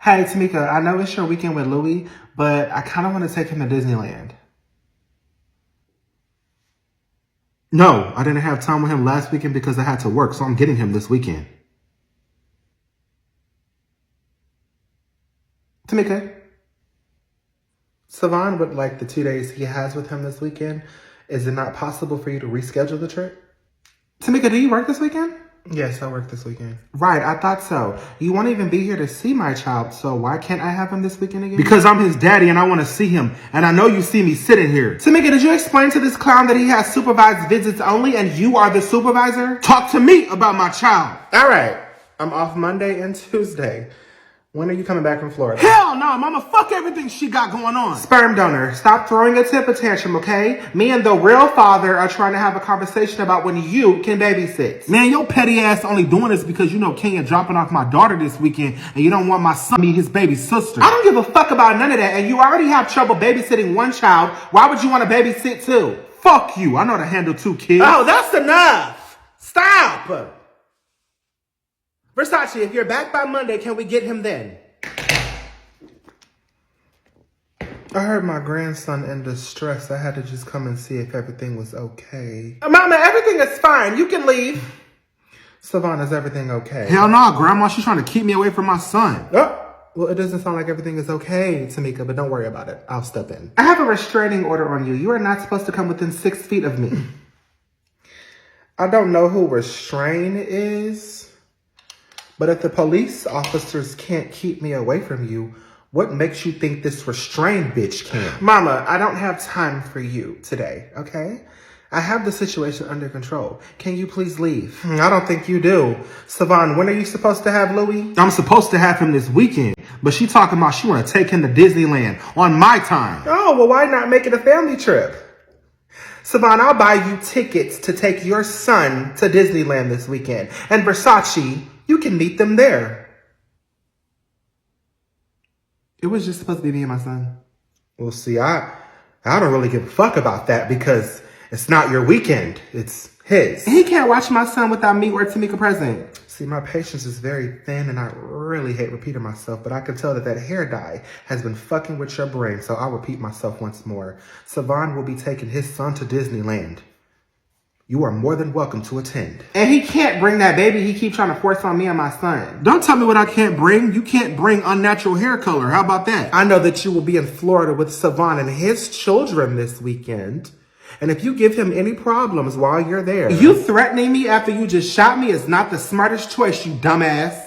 Hey, Tamika, I know it's your weekend with Louie, but I kind of want to take him to Disneyland. No, I didn't have time with him last weekend because I had to work, so I'm getting him this weekend. Tamika, Savon would like the 2 days he has with him this weekend. Is it not possible for you to reschedule the trip? Tamika, do you work this weekend? Yes, I work this weekend. Right, I thought so. You won't even be here to see my child, so why can't I have him this weekend again? Because I'm his daddy and I want to see him, and I know you see me sitting here. Tamika, did you explain to this clown that he has supervised visits only and you are the supervisor? Talk to me about my child. All right, I'm off Monday and Tuesday. When are you coming back from Florida? Hell no, mama, fuck everything she got going on. Sperm donor, stop throwing a temper tantrum, okay? Me and the real father are trying to have a conversation about when you can babysit. Man, your petty ass only doing this because you know Kenya dropping off my daughter this weekend and you don't want my son to meet his baby sister. I don't give a fuck about none of that, and you already have trouble babysitting one child. Why would you want to babysit two? Fuck you, I know how to handle 2 kids. Oh, that's enough. Stop. Versace, if you're back by Monday, can we get him then? I heard my grandson in distress. I had to just come and see if everything was okay. Mama, everything is fine. You can leave. Savannah, is everything okay? Hell no, Grandma. She's trying to keep me away from my son. Oh, well, it doesn't sound like everything is okay, Tamika, but don't worry about it. I'll step in. I have a restraining order on you. You are not supposed to come within 6 feet of me. I don't know who restrain is. But if the police officers can't keep me away from you, what makes you think this restrained bitch can? Mama, I don't have time for you today, okay? I have the situation under control. Can you please leave? I don't think you do. Savon, when are you supposed to have Louie? I'm supposed to have him this weekend, but she talking about she want to take him to Disneyland on my time. Oh, well, why not make it a family trip? Savon, I'll buy you tickets to take your son to Disneyland this weekend. And Versace, you can meet them there. It was just supposed to be me and my son. Well, see, I don't really give a fuck about that because it's not your weekend. It's his. He can't watch my son without me or Tamika present. See, my patience is very thin and I really hate repeating myself, but I can tell that hair dye has been fucking with your brain, so I'll repeat myself once more. Savon will be taking his son to Disneyland. You are more than welcome to attend. And he can't bring that baby he keeps trying to force on me and my son. Don't tell me what I can't bring. You can't bring unnatural hair color. How about that? I know that you will be in Florida with Savon and his children this weekend. And if you give him any problems while you're there... You threatening me after you just shot me is not the smartest choice, you dumbass.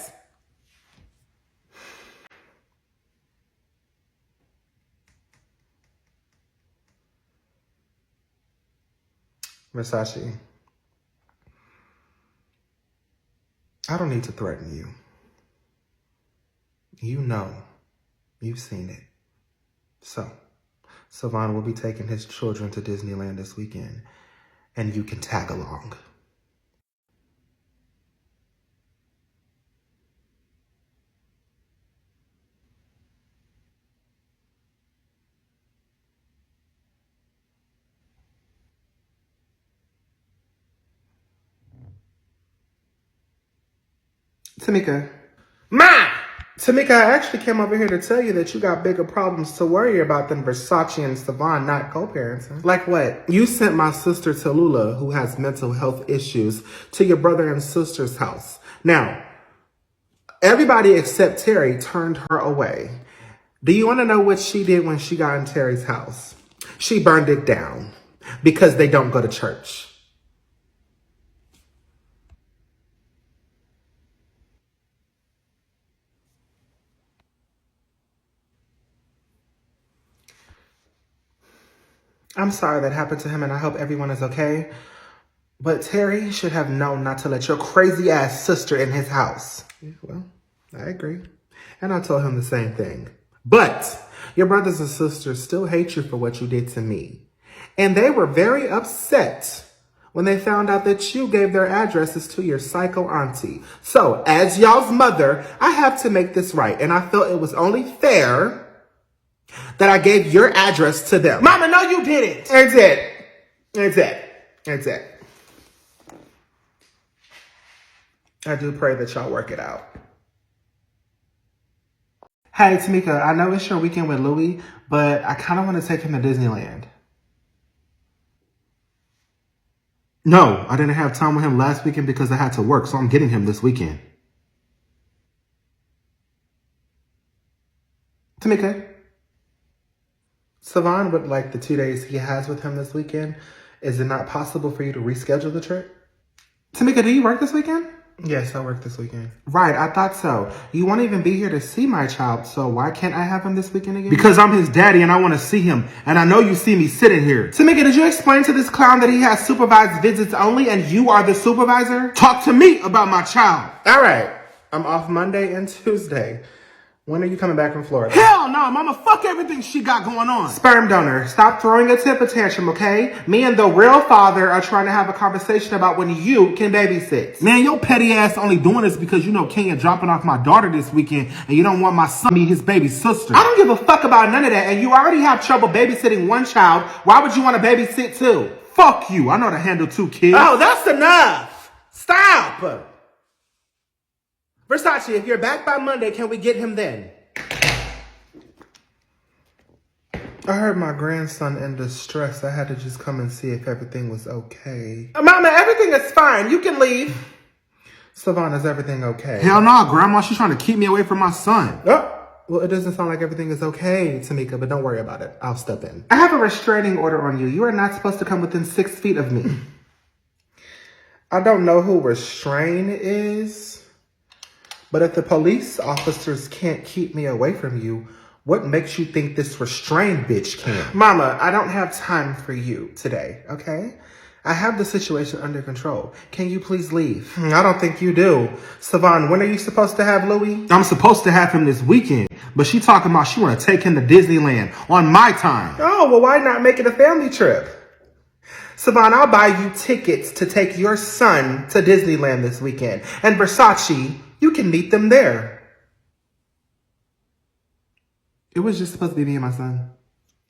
Versace, I don't need to threaten you. You know, you've seen it. So, Savon will be taking his children to Disneyland this weekend, and you can tag along. Tamika. Ma! Tamika, I actually came over here to tell you that you got bigger problems to worry about than Versace and Savon not co-parenting. Like what? You sent my sister Tallulah, who has mental health issues, to your brother and sister's house. Now, everybody except Terry turned her away. Do you want to know what she did when she got in Terry's house? She burned it down because they don't go to church. I'm sorry that happened to him, and I hope everyone is okay. But Terry should have known not to let your crazy-ass sister in his house. Yeah, well, I agree. And I told him the same thing. But your brothers and sisters still hate you for what you did to me. And they were very upset when they found out that you gave their addresses to your psycho auntie. So, as y'all's mother, I have to make this right. And I felt it was only fair that I gave your address to them. Mama, no, you didn't. That's it. That's it. That's it. I do pray that y'all work it out. Hey, Tamika, I know it's your weekend with Louie, but I kind of want to take him to Disneyland. No, I didn't have time with him last weekend because I had to work, so I'm getting him this weekend. Tamika, Savon would like the 2 days he has with him this weekend. Is it not possible for you to reschedule the trip? Tamika, do you work this weekend? Yes, I work this weekend. Right, I thought so. You won't even be here to see my child, so why can't I have him this weekend again? Because I'm his daddy and I want to see him, and I know you see me sitting here. Tamika, did you explain to this clown that he has supervised visits only and you are the supervisor? Talk to me about my child. All right, I'm off Monday and Tuesday. When are you coming back from Florida? Hell no, mama, fuck everything she got going on. Sperm donor, stop throwing a temper tantrum, okay? Me and the real father are trying to have a conversation about when you can babysit. Man, your petty ass only doing this because you know Kenya dropping off my daughter this weekend and you don't want my son to meet his baby sister. I don't give a fuck about none of that, and you already have trouble babysitting one child. Why would you want to babysit two? Fuck you, I know how to handle 2 kids. Oh, that's enough. Stop. Versace, if you're back by Monday, can we get him then? I heard my grandson in distress. I had to just come and see if everything was okay. Mama, everything is fine. You can leave. Savon, is everything okay? Hell no, Grandma. She's trying to keep me away from my son. Oh, well, it doesn't sound like everything is okay, Tamika, but don't worry about it. I'll step in. I have a restraining order on you. You are not supposed to come within 6 feet of me. I don't know who restrain is. But if the police officers can't keep me away from you, what makes you think this restrained bitch can? Mama, I don't have time for you today, okay? I have the situation under control. Can you please leave? I don't think you do. Savon, when are you supposed to have Louie? I'm supposed to have him this weekend, but she talking about she want to take him to Disneyland on my time. Oh, well, why not make it a family trip? Savon, I'll buy you tickets to take your son to Disneyland this weekend. And Versace, you can meet them there. It was just supposed to be me and my son.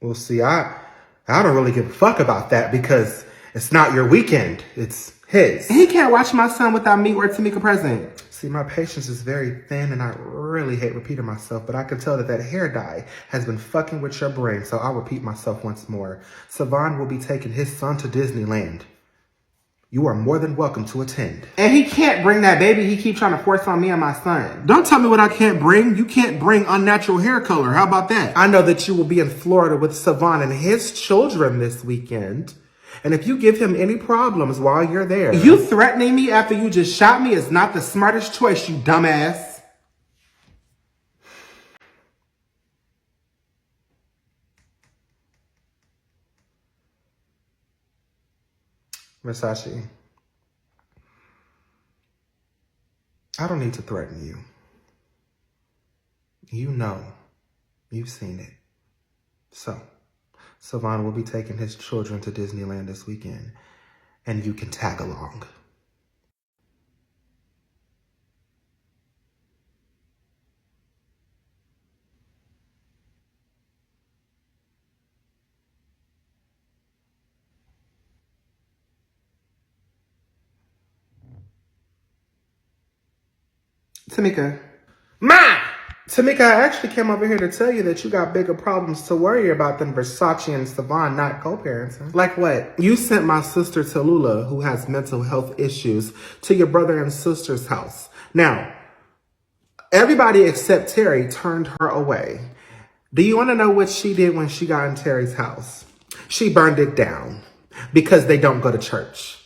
Well, see, I don't really give a fuck about that because it's not your weekend. It's his. He can't watch my son without me or Tamika present. See, my patience is very thin and I really hate repeating myself, but I can tell that that hair dye has been fucking with your brain, so I'll repeat myself once more. Savon will be taking his son to Disneyland. You are more than welcome to attend. And he can't bring that baby he keeps trying to force on me and my son. Don't tell me what I can't bring. You can't bring unnatural hair color. How about that? I know that you will be in Florida with Savon and his children this weekend. And if you give him any problems while you're there... You threatening me after you just shot me is not the smartest choice, you dumbass. Versace, I don't need to threaten you. You know, you've seen it. So, Savon will be taking his children to Disneyland this weekend, and you can tag along. Tamika. Ma! Tamika, I actually came over here to tell you that you got bigger problems to worry about than Versace and Savon not co-parenting. Like what? You sent my sister Tallulah, who has mental health issues, to your brother and sister's house. Now, everybody except Terry turned her away. Do you want to know what she did when she got in Terry's house? She burned it down because they don't go to church.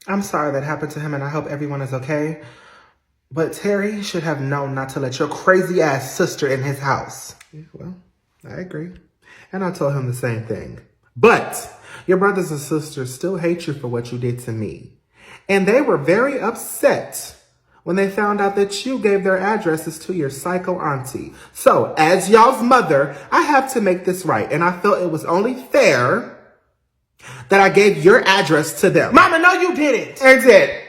I'm sorry that happened to him, and I hope everyone is okay. But Terry should have known not to let your crazy-ass sister in his house. Yeah, well, I agree. And I told him the same thing. But your brothers and sisters still hate you for what you did to me. And they were very upset when they found out that you gave their addresses to your psycho auntie. So, as y'all's mother, I have to make this right. And I felt it was only fair that I gave your address to them. Mama, no, you didn't. That's it.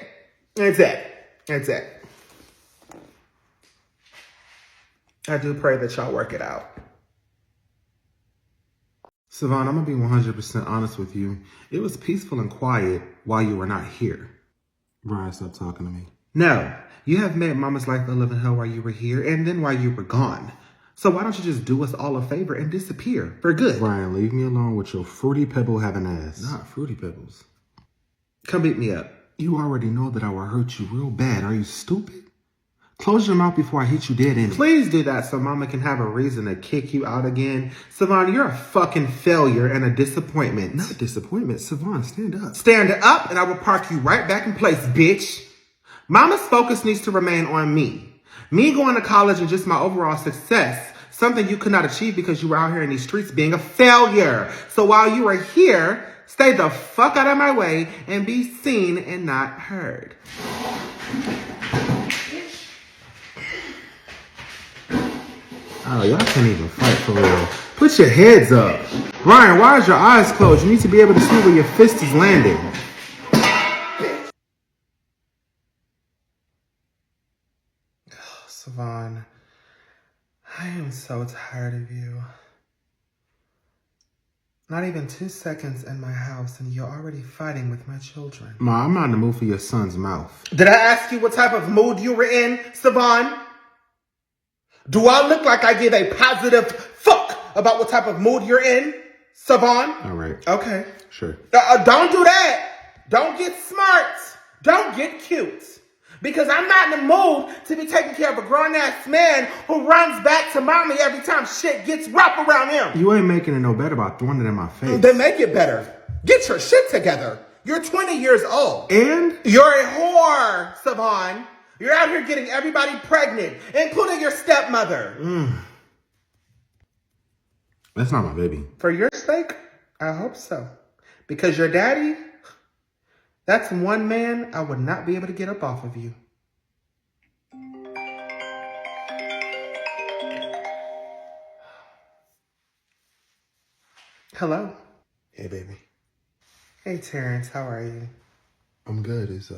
That's it. That's it. I do pray that y'all work it out. Savon, I'm going to be 100% honest with you. It was peaceful and quiet while you were not here. Brian, stop talking to me. No, you have made Mama's life a living hell while you were here and then while you were gone. So why don't you just do us all a favor and disappear for good? Brian, leave me alone with your fruity pebble having ass. Not fruity pebbles. Come beat me up. You already know that I will hurt you real bad. Are you stupid? Close your mouth before I hit you dead in it. Please do that so Mama can have a reason to kick you out again. Savon, you're a fucking failure and a disappointment. Not a disappointment. Savon, stand up. Stand up and I will park you right back in place, bitch. Mama's focus needs to remain on me. Me going to college and just my overall success. Something you could not achieve because you were out here in these streets being a failure. So while you are here, stay the fuck out of my way and be seen and not heard. Oh, y'all can't even fight for real. Put your heads up. Ryan, why is your eyes closed? You need to be able to see where your fist is landing. Oh, Savon, I am so tired of you. Not even 2 seconds in my house and you're already fighting with my children. Ma, I'm not in the mood for your son's mouth. Did I ask you what type of mood you were in, Savon? Do I look like I give a positive fuck about what type of mood you're in, Savon? All right. Okay. Sure. Don't do that. Don't get smart. Don't get cute. Because I'm not in the mood to be taking care of a grown-ass man who runs back to mommy every time shit gets rough around him. You ain't making it no better by throwing it in my face. Then make it better. Get your shit together. You're 20 years old. And? You're a whore, Savon. You're out here getting everybody pregnant, including your stepmother. That's not my baby. For your sake, I hope so. Because your daddy, that's one man I would not be able to get up off of you. Hello. Hey, baby. Hey, Terrence. How are you? I'm good. Is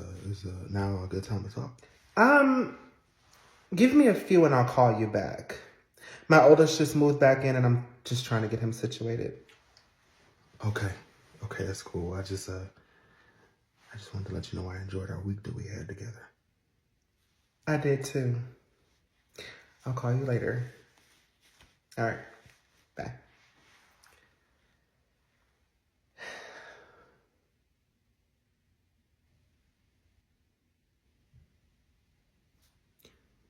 now a good time to talk? Give me a few and I'll call you back. My oldest just moved back in and I'm just trying to get him situated. Okay, that's cool. I just wanted to let you know I enjoyed our week that we had together. I did too. I'll call you later. All right, bye.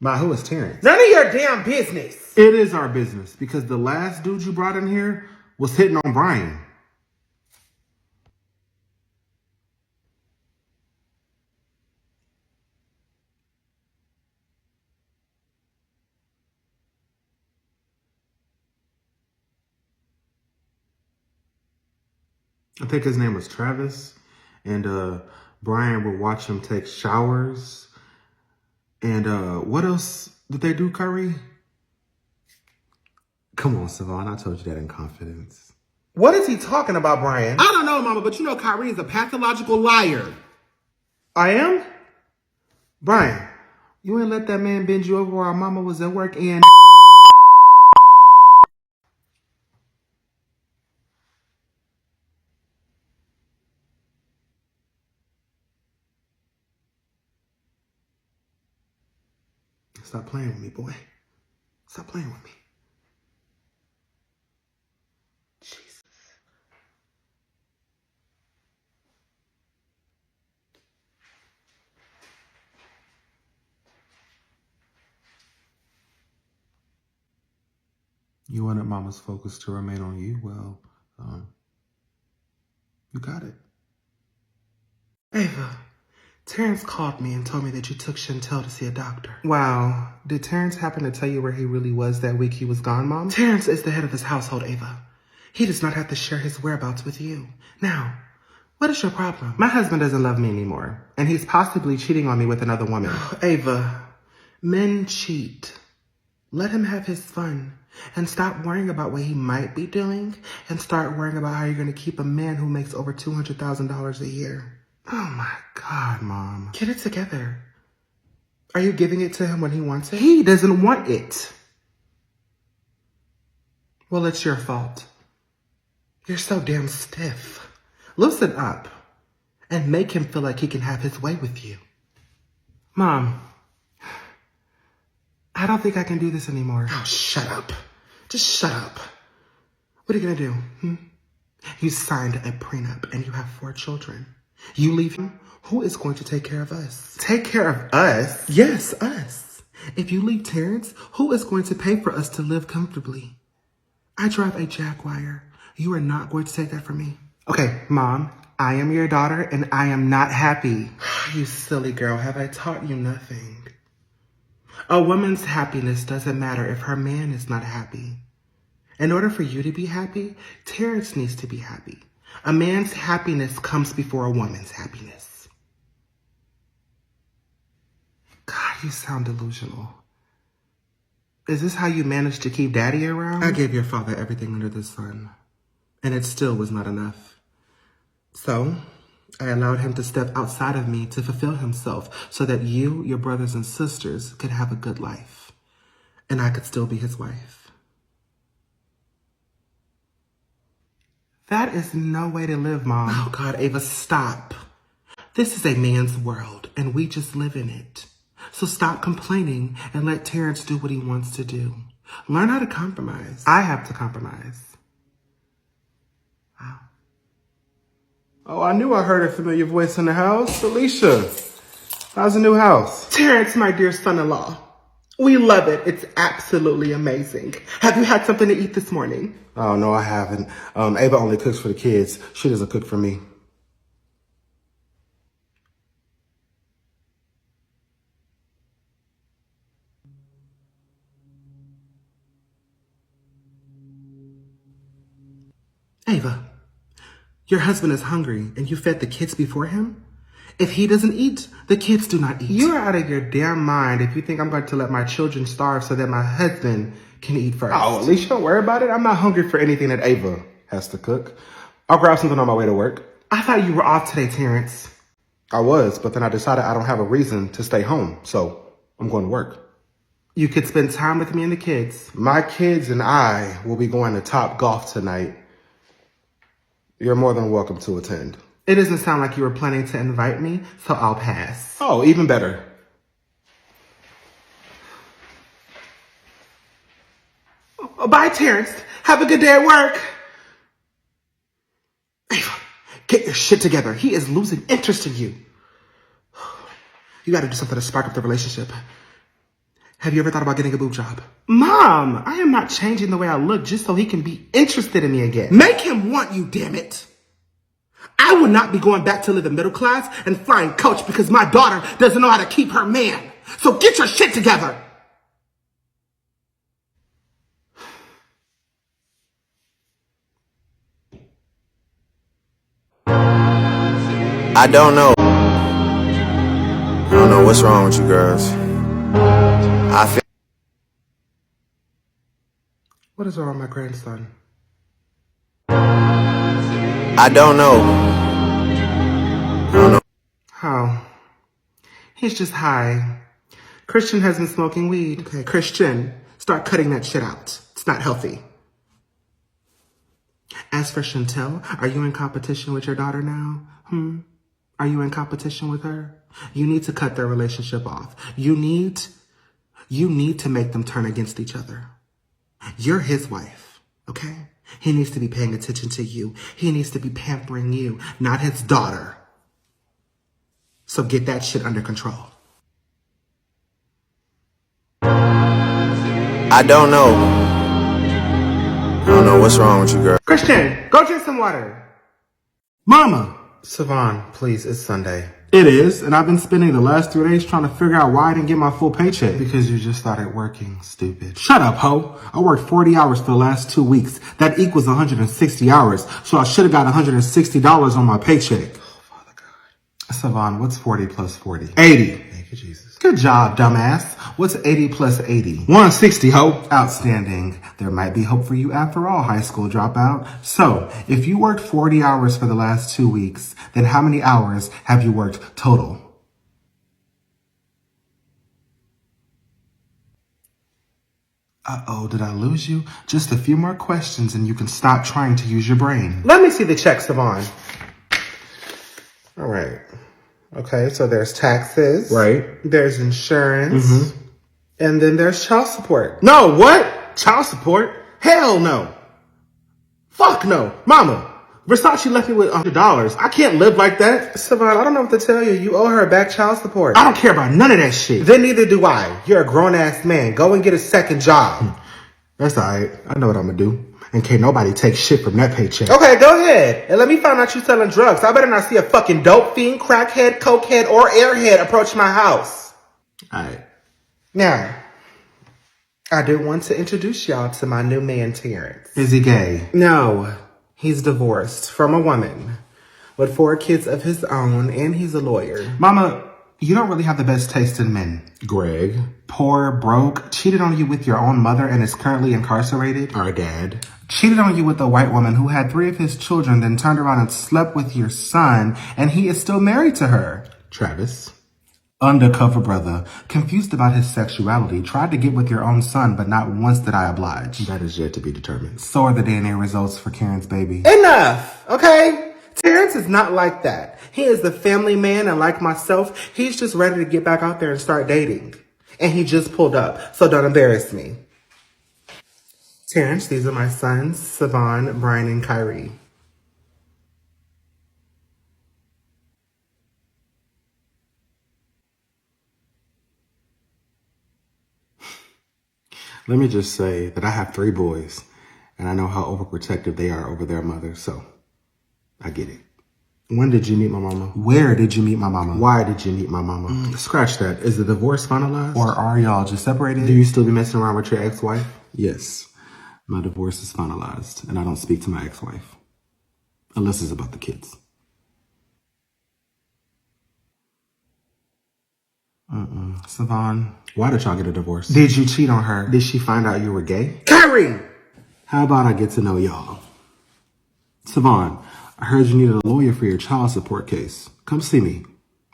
Ma, who is Terrence? None of your damn business. It is our business because the last dude you brought in here was hitting on Brian. I think his name was Travis. And Brian would watch him take showers. And what else did they do, Curry? Come on, Savon. I told you that in confidence. What is he talking about, Brian? I don't know, Mama, but you know Kyrie is a pathological liar. I am? Brian, you ain't let that man bend you over while our mama was at work and... Stop playing with me, boy. Stop playing with me. Jesus. You wanted Mama's focus to remain on you? Well, you got it. Ava, Terrence called me and told me that you took Chantel to see a doctor. Wow. Did Terrence happen to tell you where he really was that week he was gone, Mom? Terrence is the head of his household, Ava. He does not have to share his whereabouts with you. Now, what is your problem? My husband doesn't love me anymore, and he's possibly cheating on me with another woman. Ava, men cheat. Let him have his fun. And stop worrying about what he might be doing and start worrying about how you're going to keep a man who makes over $200,000 a year. Oh my God, Mom. Get it together. Are you giving it to him when he wants it? He doesn't want it. Well, it's your fault. You're so damn stiff. Loosen up and make him feel like he can have his way with you. Mom, I don't think I can do this anymore. Oh, shut up. Just shut up. What are you gonna do? You signed a prenup and you have 4 children. You leave him, who is going to take care of us? Take care of us? Yes, us. If you leave Terrence, who is going to pay for us to live comfortably? I drive a Jaguar. You are not going to take that from me. Okay, Mom, I am your daughter and I am not happy. You silly girl, have I taught you nothing? A woman's happiness doesn't matter if her man is not happy. In order for you to be happy, Terrence needs to be happy. A man's happiness comes before a woman's happiness. God, you sound delusional. Is this how you managed to keep Daddy around? I gave your father everything under the sun, and it still was not enough. So, I allowed him to step outside of me to fulfill himself so that you, your brothers and sisters, could have a good life, and I could still be his wife. That is no way to live, Mom. Oh, God, Ava, stop. This is a man's world, and we just live in it. So stop complaining and let Terrence do what he wants to do. Learn how to compromise. I have to compromise. Wow. Oh, I knew I heard a familiar voice in the house. Alicia, how's the new house? Terrence, my dear son-in-law. We love it. It's absolutely amazing. Have you had something to eat this morning? Oh, no, I haven't. Ava only cooks for the kids. She doesn't cook for me. Ava, your husband is hungry and you fed the kids before him? If he doesn't eat, the kids do not eat. You're out of your damn mind if you think I'm going to let my children starve so that my husband can eat first. Oh, Alicia, don't worry about it. I'm not hungry for anything that Ava has to cook. I'll grab something on my way to work. I thought you were off today, Terrence. I was, but then I decided I don't have a reason to stay home, so I'm going to work. You could spend time with me and the kids. My kids and I will be going to Top Golf tonight. You're more than welcome to attend. It doesn't sound like you were planning to invite me, so I'll pass. Oh, even better. Oh, bye, Terrence. Have a good day at work. Ava, get your shit together. He is losing interest in you. You got to do something to spark up the relationship. Have you ever thought about getting a boob job? Mom, I am not changing the way I look just so he can be interested in me again. Make him want you, damn it. I will not be going back to live in middle class and flying coach because my daughter doesn't know how to keep her man. So get your shit together. I don't know. I don't know what's wrong with you girls. I feel. What is wrong with my grandson? I don't know. I don't know. How? He's just high. Christian has been smoking weed. Okay, Christian, start cutting that shit out. It's not healthy. As for Chantel, are you in competition with your daughter now? Are you in competition with her? You need to cut their relationship off. You need to make them turn against each other. You're his wife, okay? He needs to be paying attention to you. He needs to be pampering you, not his daughter. So get that shit under control. I don't know. I don't know what's wrong with you girls. Christian, go drink some water. Mama! Savon, please, it's Sunday. It is, and I've been spending the last 3 days trying to figure out why I didn't get my full paycheck. Because you just started working, stupid. Shut up, ho. I worked 40 hours for the last 2 weeks. That equals 160 hours, so I should have got $160 on my paycheck. Oh, Father God. Savon, what's 40 plus 40? 80. Thank you, Jesus. Good job, dumbass. What's 80 plus 80? 160, ho. Outstanding. There might be hope for you after all, high school dropout. So, if you worked 40 hours for the last 2 weeks, then how many hours have you worked total? Uh-oh, did I lose you? Just a few more questions and you can stop trying to use your brain. Let me see the check, Savon. All right. Okay, so there's taxes. Right. There's insurance. Mm-hmm. And then there's child support. No, what? Child support? Hell no. Fuck no. Mama, Versace left me with $100. I can't live like that. Savon, I don't know what to tell you. You owe her back child support. I don't care about none of that shit. Then neither do I. You're a grown-ass man. Go and get a second job. That's all right. I know what I'm gonna do. And can't nobody take shit from that paycheck. Okay, go ahead. And let me find out you selling drugs. I better not see a fucking dope fiend, crackhead, cokehead, or airhead approach my house. All right. Now, I do want to introduce y'all to my new man, Terrence. Is he gay? No, he's divorced from a woman with 4 kids of his own, and he's a lawyer. Mama, you don't really have the best taste in men. Greg. Poor, broke, cheated on you with your own mother and is currently incarcerated. Our dad. Cheated on you with a white woman who had 3 of his children, then turned around and slept with your son, and he is still married to her. Travis. Undercover brother, confused about his sexuality, tried to get with your own son, but not once did I oblige. That is yet to be determined. So are the DNA results for Karen's baby. Enough, okay? Terrence is not like that. He is the family man, and like myself, he's just ready to get back out there and start dating. And he just pulled up, so don't embarrass me. Terrence, these are my sons, Savon, Brian, and Kyrie. Let me just say that I have 3 boys, and I know how overprotective they are over their mother, so I get it. When did you meet my mama? Where did you meet my mama? Why did you meet my mama? Scratch that. Is the divorce finalized? Or are y'all just separated? Do you still be messing around with your ex-wife? Yes. My divorce is finalized, and I don't speak to my ex-wife. Unless it's about the kids. Savon, Why did y'all get a divorce? did you cheat on her? Did she find out you were gay? Kyrie! How about I get to know y'all? Savon, I heard you needed a lawyer for your child support case. Come see me.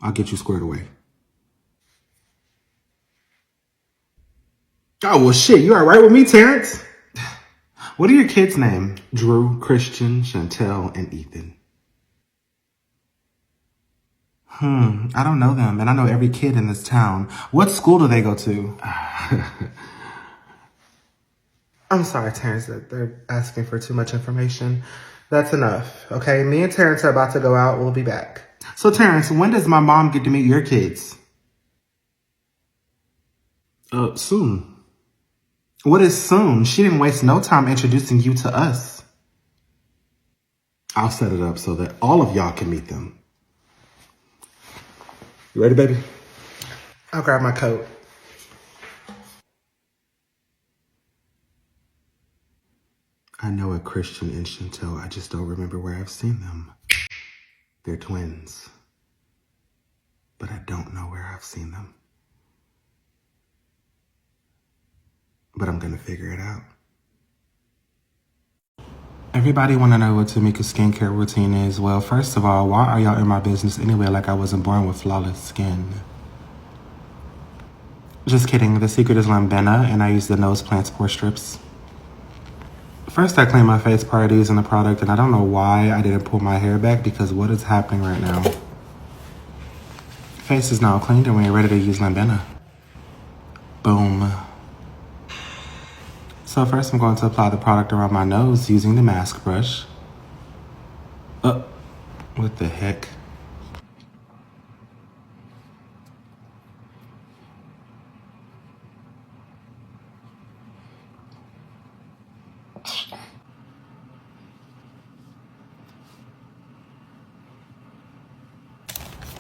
I'll get you squared away. Oh, well, shit, you all right with me, Terrence? What are your kids' names? Drew, Christian, Chantel, and Ethan. I don't know them, and I know every kid in this town. What school do they go to? I'm sorry, Terrence, that they're asking for too much information. That's enough, okay? Me and Terrence are about to go out. We'll be back. So, Terrence, when does my mom get to meet your kids? Soon. What is soon? She didn't waste no time introducing you to us. I'll set it up so that all of y'all can meet them. You ready, baby? I'll grab my coat. I know a Christian and Chantel. I just don't remember where I've seen them. They're twins. But I don't know where I've seen them. But I'm gonna figure it out. Everybody want to know what Tamika's skincare routine is. Well, first of all, why are y'all in my business anyway like I wasn't born with flawless skin? Just kidding. The secret is lambena, and I use the nose plants pore strips. First, I cleaned my face prior to using the product, and I don't know why I didn't pull my hair back because what is happening right now? Face is now cleaned, and we're ready to use lambena. Boom. So first I'm going to apply the product around my nose using the mask brush. What the heck?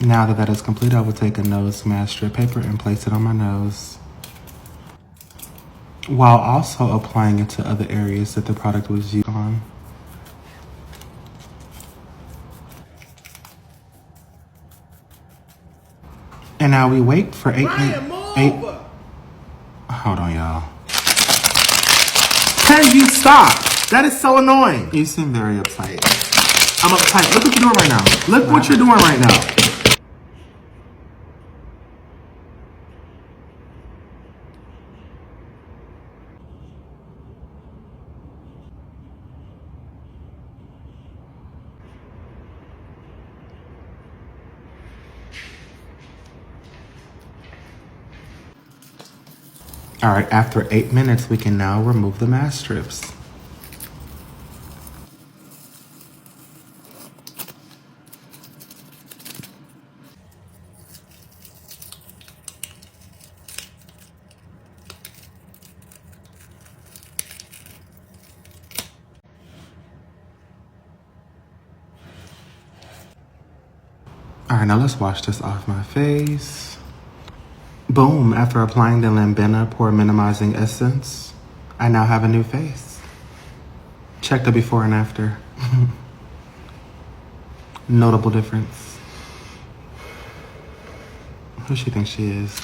Now that that is complete, I will take a nose mask strip paper and place it on my nose, while also applying it to other areas that the product was used on. And now we wait for eight. Hold on, y'all. Can you stop? That is so annoying. You seem very uptight. I'm uptight. Look what you're doing right now. Look what you're doing right now. All right, after 8 minutes, we can now remove the mask strips. All right, now let's wash this off my face. Boom, after applying the Lambena Pore Minimizing Essence, I now have a new face. Check the before and after. Notable difference. Who she thinks she is?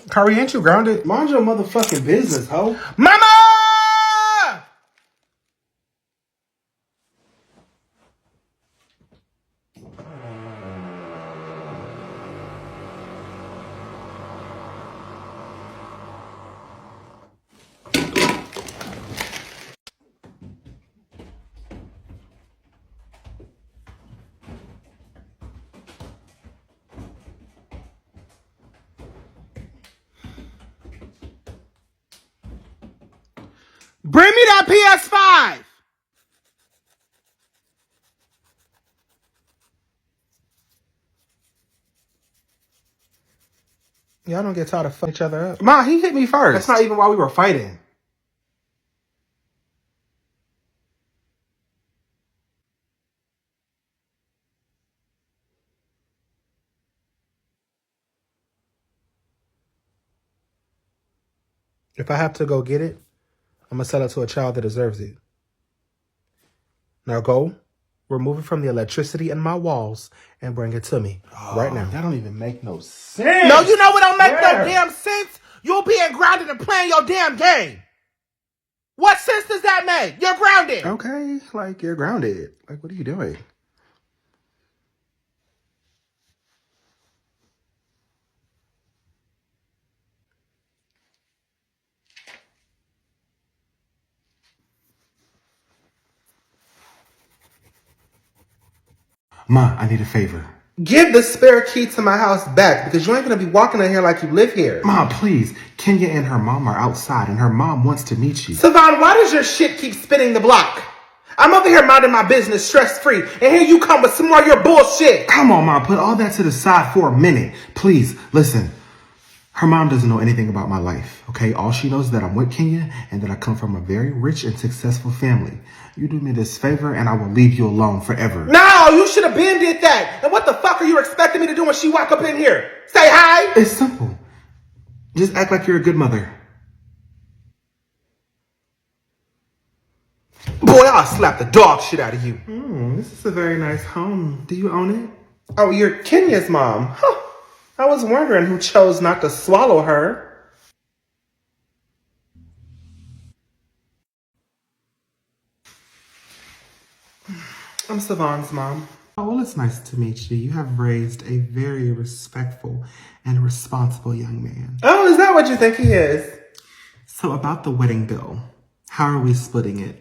Kari, ain't you grounded? Mind your motherfucking business, ho. Mama! Bring me that PS5! Y'all don't get tired of fucking each other up. Ma, he hit me first. That's not even why we were fighting. If I have to go get it, I'm gonna sell it to a child that deserves it. Now go, remove it from the electricity in my walls, and bring it to me right now. That don't even make no sense. No, you know what don't make no damn sense? You're being grounded and playing your damn game. What sense does that make? You're grounded. Okay, like you're grounded. Like, what are you doing? Ma, I need a favor. Give the spare key to my house back because you ain't gonna be walking in here like you live here. Ma, please. Kenya and her mom are outside and her mom wants to meet you. Savon, why does your shit keep spinning the block? I'm over here minding my business stress-free, and here you come with some more of your bullshit. Come on, Ma, put all that to the side for a minute. Please, listen. Her mom doesn't know anything about my life, okay? All she knows is that I'm with Kenya and that I come from a very rich and successful family. You do me this favor and I will leave you alone forever. No, you should have been did that. And what the fuck are you expecting me to do when she walk up in here? Say hi? It's simple. Just act like you're a good mother. Boy, I'll slap the dog shit out of you. This is a very nice home. Do you own it? Oh, you're Kenya's mom. Huh. I was wondering who chose not to swallow her. I'm Savon's mom. Oh, well, it's nice to meet you. You have raised a very respectful and responsible young man. Oh, is that what you think he is? So about the wedding bill, how are we splitting it?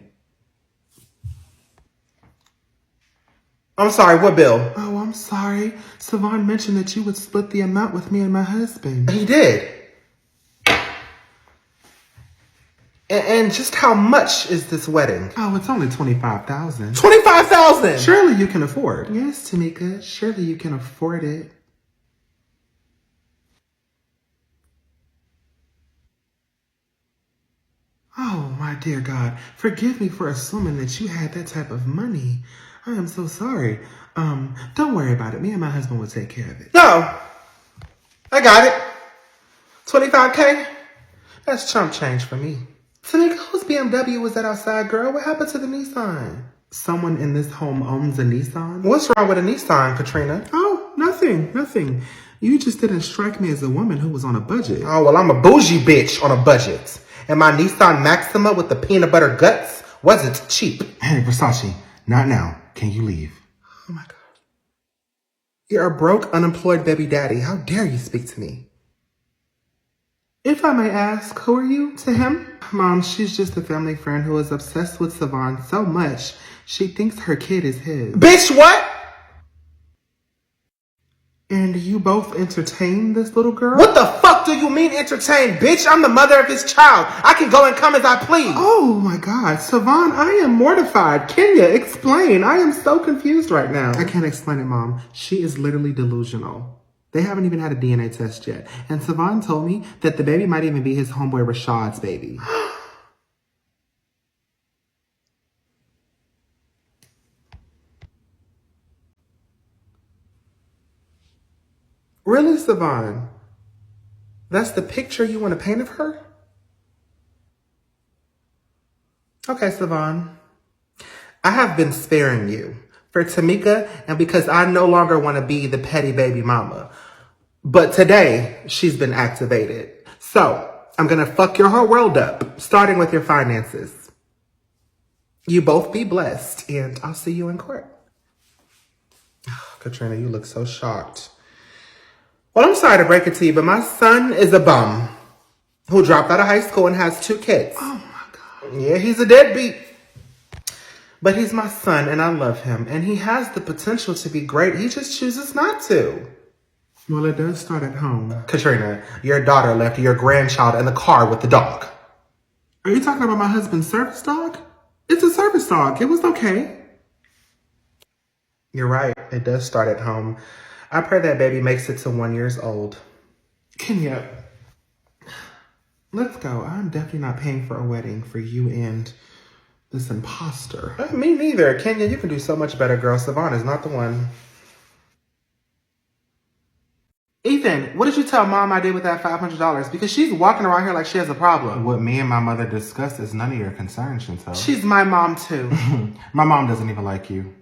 I'm sorry, what bill? Oh, I'm sorry. Savon mentioned that you would split the amount with me and my husband. He did. And just how much is this wedding? Oh, it's only $25,000. $25,000! Surely you can afford. Yes, Tamika. Surely you can afford it. Oh, my dear God. Forgive me for assuming that you had that type of money. I am so sorry. Don't worry about it. Me and my husband will take care of it. No. I got it. 25K? That's chump change for me. Tamika, whose BMW was that outside, girl? What happened to the Nissan? Someone in this home owns a Nissan? What's wrong with a Nissan, Katrina? Oh, nothing. You just didn't strike me as a woman who was on a budget. Oh, well, I'm a bougie bitch on a budget. And my Nissan Maxima with the peanut butter guts wasn't cheap. Hey, Versace, not now. Can you leave? Oh, my God. You're a broke, unemployed baby daddy. How dare you speak to me? If I may ask, who are you to him? Mom, she's just a family friend who is obsessed with Savon so much, she thinks her kid is his. Bitch, what? And you both entertain this little girl? What the fuck do you mean entertain, bitch? I'm the mother of his child. I can go and come as I please. Oh my God, Savon, I am mortified. Kenya, explain. I am so confused right now. I can't explain it, Mom. She is literally delusional. They haven't even had a DNA test yet. And Savon told me that the baby might even be his homeboy Rashad's baby. Really, Savon? That's the picture you want to paint of her? Okay, Savon. I have been sparing you for Tamika and because I no longer want to be the petty baby mama. But today, she's been activated. So, I'm going to fuck your whole world up, starting with your finances. You both be blessed, and I'll see you in court. Katrina, you look so shocked. Well, I'm sorry to break it to you, but my son is a bum who dropped out of high school and has 2 kids. Oh, my God. Yeah, he's a deadbeat. But he's my son, and I love him, and he has the potential to be great. He just chooses not to. Well, it does start at home. Katrina, your daughter left your grandchild in the car with the dog. Are you talking about my husband's service dog? It's a service dog. It was okay. You're right. It does start at home. I pray that baby makes it to 1 year old. Kenya, let's go. I'm definitely not paying for a wedding for you and this imposter. Me neither. Kenya, you can do so much better, girl. Savon is not the one. Ethan, what did you tell Mom I did with that $500? Because she's walking around here like she has a problem. What me and my mother discussed is none of your concern, Chantel. She's my mom, too. My mom doesn't even like you.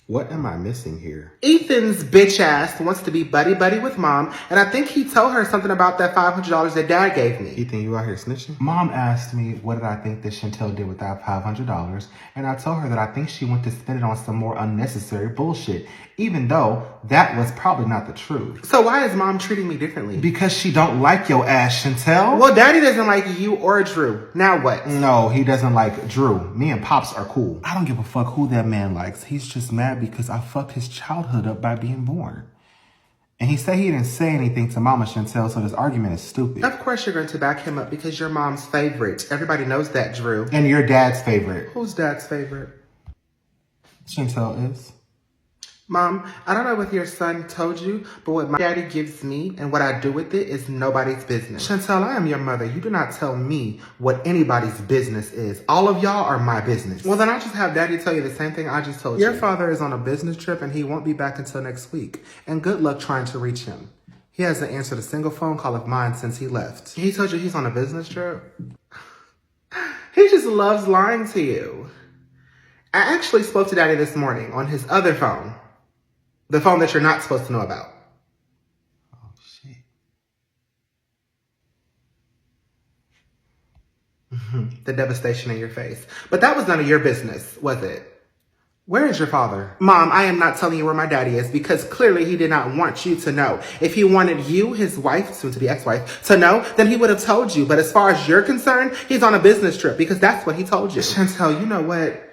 What am I missing here? Ethan's bitch ass wants to be buddy-buddy with Mom, and I think he told her something about that $500 that Dad gave me. Ethan, you out here snitching? Mom asked me what did I think that Chantel did with that $500, and I told her that I think she went to spend it on some more unnecessary bullshit, even though that was probably not the truth. So why is Mom treating me differently? Because she don't like your ass, Chantel. Well, Daddy doesn't like you or Drew. Now what? No, he doesn't like Drew. Me and Pops are cool. I don't give a fuck who that man likes. He's just mad because I fucked his childhood up by being born. And he said he didn't say anything to Mama Chantel, so this argument is stupid. Of course you're going to back him up because you're Mom's favorite. Everybody knows that, Drew. And your dad's favorite. Who's Dad's favorite? Chantel is. Mom, I don't know what your son told you, but what my daddy gives me and what I do with it is nobody's business. Chantel, I am your mother. You do not tell me what anybody's business is. All of y'all are my business. Well, then I'll just have Daddy tell you the same thing I just told you. Your father is on a business trip and he won't be back until next week. And good luck trying to reach him. He hasn't answered a single phone call of mine since he left. He told you he's on a business trip? He just loves lying to you. I actually spoke to Daddy this morning on his other phone. The phone that you're not supposed to know about. Oh, shit. The devastation in your face. But that was none of your business, was it? Where is your father? Mom, I am not telling you where my daddy is because clearly he did not want you to know. If he wanted you, his wife, soon to be ex-wife, to know, then he would have told you. But as far as you're concerned, he's on a business trip because that's what he told you. Chantel, you know what?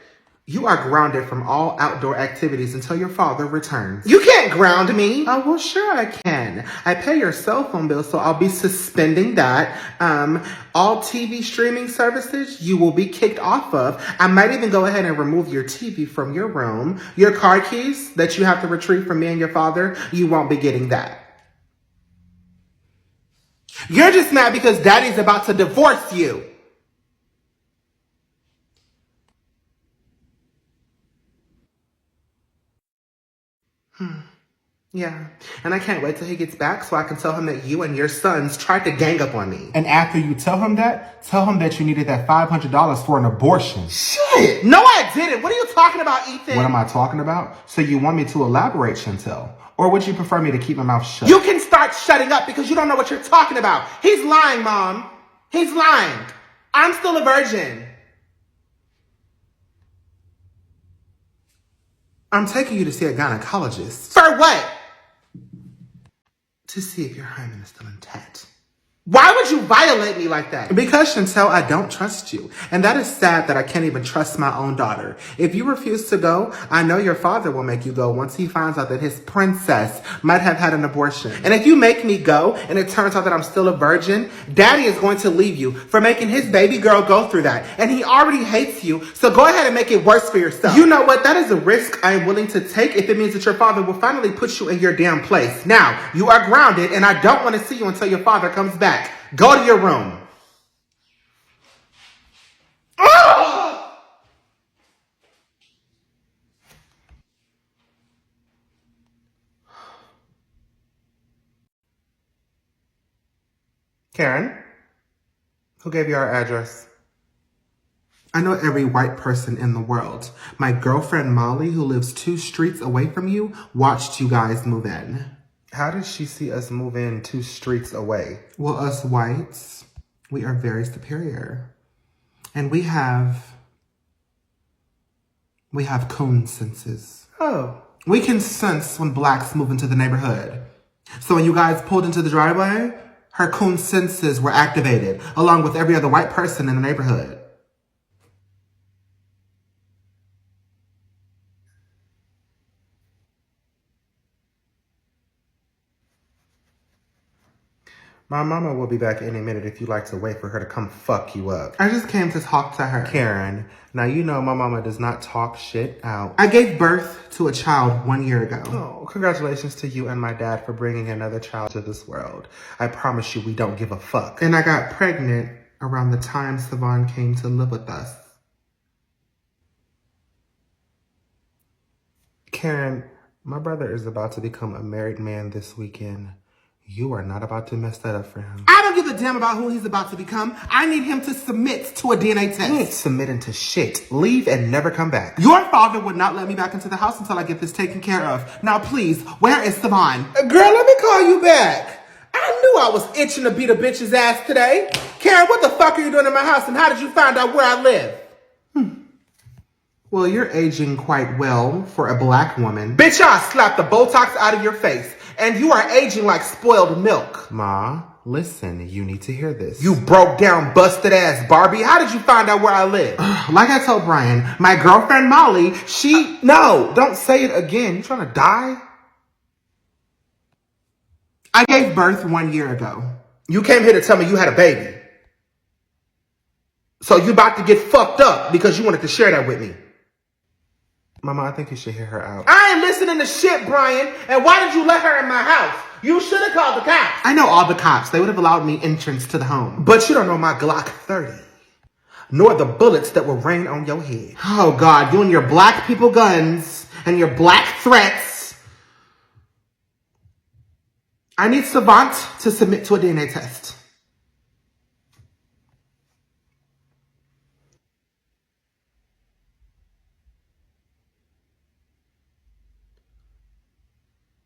You are grounded from all outdoor activities until your father returns. You can't ground me. Oh, well, sure I can. I pay your cell phone bill, so I'll be suspending that. All TV streaming services you will be kicked off of. I might even go ahead and remove your TV from your room. Your car keys that you have to retrieve from me and your father, you won't be getting that. You're just mad because Daddy's about to divorce you. Yeah, and I can't wait till he gets back so I can tell him that you and your sons tried to gang up on me. And after you tell him that you needed that $500 for an abortion. Shit! No, I didn't. What are you talking about, Ethan? What am I talking about? So you want me to elaborate, Chantel? Or would you prefer me to keep my mouth shut? You can start shutting up because you don't know what you're talking about. He's lying, Mom. He's lying. I'm still a virgin. I'm taking you to see a gynecologist. For what? To see if your hymen is still intact. Why would you violate me like that? Because, Chantel, I don't trust you. And that is sad that I can't even trust my own daughter. If you refuse to go, I know your father will make you go once he finds out that his princess might have had an abortion. And if you make me go and it turns out that I'm still a virgin, Daddy is going to leave you for making his baby girl go through that. And he already hates you, so go ahead and make it worse for yourself. You know what? That is a risk I am willing to take if it means that your father will finally put you in your damn place. Now, you are grounded, and I don't want to see you until your father comes back. Go to your room. Oh! Karen, who gave you our address? I know every white person in the world. My girlfriend Molly, who lives 2 streets away from you, watched you guys move in. How did she see us move in 2 streets away? Well, us whites, we are very superior. And we have coon senses. Oh. We can sense when blacks move into the neighborhood. So when you guys pulled into the driveway, her coon senses were activated, along with every other white person in the neighborhood. My mama will be back any minute if you'd like to wait for her to come fuck you up. I just came to talk to her. Karen, now you know my mama does not talk shit out. I gave birth to a child 1 year ago. Oh, congratulations to you and my dad for bringing another child to this world. I promise you we don't give a fuck. And I got pregnant around the time Savon came to live with us. Karen, my brother is about to become a married man this weekend. You are not about to mess that up for him. I don't give a damn about who he's about to become. I need him to submit to a DNA test. He ain't submitting to shit. Leave and never come back. Your father would not let me back into the house until I get this taken care of. Now, please, where is Savon? Girl, let me call you back. I knew I was itching to beat a bitch's ass today. Karen, what the fuck are you doing in my house and how did you find out where I live? Well, you're aging quite well for a black woman. Bitch, I'll slap the Botox out of your face. And you are aging like spoiled milk. Ma, listen, you need to hear this. You broke down, busted ass Barbie. How did you find out where I live? Like I told Brian, my girlfriend Molly, she... No, don't say it again. You trying to die? I gave birth 1 year ago. You came here to tell me you had a baby. So you about to get fucked up because you wanted to share that with me. Mama, I think you should hear her out. I ain't listening to shit, Brian. And why did you let her in my house? You should have called the cops. I know all the cops. They would have allowed me entrance to the home. But you don't know my Glock 30. Nor the bullets that will rain on your head. Oh, God. You and your black people guns and your black threats. I need Savant to submit to a DNA test.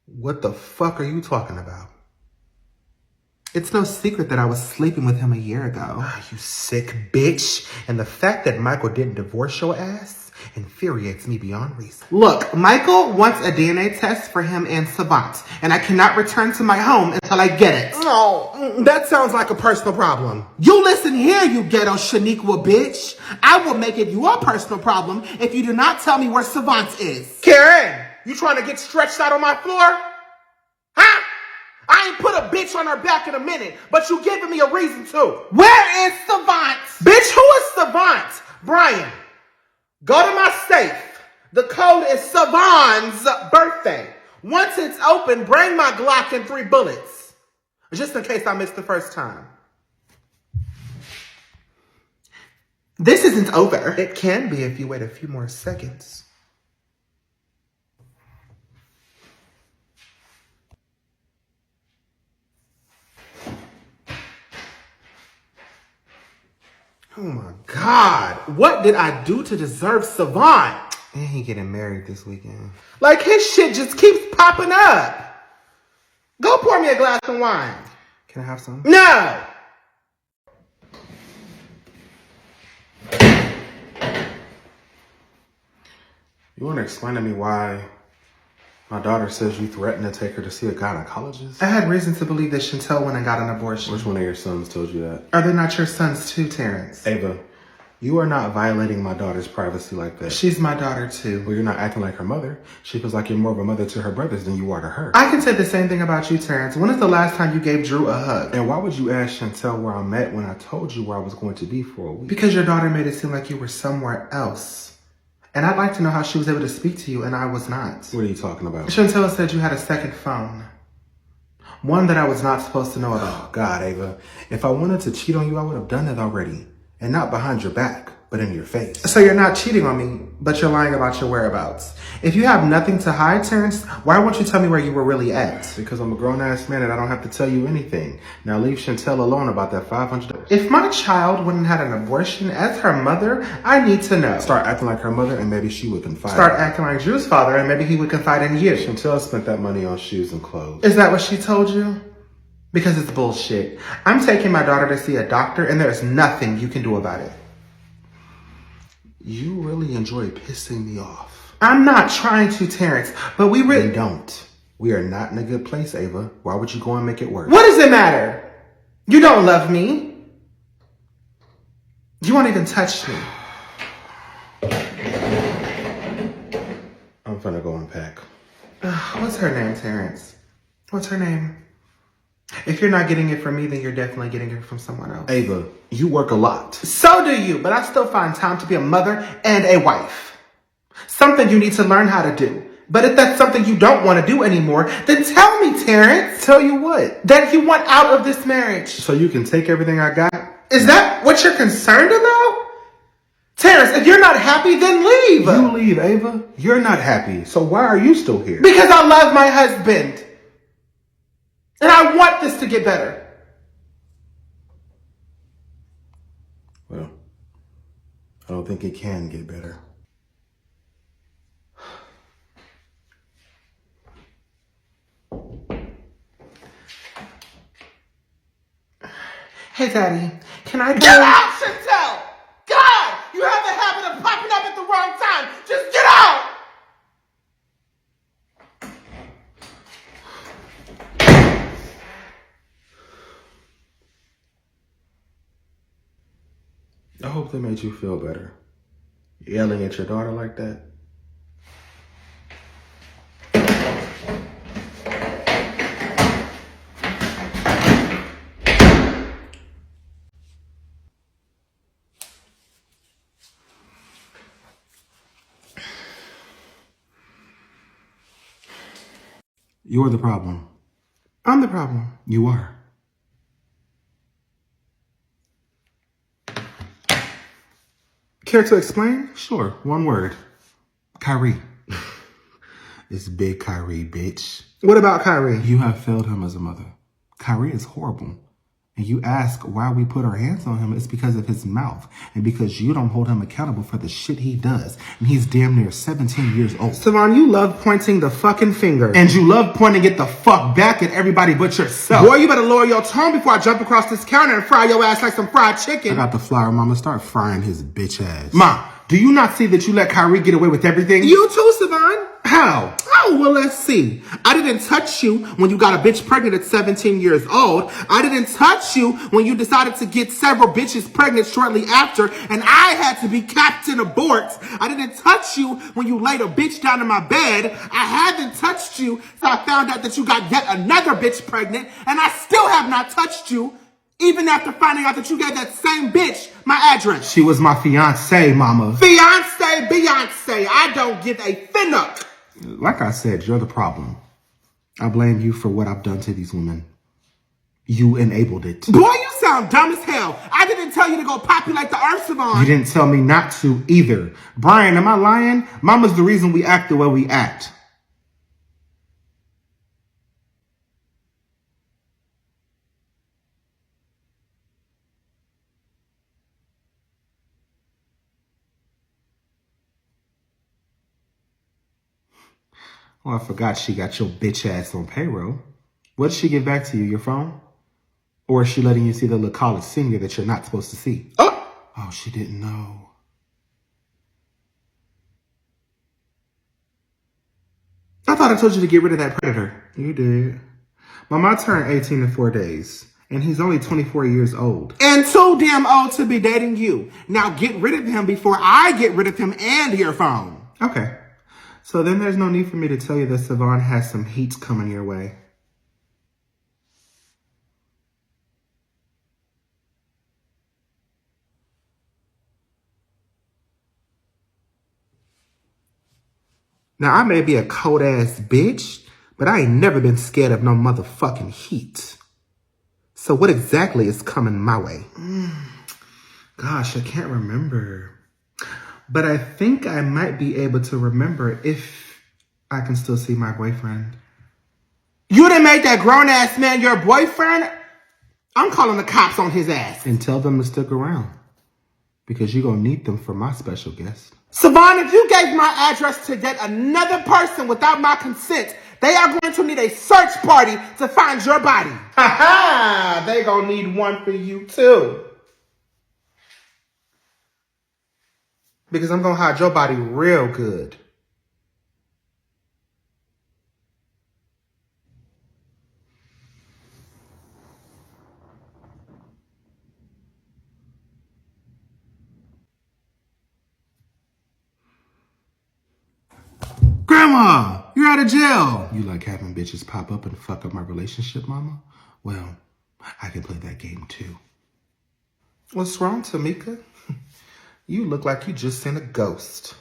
What the fuck are you talking about? It's no secret that I was sleeping with him 1 year ago. You sick bitch. And the fact that Michael didn't divorce your ass infuriates me beyond reason. Look, Michael wants a DNA test for him and Savant, and I cannot return to my home until I get it. Oh, that sounds like a personal problem. You listen here, you ghetto Shaniqua bitch. I will make it your personal problem if you do not tell me where Savant is. Karen, you trying to get stretched out on my floor? Huh? I ain't put a bitch on her back in a minute, but you giving me a reason to. Where is Savant? Bitch, who is Savant? Brian, go to my safe. The code is Savant's birthday. Once it's open, bring my Glock and 3 bullets. Just in case I missed the first time. This isn't over. It can be if you wait a few more seconds. Oh my God, what did I do to deserve Savant? And he getting married this weekend. Like his shit just keeps popping up. Go pour me a glass of wine. Can I have some? No. You want to explain to me why My daughter says you threatened to take her to see a gynecologist. I had reason to believe that Chantel went and got an abortion. Which one of your sons told you that? Are they not your sons too, Terrence? Ava, you are not violating my daughter's privacy like that. She's my daughter too. Well, you're not acting like her mother. She feels like you're more of a mother to her brothers than you are to her. I can say the same thing about you, Terrence. When is the last time you gave Drew a hug? And why would you ask Chantel where I'm at when I told you where I was going to be for a week? Because your daughter made it seem like you were somewhere else. And I'd like to know how she was able to speak to you and I was not. What are you talking about? Chantel said you had a second phone. One that I was not supposed to know about. Oh, God, Ava. If I wanted to cheat on you, I would have done it already. And not behind your back, but in your face. So you're not cheating on me, but you're lying about your whereabouts. If you have nothing to hide, Terrence, why won't you tell me where you were really at? Because I'm a grown-ass man and I don't have to tell you anything. Now leave Chantel alone about that $500. If my child wouldn't had an abortion, as her mother, I need to know. Start acting like her mother and maybe she would confide. Start acting like Drew's father and maybe he would confide in you. Chantel spent that money on shoes and clothes. Is that what she told you? Because it's bullshit. I'm taking my daughter to see a doctor and there's nothing you can do about it. You really enjoy pissing me off. I'm not trying to, Terrence, but we really... Then don't. We are not in a good place, Ava. Why would you go and make it worse? What does it matter? You don't love me. You won't even touch me. I'm finna go unpack. What's her name, Terrence? What's her name? If you're not getting it from me, then you're definitely getting it from someone else. Ava, you work a lot. So do you, but I still find time to be a mother and a wife. Something you need to learn how to do. But if that's something you don't want to do anymore, then tell me, Terrence. Tell you what? That you want out of this marriage. So you can take everything I got? Is that what you're concerned about? Terrence, if you're not happy, then leave. You leave, Ava. You're not happy. So why are you still here? Because I love my husband. And I want this to get better. Well, I don't think it can get better. Hey, Daddy, can I... Get out, Chantel! God! You have the habit of popping up at the wrong time! Just get out! I hope that made you feel better. Yelling at your daughter like that. You're the problem. I'm the problem. You are. Care to explain? Sure, one word. Kyrie. It's big Kyrie, bitch. What about Kyrie? You have failed him as a mother. Kyrie is horrible. And you ask why we put our hands on him, it's because of his mouth. And because you don't hold him accountable for the shit he does. And he's damn near 17 years old. Savon, you love pointing the fucking finger. And you love pointing it the fuck back at everybody but yourself. Boy, you better lower your tone before I jump across this counter and fry your ass like some fried chicken. I got the flour, mama. Start frying his bitch ass. Ma, do you not see that you let Kyrie get away with everything? You too, Savon. How? Oh, well, let's see. I didn't touch you when you got a bitch pregnant at 17 years old. I didn't touch you when you decided to get several bitches pregnant shortly after, and I had to be Captain Abort. I didn't touch you when you laid a bitch down in my bed. I haven't touched you since I found out that you got yet another bitch pregnant, and I still have not touched you, even after finding out that you gave that same bitch my address. She was my fiance, mama. Fiance, Beyonce, I don't give a finnuck. Like I said, you're the problem. I blame you for what I've done to these women. You enabled it. Boy, you sound dumb as hell. I didn't tell you to go populate the earth, Savon. You didn't tell me not to either. Brian, am I lying? Mama's the reason we act the way we act. Oh, I forgot she got your bitch ass on payroll. What did she give back to you, your phone? Or is she letting you see the little college senior that you're not supposed to see? Oh, she didn't know. I thought I told you to get rid of that predator. You did. Mama turned 18 in 4 days. And he's only 24 years old. And too damn old to be dating you. Now get rid of him before I get rid of him and your phone. Okay. So then there's no need for me to tell you that Savon has some heat coming your way. Now, I may be a cold-ass bitch, but I ain't never been scared of no motherfucking heat. So what exactly is coming my way? Gosh, I can't remember. But I think I might be able to remember if I can still see my boyfriend. You done made that grown-ass man your boyfriend? I'm calling the cops on his ass. And tell them to stick around. Because you're going to need them for my special guest. Savon, if you gave my address to yet another person without my consent, they are going to need a search party to find your body. Ha ha! They gonna need one for you too. Because I'm gonna hide your body real good. Grandma, you're out of jail. You like having bitches pop up and fuck up my relationship, mama? Well, I can play that game too. What's wrong, Tamika? You look like you just seen a ghost.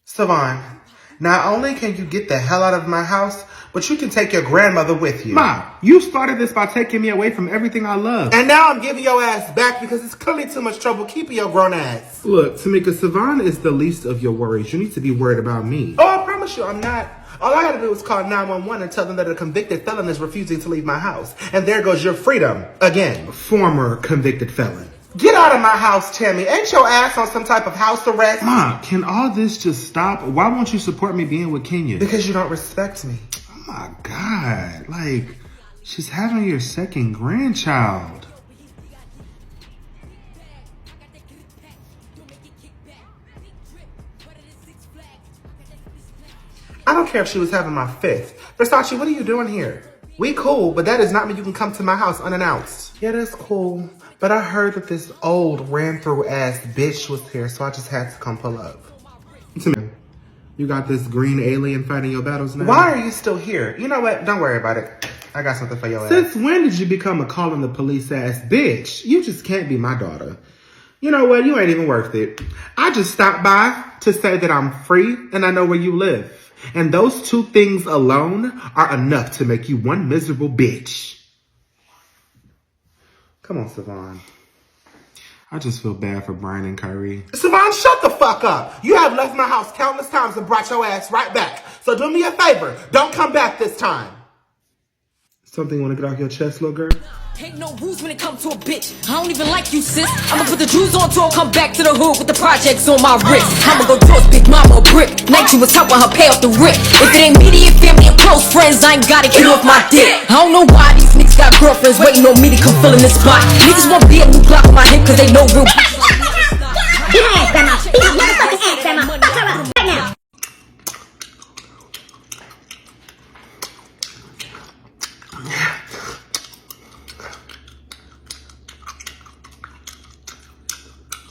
Savon, not only can you get the hell out of my house, but you can take your grandmother with you. Ma, you started this by taking me away from everything I love. And now I'm giving your ass back because it's clearly too much trouble keeping your grown ass. Look, Tamika, Savon is the least of your worries. You need to be worried about me. Oh, I promise you, I'm not. All I gotta do is call 911 and tell them that a convicted felon is refusing to leave my house. And there goes your freedom again. Former convicted felon. Get out of my house, Tammy. Ain't your ass on some type of house arrest? Ma, can all this just stop? Why won't you support me being with Kenya? Because you don't respect me. Oh my God. Like, she's having your second grandchild. I don't care if she was having my fifth. Versace, what are you doing here? We cool, but that does not mean you can come to my house unannounced. Yeah, that's cool. But I heard that this old ran-through ass bitch was here, so I just had to come pull up. You got this green alien fighting your battles now? Why are you still here? You know what? Don't worry about it. I got something for your ass. Since when did you become a calling the police ass bitch? You just can't be my daughter. You know what? You ain't even worth it. I just stopped by to say that I'm free and I know where you live. And those two things alone are enough to make you one miserable bitch. Come on, Savon. I just feel bad for Brian and Kyrie. Savon, shut the fuck up. You have left my house countless times and brought your ass right back. So do me a favor. Don't come back this time. Something you want to get off your chest, little girl? Ain't no rules when it comes to a bitch. I don't even like you, sis. I'ma put the jewels on till I come back to the hood with the projects on my wrist. I'ma go toss Big Mama a brick. Night you was helping her pay off the rent. If it ain't immediate family and close friends, I ain't gotta get off my dick. I don't know why these niggas got girlfriends waiting on me to come fill in this spot. Niggas won't be a new block on my hip cause they know real. Beat her ass, grandma. Beat her motherfucking ass, grandma. Fuck her up right now.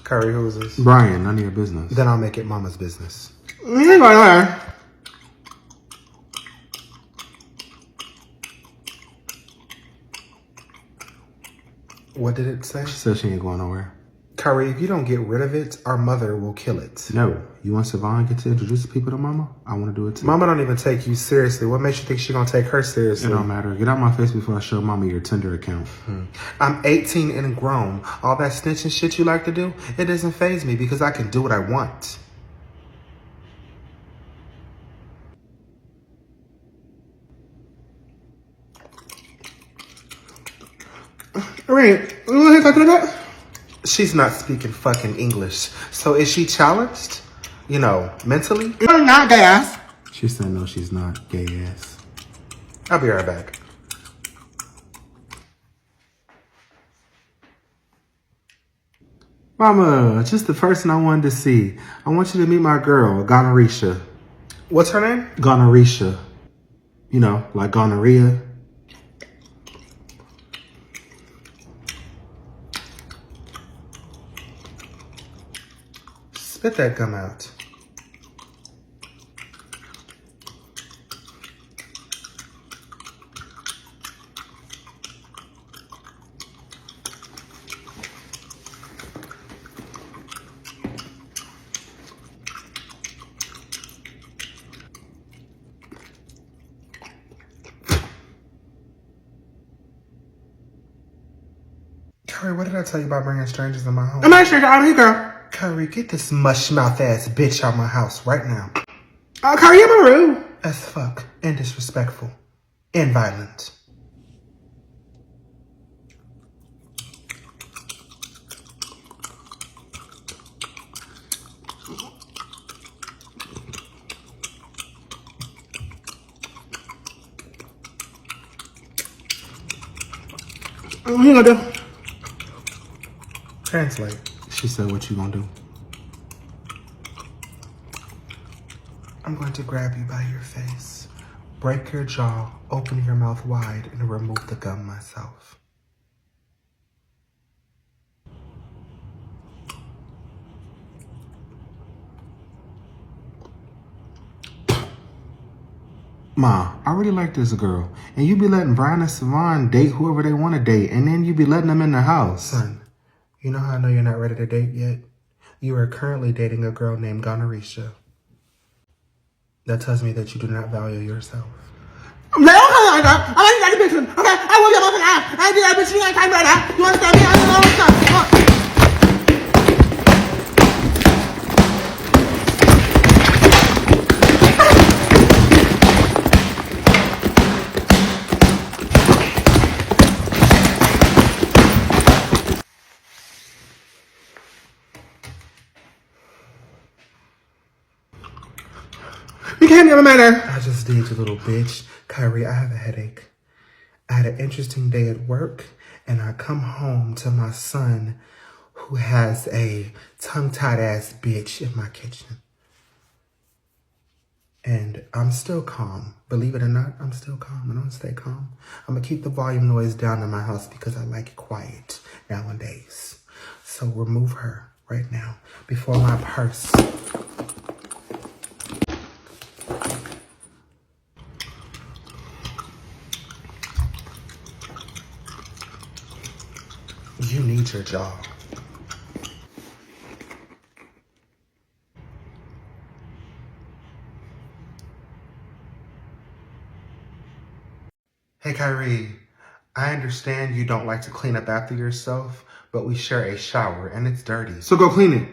Curry, who is this? Brian, none of your business. Then I'll make it mama's business. What did it say? She said she ain't going nowhere. Curry, if you don't get rid of it, our mother will kill it. No. You want Savon get to introduce people to Mama? I want to do it too. Mama don't even take you seriously. What makes you think she gonna take her seriously? It don't matter. Get out my face before I show Mama your Tinder account. I'm 18 and grown. All that snitching shit you like to do, it doesn't faze me because I can do what I want. Alright, you want to talk to that? She's not speaking fucking English. So is she challenged? You know, mentally? I'm not gay ass. She said no, she's not gay ass. I'll be right back. Mama, just the person I wanted to see. I want you to meet my girl, Gonorrhea. What's her name? Gonorrhea. You know, like gonorrhea. Spit that gum out. Kyrie, what did I tell you about bringing strangers in my home? I'm not a stranger. I'm here, girl. Kyrie, get this mush mouth ass bitch out my house right now. Kyrie, you're my rude. As fuck and disrespectful and violent. What you gonna do? Translate. She said, what you gonna do? I'm going to grab you by your face, break your jaw, open your mouth wide, and remove the gum myself. Ma, I really like this girl. And you be letting Brian and Savon date whoever they want to date. And then you be letting them in the house. Son, you know how I know you're not ready to date yet? You are currently dating a girl named Gonorrhea. That tells me that you do not value yourself. I'm like, okay, I like the bitch. Okay, I will be able to ask. I do that bitch. You ain't time right now. You understand me? I don't understand. You can't get a matter. I just did, you little bitch. Kyrie, I have a headache. I had an interesting day at work, and I come home to my son who has a tongue-tied ass bitch in my kitchen. And I'm still calm. Believe it or not, I'm still calm. I'm gonna stay calm. I'm gonna keep the volume noise down in my house because I like it quiet nowadays. So remove her right now before my purse. You need your jaw. Hey, Kyrie, I understand you don't like to clean up after yourself, but we share a shower and it's dirty. So go clean it.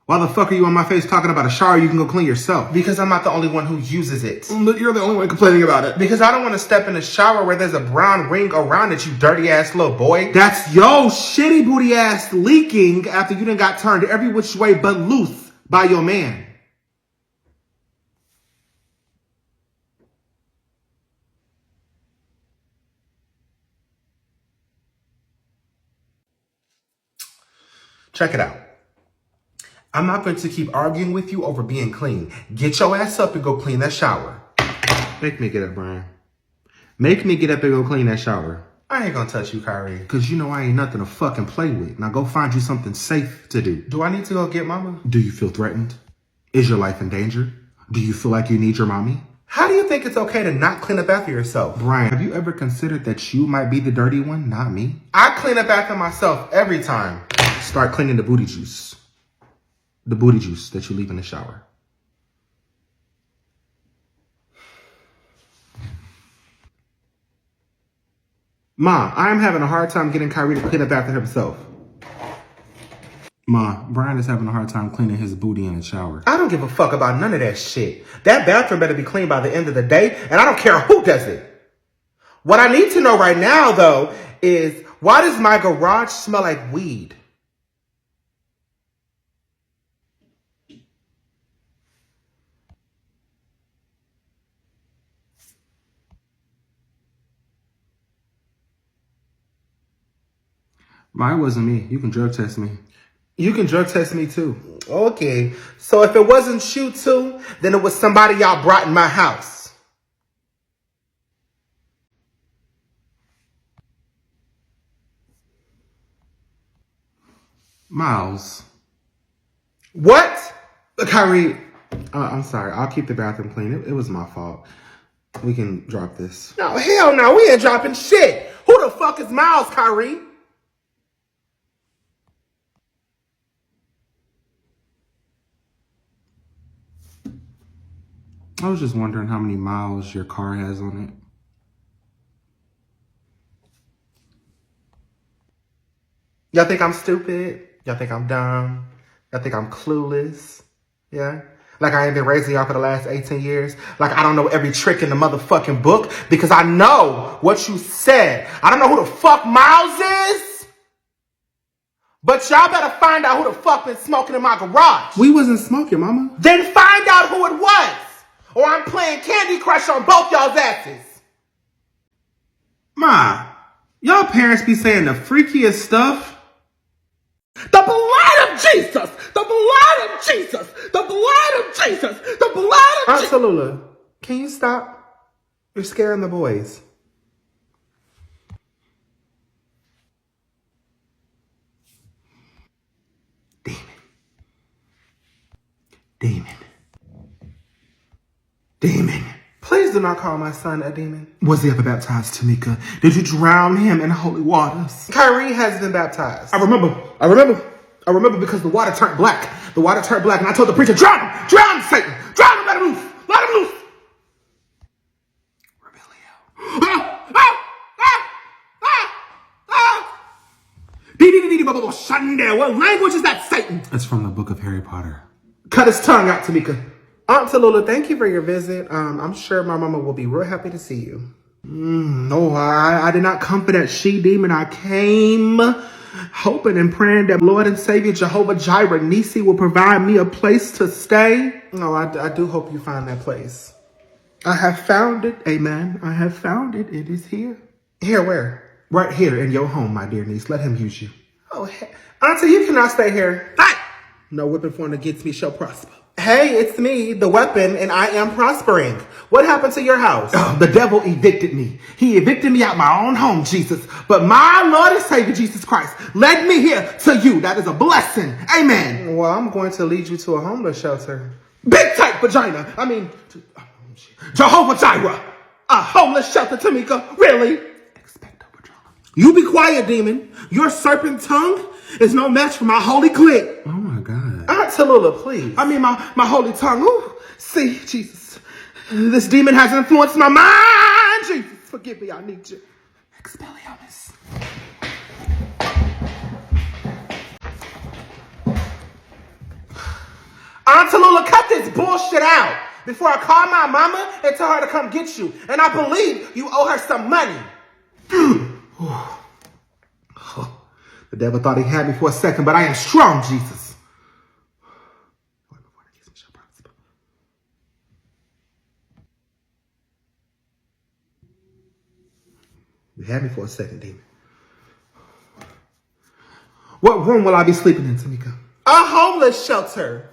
Why the fuck are you on my face talking about a shower you can go clean yourself? Because I'm not the only one who uses it. But you're the only one complaining about it. Because I don't want to step in a shower where there's a brown ring around it, you dirty ass little boy. That's yo shitty booty ass leaking after you done got turned every which way but loose by your man. Check it out. I'm not going to keep arguing with you over being clean. Get your ass up and go clean that shower. Make me get up, Brian. Make me get up and go clean that shower. I ain't gonna touch you, Kyrie. Because you know I ain't nothing to fucking play with. Now go find you something safe to do. Do I need to go get mama? Do you feel threatened? Is your life in danger? Do you feel like you need your mommy? How do you think it's okay to not clean up after yourself? Brian, have you ever considered that you might be the dirty one, not me? I clean up after myself every time. Start cleaning the booty juice. The booty juice that you leave in the shower. Ma, I'm having a hard time getting Kyrie to clean up after himself. Ma, Brian is having a hard time cleaning his booty in the shower. I don't give a fuck about none of that shit. That bathroom better be clean by the end of the day, and I don't care who does it. What I need to know right now, though, is why does my garage smell like weed? Ma, it wasn't me. You can drug test me. You can drug test me too. Okay. So if it wasn't you two, then it was somebody y'all brought in my house. Miles. What? Kyrie, I'm sorry. I'll keep the bathroom clean. It was my fault. We can drop this. No, hell no. We ain't dropping shit. Who the fuck is Miles, Kyrie? I was just wondering how many miles your car has on it. Y'all think I'm stupid? Y'all think I'm dumb? Y'all think I'm clueless? Yeah? Like I ain't been raising y'all for the last 18 years? Like I don't know every trick in the motherfucking book? Because I know what you said. I don't know who the fuck Miles is. But y'all better find out who the fuck been smoking in my garage. We wasn't smoking, Mama. Then find out who it was. Or I'm playing Candy Crush on both y'all's asses. Ma, y'all parents be saying the freakiest stuff. The blood of Jesus! The blood of Jesus! The blood of Jesus! The blood of Jesus! Aunt Tallulah, can you stop? You're scaring the boys. Demon. Please do not call my son a demon. Was he ever baptized, Tamika? Did you drown him in holy waters? Kyrie has been baptized. I remember because the water turned black. The water turned black, and I told the preacher, drown him, Satan, drown him, let him loose, let him loose. What language is that, Satan? It's from the book of Harry Potter. Cut his tongue out, Tamika. Aunt Tallulah, thank you for your visit. I'm sure my mama will be real happy to see you. No, I did not come for that she-demon. I came hoping and praying that Lord and Savior Jehovah Jireh Nisi will provide me a place to stay. No, I do hope you find that place. I have found it. Amen. I have found it. It is here. Here, where? Right here in your home, my dear niece. Let him use you. Oh, Auntie, you cannot stay here. Hey! No weapon formed against me shall prosper. Hey, it's me, the weapon, and I am prospering. What happened to your house? The devil evicted me. He evicted me out my own home, Jesus. But my Lord and Savior, Jesus Christ, led me here to you. That is a blessing. Amen. Well, I'm going to lead you to a homeless shelter. Big tight vagina. Jehovah Jireh. A homeless shelter, Tamika. Really? You be quiet, demon. Your serpent tongue is no match for my holy clit. Oh my God. Aunt Tallulah, please. I mean, my holy tongue. Ooh, see, Jesus. This demon has influenced my mind. Jesus, forgive me. I need you. Expelliarmus. Aunt Tallulah, cut this bullshit out before I call my mama and tell her to come get you. And I believe you owe her some money. The devil thought he had me for a second, but I am strong, Jesus. You had me for a second, demon. What room will I be sleeping in, Tamika? A homeless shelter.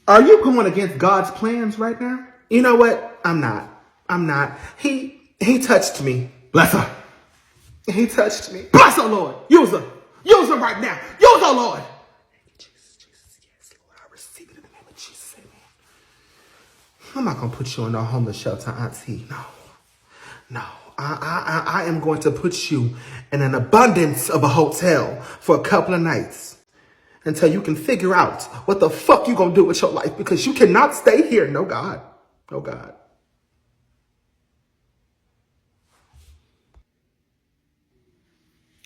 Are you going against God's plans right now? You know what? I'm not. He touched me. Bless her. He touched me. Bless her, Lord. Use her. Use her right now. Use her, Lord. Jesus. Yes, Lord. I receive it in the name of Jesus. Amen. I'm not going to put you in a homeless shelter, Auntie. No. I am going to put you in an abundance of a hotel for a couple of nights until you can figure out what the fuck you going to do with your life, because you cannot stay here. No, God. No, God.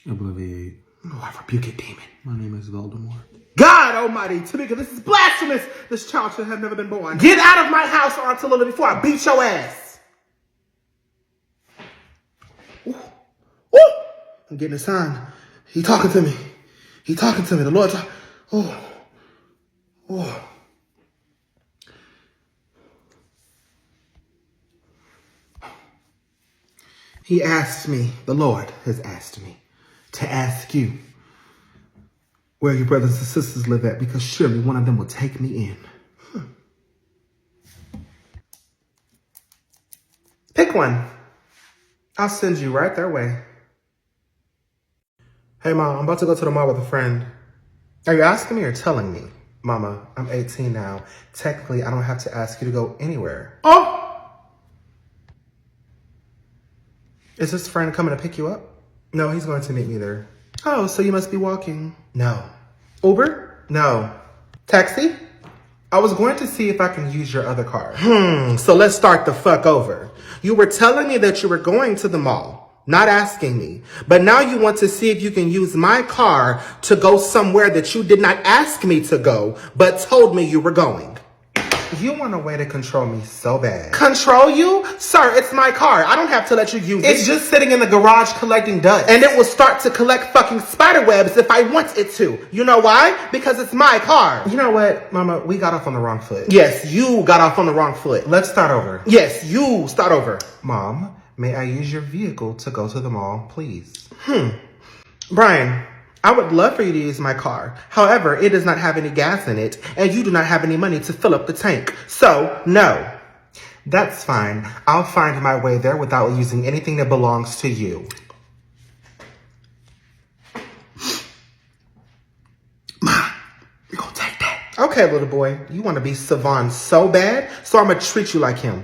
Obliviate. Oh, I rebuke it, demon. My name is Voldemort. God almighty, Tamika, this is blasphemous. This child should have never been born. Get out of my house, Aunt Tallulah, before I beat your ass. Ooh. I'm getting a sign. He talking to me. The Lord talking. Oh. He asked me, the Lord has asked me to ask you, where your brothers and sisters live at, because surely one of them will take me in. Pick one. I'll send you right their way. Hey, Mom, I'm about to go to the mall with a friend. Are you asking me or telling me? Mama, I'm 18 now. Technically, I don't have to ask you to go anywhere. Oh! Is this friend coming to pick you up? No, he's going to meet me there. Oh, so you must be walking. No. Uber? No. Taxi? I was going to see if I can use your other car. So let's start the fuck over. You were telling me that you were going to the mall, not asking me. But now you want to see if you can use my car to go somewhere that you did not ask me to go, but told me you were going. You want a way to control me so bad. Control you? Sir, it's my car. I don't have to let you use it. It's just sitting in the garage collecting dust. And it will start to collect fucking spider webs if I want it to. You know why? Because it's my car. You know what, Mama? We got off on the wrong foot. Yes, you got off on the wrong foot. Let's start over. Yes, you start over. Mom, may I use your vehicle to go to the mall, please? Brian, I would love for you to use my car. However, it does not have any gas in it, and you do not have any money to fill up the tank. So, no. That's fine. I'll find my way there without using anything that belongs to you. Ma, you're gonna take that. Okay, little boy. You want to be Savon so bad, so I'm gonna treat you like him.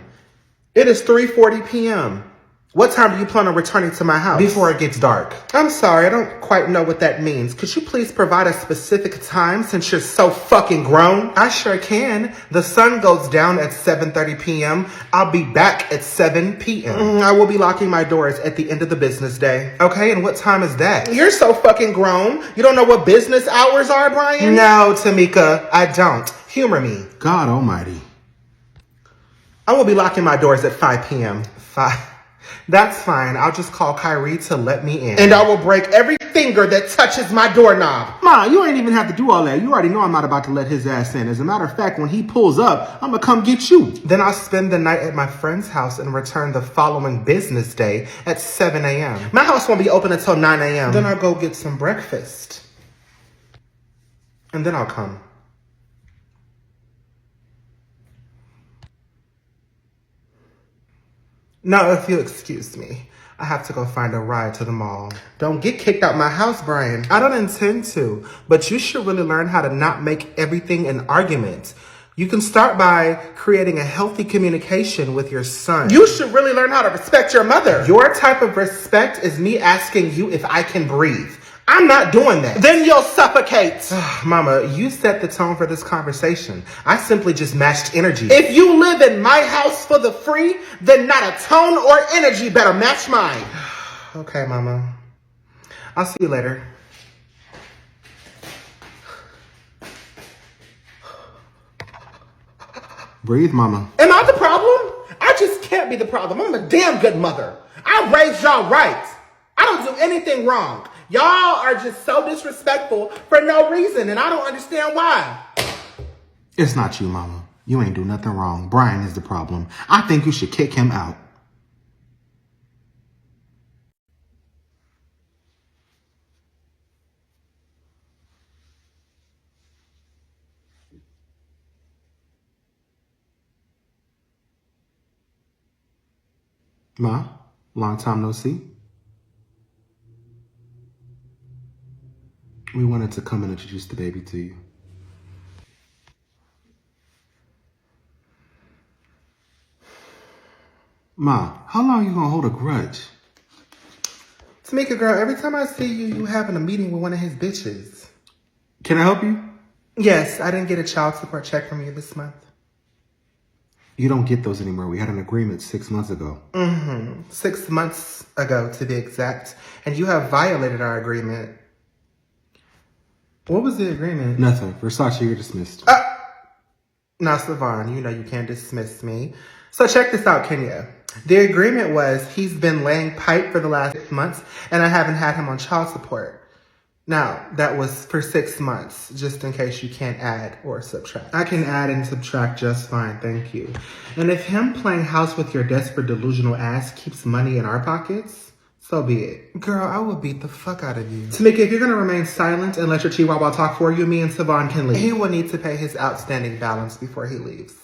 It is 3:40 p.m. What time do you plan on returning to my house? Before it gets dark. I'm sorry, I don't quite know what that means. Could you please provide a specific time since you're so fucking grown? I sure can. The sun goes down at 7:30 p.m. I'll be back at 7 p.m. I will be locking my doors at the end of the business day. Okay, and what time is that? You're so fucking grown. You don't know what business hours are, Brian? No, Tamika, I don't. Humor me. God almighty. I will be locking my doors at 5 p.m. 5. That's fine. I'll just call Kyrie to let me in. And I will break every finger that touches my doorknob. Ma, you ain't even have to do all that. You already know I'm not about to let his ass in. As a matter of fact, when he pulls up, I'm gonna come get you. Then I'll spend the night at my friend's house and return the following business day at 7 a.m. My house won't be open until 9 a.m. Then I'll go get some breakfast. And then I'll come. Now, if you'll excuse me, I have to go find a ride to the mall. Don't get kicked out my house, Brian. I don't intend to, but you should really learn how to not make everything an argument. You can start by creating a healthy communication with your son. You should really learn how to respect your mother. Your type of respect is me asking you if I can breathe. I'm not doing that. Then you'll suffocate. Mama, you set the tone for this conversation. I simply just matched energy. If you live in my house for the free, then not a tone or energy better match mine. Okay, Mama. I'll see you later. Breathe, Mama. Am I the problem? I just can't be the problem. I'm a damn good mother. I raised y'all right. I don't do anything wrong. Y'all are just so disrespectful for no reason, and I don't understand why. It's not you, Mama. You ain't do nothing wrong. Brian is the problem. I think you should kick him out. Ma, long time no see. We wanted to come and introduce the baby to you. Ma, how long you gonna hold a grudge? Tamika, girl, every time I see you, you having a meeting with one of his bitches. Can I help you? Yes, I didn't get a child support check from you this month. You don't get those anymore. We had an agreement 6 months ago. 6 months ago, to be exact. And you have violated our agreement. What was the agreement? Nothing. Versace, you're dismissed. Now, Savon, you know you can't dismiss me. So check this out, Kenya. The agreement was he's been laying pipe for the last 6 months, and I haven't had him on child support. Now, that was for 6 months, just in case you can't add or subtract. I can add and subtract just fine, thank you. And if him playing house with your desperate, delusional ass keeps money in our pockets, So be it. Girl, I will beat the fuck out of you. Tamika, if you're gonna remain silent and let your Chihuahua talk for you, me and Savon can leave. He will need to pay his outstanding balance before he leaves.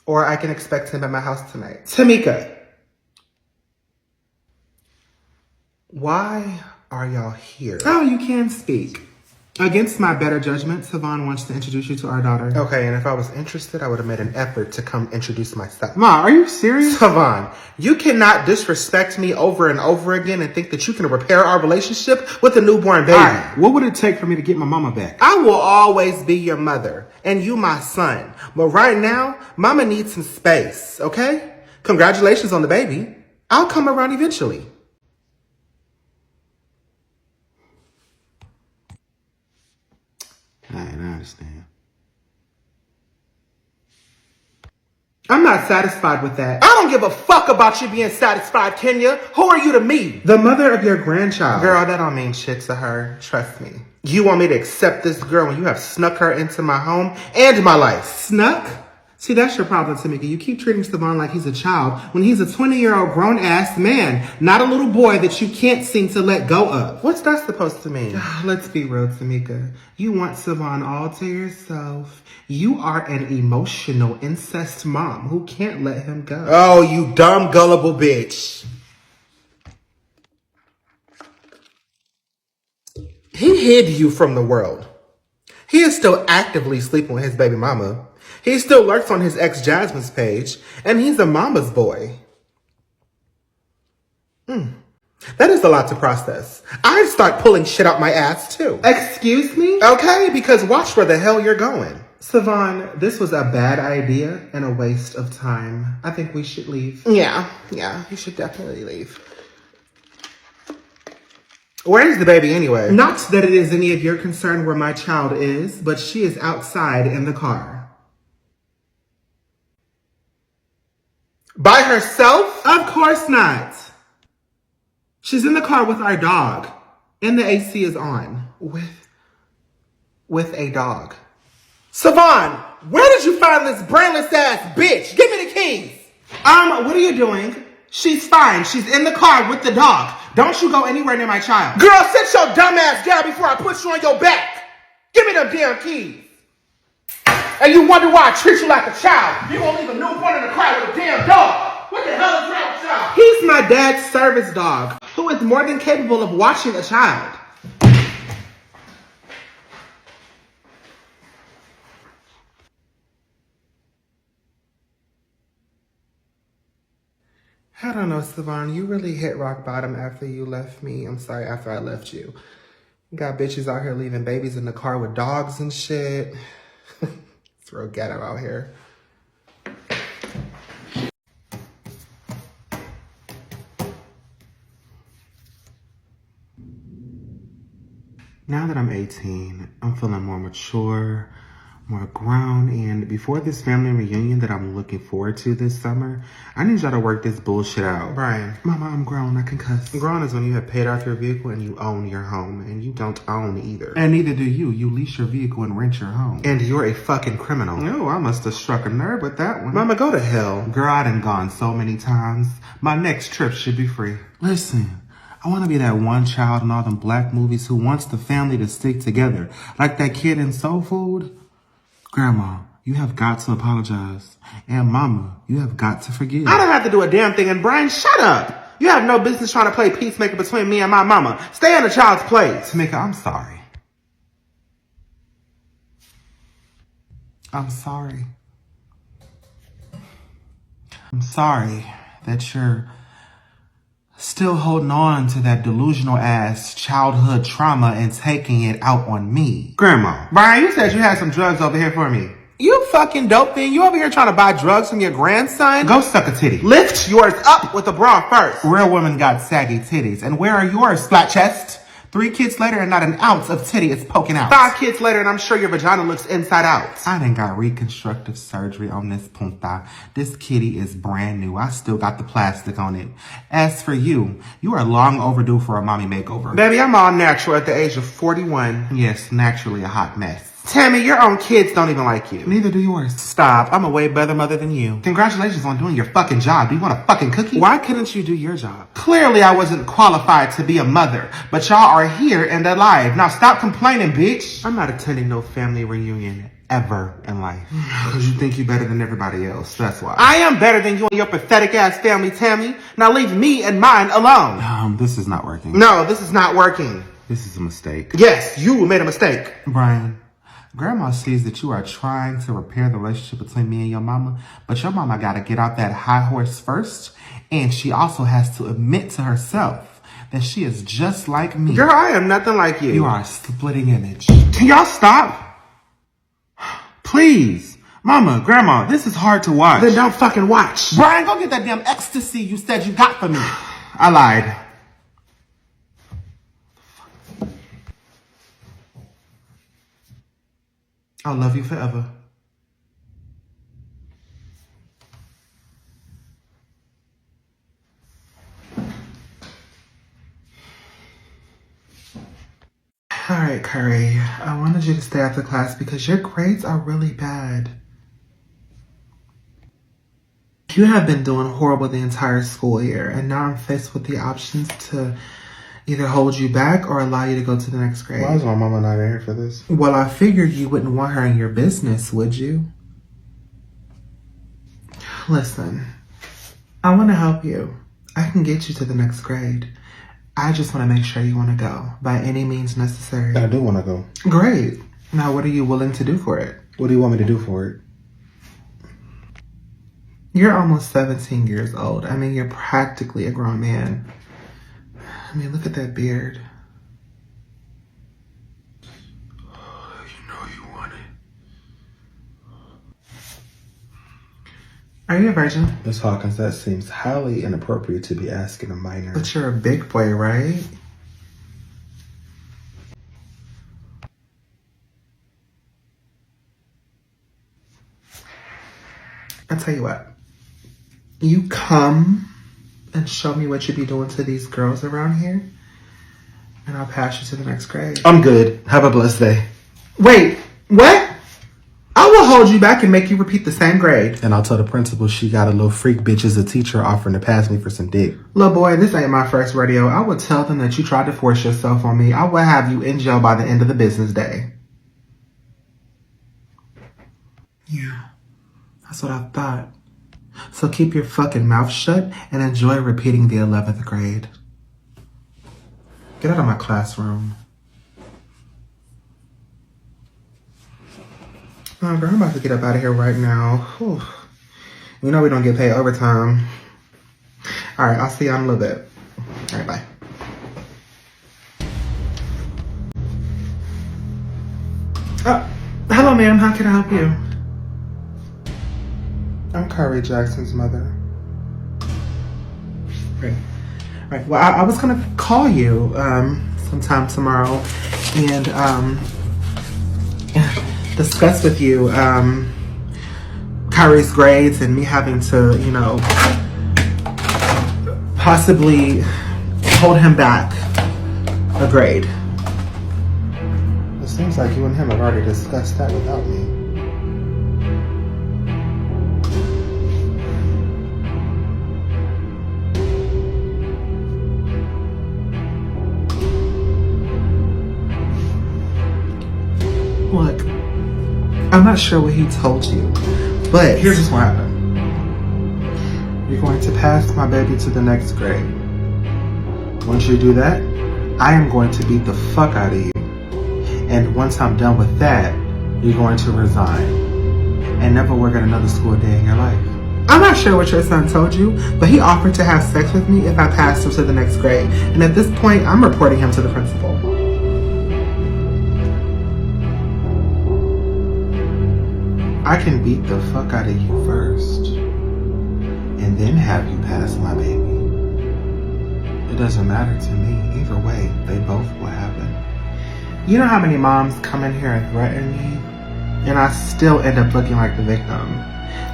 Or I can expect him at my house tonight. Tamika. Why are y'all here? Oh, you can speak. Against my better judgment, Savon wants to introduce you to our daughter. Okay, and if I was interested, I would have made an effort to come introduce myself. Ma, are you serious? Savon, you cannot disrespect me over and over again and think that you can repair our relationship with a newborn baby. All right, what would it take for me to get my mama back? I will always be your mother, and you my son. But right now, mama needs some space, okay? Congratulations on the baby. I'll come around eventually. All right, I understand. I'm not satisfied with that. I don't give a fuck about you being satisfied, Kenya. Who are you to me? The mother of your grandchild. Girl, that don't mean shit to her. Trust me. You want me to accept this girl when you have snuck her into my home and my life? Snuck? See, that's your problem, Tamika. You keep treating Savon like he's a child when he's a 20-year-old grown-ass man, not a little boy that you can't seem to let go of. What's that supposed to mean? Let's be real, Tamika. You want Savon all to yourself. You are an emotional incest mom who can't let him go. Oh, you dumb, gullible bitch. He hid you from the world. He is still actively sleeping with his baby mama. He still lurks on his ex Jasmine's page, and he's a mama's boy. That is a lot to process. I'd start pulling shit out my ass, too. Excuse me? Okay, because watch where the hell you're going. Savon, this was a bad idea and a waste of time. I think we should leave. Yeah, you should definitely leave. Where's the baby anyway? Not that it is any of your concern where my child is, but she is outside in the car. By herself? Of course not. She's in the car with our dog, and the AC is on. With a dog. Savon, where did you find this brainless ass bitch? Give me the keys. What are you doing? She's fine. She's in the car with the dog. Don't you go anywhere near my child. Girl, sit your dumb ass down before I put you on your back. Give me them damn keys. And you wonder why I treat you like a child. You won't leave a newborn in the car with a damn dog. What the hell is wrong with y'all? He's my dad's service dog, who is more than capable of watching a child. I don't know, Savon. You really hit rock bottom after you left me. I'm sorry, after I left you. You got bitches out here leaving babies in the car with dogs and shit. It's real ghetto out here. Now that I'm 18, I'm feeling more mature, more grown, and before this family reunion that I'm looking forward to this summer, I need y'all to work this bullshit out. Brian. Mama, I'm grown. I can cuss. Grown is when you have paid off your vehicle and you own your home, and you don't own either. And neither do you. You lease your vehicle and rent your home. And you're a fucking criminal. No, I must have struck a nerve with that one. Mama, go to hell. Girl, I done gone so many times. My next trip should be free. Listen, I want to be that one child in all them black movies who wants the family to stick together. Like that kid in Soul Food. Grandma, you have got to apologize. And Mama, you have got to forgive. I don't have to do a damn thing. And Brian, shut up. You have no business trying to play peacemaker between me and my mama. Stay in the child's place. Tamika, I'm sorry. I'm sorry. I'm sorry that you're still holding on to that delusional ass childhood trauma and taking it out on me. Grandma. Brian, you said you had some drugs over here for me. You fucking dope thing. You over here trying to buy drugs from your grandson? Go suck a titty. Lift yours up with a bra first. Real women got saggy titties. And where are yours, flat chest? 3 kids later and not an ounce of titty is poking out. 5 kids later and I'm sure your vagina looks inside out. I done got reconstructive surgery on this punta. This kitty is brand new. I still got the plastic on it. As for you, you are long overdue for a mommy makeover. Baby, I'm all natural at the age of 41. Yes, naturally a hot mess. Tammy, your own kids don't even like you. Neither do yours. Stop. I'm a way better mother than you. Congratulations on doing your fucking job. Do you want a fucking cookie? Why couldn't you do your job? Clearly I wasn't qualified to be a mother, but y'all are here and alive. Now stop complaining, bitch. I'm not attending no family reunion ever in life. Because you think you're better than everybody else. That's why. I am better than you and your pathetic ass family, Tammy. Now leave me and mine alone. This is not working. No, this is not working. This is a mistake. Yes, you made a mistake. Brian, Grandma sees that you are trying to repair the relationship between me and your mama, but your mama got to get off that high horse first, and she also has to admit to herself that she is just like me. Girl, I am nothing like you. You are a splitting image. Can y'all stop? Please. Mama, Grandma, this is hard to watch. Then don't fucking watch. Brian, go get that damn ecstasy you said you got for me. I lied. I'll love you forever. All right, Curry. I wanted you to stay after class because your grades are really bad. You have been doing horrible the entire school year, and now I'm faced with the options to either hold you back or allow you to go to the next grade. Why is my mama not in here for this? Well, I figured you wouldn't want her in your business, would you? Listen, I want to help you. I can get you to the next grade. I just want to make sure you want to go by any means necessary. I do want to go. Great. Now, what are you willing to do for it? What do you want me to do for it? You're almost 17 years old. I mean, you're practically a grown man. I mean, look at that beard. You know you want it. Are you a virgin? Miss Hawkins, that seems highly inappropriate to be asking a minor. But you're a big boy, right? I'll tell you what. You come and show me what you be doing to these girls around here, and I'll pass you to the next grade. I'm good. Have a blessed day. Wait, what? I will hold you back and make you repeat the same grade. And I'll tell the principal she got a little freak bitch as a teacher offering to pass me for some dick. Little boy, this ain't my first rodeo. I will tell them that you tried to force yourself on me. I will have you in jail by the end of the business day. Yeah, that's what I thought. So keep your fucking mouth shut and enjoy repeating the 11th grade. Get out of my classroom. Oh, girl, I'm about to get up out of here right now. Whew. You know we don't get paid overtime. All right, I'll see you in a little bit. All right, bye. Hello, ma'am. How can I help you? I'm Curry Jackson's mother. Great. All right. Well, I was gonna call you sometime tomorrow and discuss with you Kyrie's grades and me having to, you know, possibly hold him back a grade. It seems like you and him have already discussed that without me. Look, I'm not sure what he told you, but here's what's going to happen. You're going to pass my baby to the next grade. Once you do that, I am going to beat the fuck out of you. And once I'm done with that, you're going to resign and never work at another school a day in your life. I'm not sure what your son told you, but he offered to have sex with me if I passed him to the next grade. And at this point, I'm reporting him to the principal. I can beat the fuck out of you first, and then have you pass my baby. It doesn't matter to me. Either way, they both will happen. You know how many moms come in here and threaten me, and I still end up looking like the victim.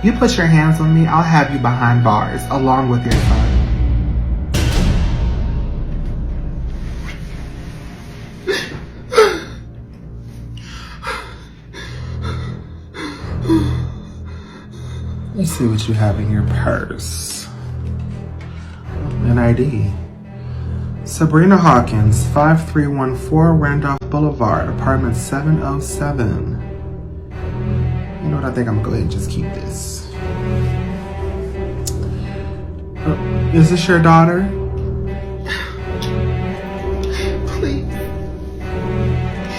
You put your hands on me, I'll have you behind bars, along with your son. Let's see what you have in your purse. An ID. Sabrina Hawkins, 5314 Randolph Boulevard, apartment 707. You know what, I think I'm gonna go ahead and just keep this. Is this your daughter? Please.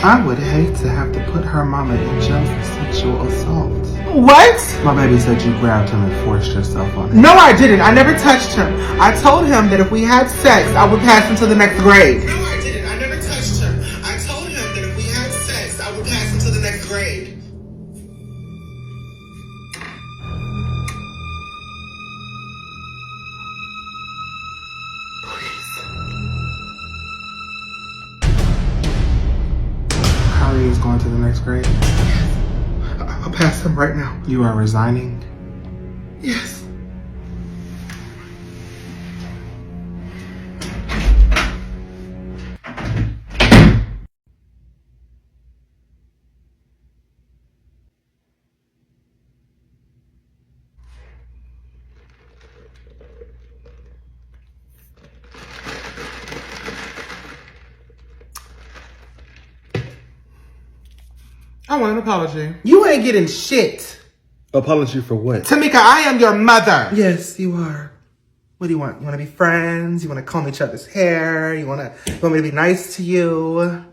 I would hate to have to put her mama in jail for sexual assault. What? My baby said you grabbed him and forced yourself on him. No, I didn't. I never touched him. I told him that if we had sex, I would pass him to the next grade. No, I didn't. I never touched him. I told him that if we had sex, I would pass him to the next grade. Harry is going to the next grade. I'll pass him right now. You are resigning? Yes. I want an apology. You ain't getting shit. Apology for what? Tamika, I am your mother. Yes, you are. What do you want? You want to be friends? You want to comb each other's hair? You want me to be nice to you?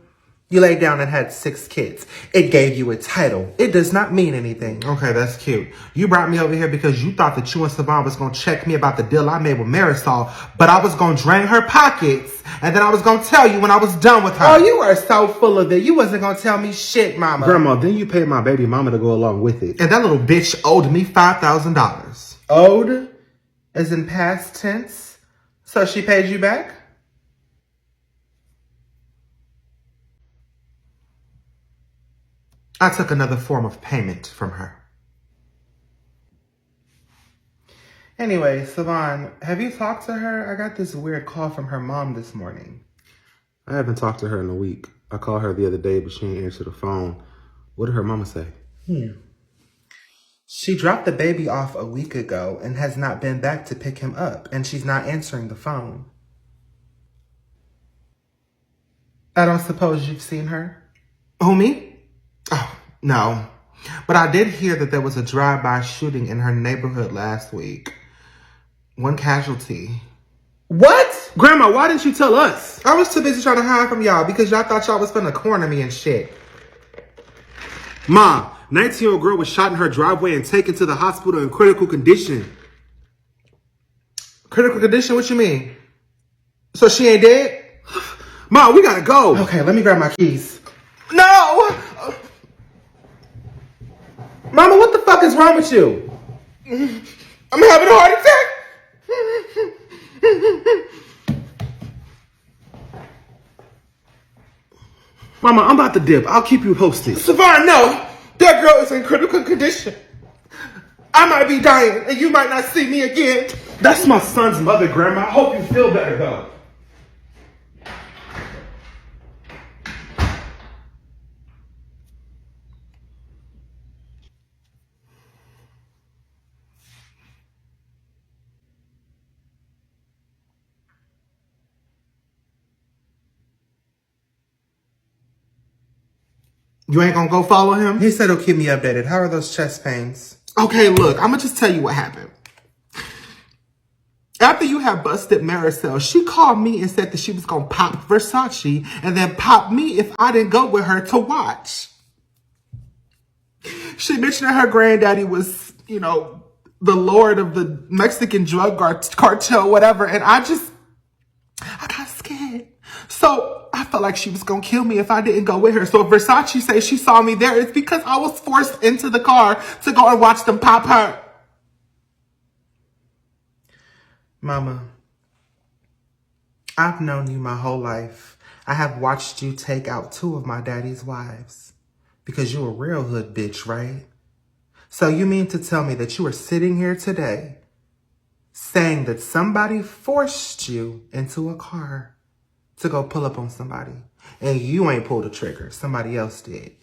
You laid down and had 6 kids. It gave you a title. It does not mean anything. Okay, that's cute. You brought me over here because you thought that you and Savon was going to check me about the deal I made with Marisol, but I was going to drain her pockets, and then I was going to tell you when I was done with her. Oh, you are so full of it. You wasn't going to tell me shit, mama. Grandma, then you paid my baby mama to go along with it. And that little bitch owed me $5,000. Owed? As in past tense? So she paid you back? I took another form of payment from her. Anyway, Savon, have you talked to her? I got this weird call from her mom this morning. I haven't talked to her in a week. I called her the other day, but she didn't answer the phone. What did her mama say? She dropped the baby off a week ago and has not been back to pick him up, and she's not answering the phone. I don't suppose you've seen her? Who, me? Oh, no. But I did hear that there was a drive-by shooting in her neighborhood last week. 1 casualty. What? Grandma, why didn't you tell us? I was too busy trying to hide from y'all because y'all thought y'all was finna corner me and shit. Mom, 19-year-old girl was shot in her driveway and taken to the hospital in critical condition. Critical condition? What you mean? So she ain't dead? Mom, we gotta go. Okay, let me grab my keys. No! Mama, what the fuck is wrong with you? I'm having a heart attack. Mama, I'm about to dip. I'll keep you posted. Savon, no. That girl is in critical condition. I might be dying and you might not see me again. That's my son's mother, Grandma. I hope you feel better, though. You ain't gonna go follow him? He said he'll keep me updated. How are those chest pains? Okay, look, I'm gonna just tell you what happened. After you had busted Marisol, she called me and said that she was gonna pop Versace and then pop me if I didn't go with her to watch. She mentioned that her granddaddy was, you know, the lord of the Mexican drug cartel, whatever, and I got scared. So I felt like she was gonna kill me if I didn't go with her. So if Versace says she saw me there, it's because I was forced into the car to go and watch them pop her. Mama, I've known you my whole life. I have watched you take out 2 of my daddy's wives. Because you a real hood bitch, right? So you mean to tell me that you are sitting here today saying that somebody forced you into a car to go pull up on somebody and you ain't pulled the trigger, somebody else did?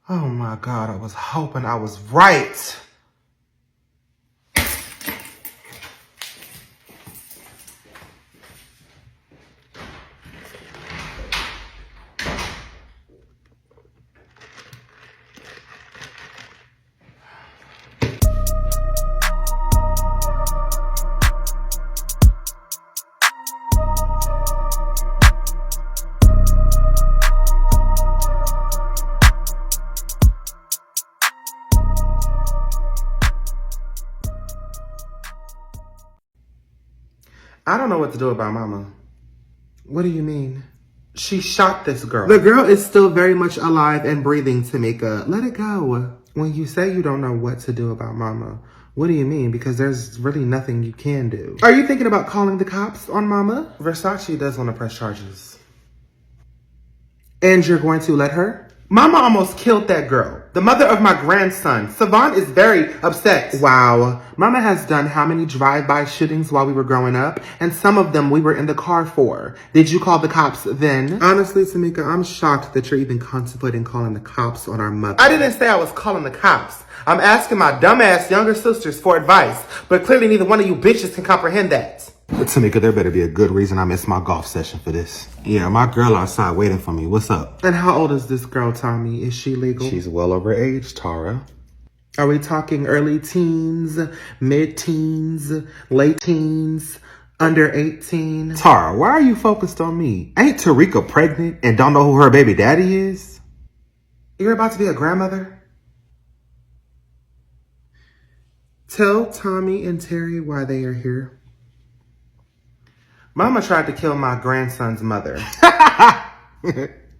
Oh my God, I was hoping I was right. I don't know what to do about Mama. What do you mean? She shot this girl. The girl is still very much alive and breathing, Tamika. Let it go. When you say you don't know what to do about Mama, what do you mean? Because there's really nothing you can do. Are you thinking about calling the cops on Mama? Versace does want to press charges. And you're going to let her? Mama almost killed that girl, the mother of my grandson. Savon is very upset. Wow. Mama has done how many drive-by shootings while we were growing up? And some of them we were in the car for. Did you call the cops then? Honestly, Tamika, I'm shocked that you're even contemplating calling the cops on our mother. I didn't say I was calling the cops. I'm asking my dumbass younger sisters for advice, but clearly neither one of you bitches can comprehend that. Tamika, there better be a good reason I missed my golf session for this. Yeah, my girl outside waiting for me. What's up? And how old is this girl, Tommy? Is she legal? She's well over age, Tara. Are we talking early teens, mid-teens, late teens, under 18? Tara, why are you focused on me? Ain't Tarika pregnant and don't know who her baby daddy is? You're about to be a grandmother? Tell Tommy and Terry why they are here. Mama tried to kill my grandson's mother.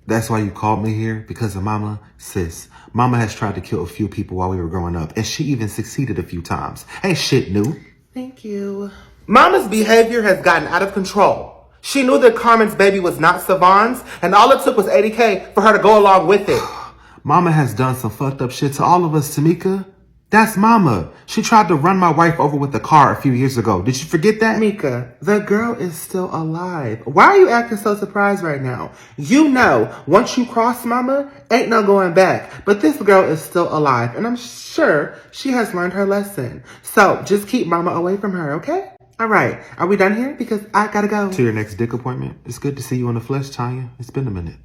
That's why you called me here? Because of Mama? Sis, Mama has tried to kill a few people while we were growing up, and she even succeeded a few times. Ain't shit new. Thank you. Mama's behavior has gotten out of control. She knew that Carmen's baby was not Savon's, and all it took was $80K for her to go along with it. Mama has done some fucked up shit to all of us, Tamika. That's Mama. She tried to run my wife over with a car a few years ago. Did you forget that? Mika, the girl is still alive. Why are you acting so surprised right now? You know, once you cross Mama, ain't no going back. But this girl is still alive, and I'm sure she has learned her lesson. So just keep Mama away from her, okay? All right. Are we done here? Because I gotta go. To your next dick appointment. It's good to see you in the flesh, Tanya. It's been a minute.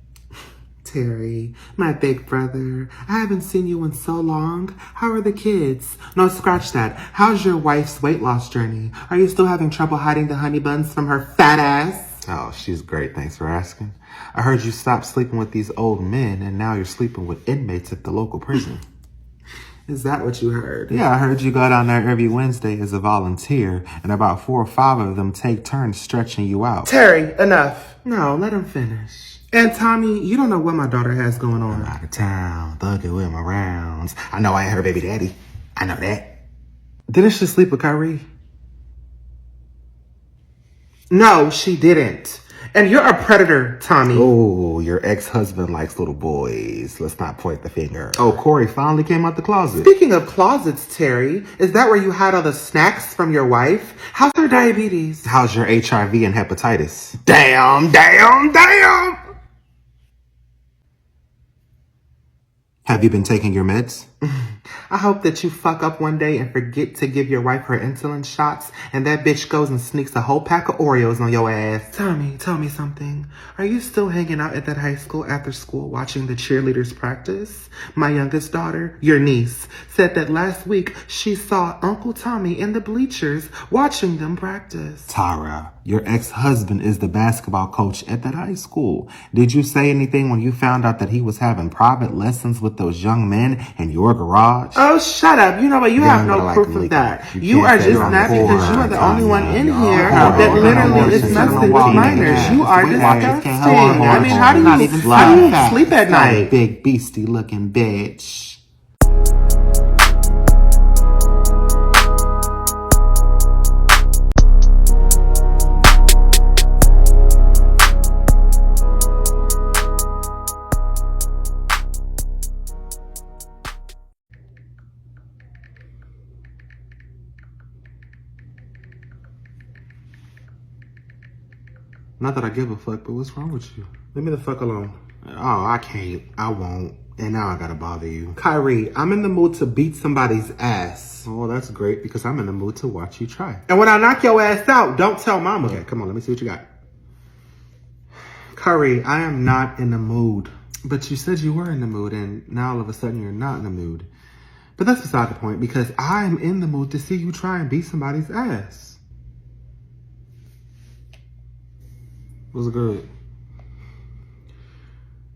Terry, my big brother, I haven't seen you in so long. How are the kids? No, scratch that. How's your wife's weight loss journey? Are you still having trouble hiding the honey buns from her fat ass? Oh, she's great. Thanks for asking. I heard you stopped sleeping with these old men, and now you're sleeping with inmates at the local prison. Is that what you heard? Yeah, I heard you go down there every Wednesday as a volunteer, and about 4 or 5 of them take turns stretching you out. Terry, enough. No, let him finish. And Tommy, you don't know what my daughter has going on. I'm out of town, thugging with my rounds. I know I ain't her baby daddy. I know that. Didn't she sleep with Kyrie? No, she didn't. And you're a predator, Tommy. Oh, your ex-husband likes little boys. Let's not point the finger. Oh, Corey finally came out the closet. Speaking of closets, Terry, is that where you hide all the snacks from your wife? How's her diabetes? How's your HIV and hepatitis? Damn. Have you been taking your meds? I hope that you fuck up one day and forget to give your wife her insulin shots and that bitch goes and sneaks a whole pack of Oreos on your ass. Tommy, tell me something. Are you still hanging out at that high school after school watching the cheerleaders practice? My youngest daughter, your niece, said that last week she saw Uncle Tommy in the bleachers watching them practice. Tara, your ex-husband is the basketball coach at that high school. Did you say anything when you found out that he was having private lessons with those young men in your garage? Oh, shut up. You know what? You have no proof of that. You are just mad because you are the only one in here that literally is messing with minors. You are disgusting. I mean, how do you sleep at night? Big beastie looking bitch. Not that I give a fuck, but what's wrong with you? Leave me the fuck alone. Oh, I can't. I won't. And now I gotta bother you. Kyrie, I'm in the mood to beat somebody's ass. Oh, that's great, because I'm in the mood to watch you try. And when I knock your ass out, don't tell mama. Okay, come on, let me see what you got. Kyrie, I am not in the mood. But you said you were in the mood, and now all of a sudden you're not in the mood. But that's beside the point, because I'm in the mood to see you try and beat somebody's ass. What's good?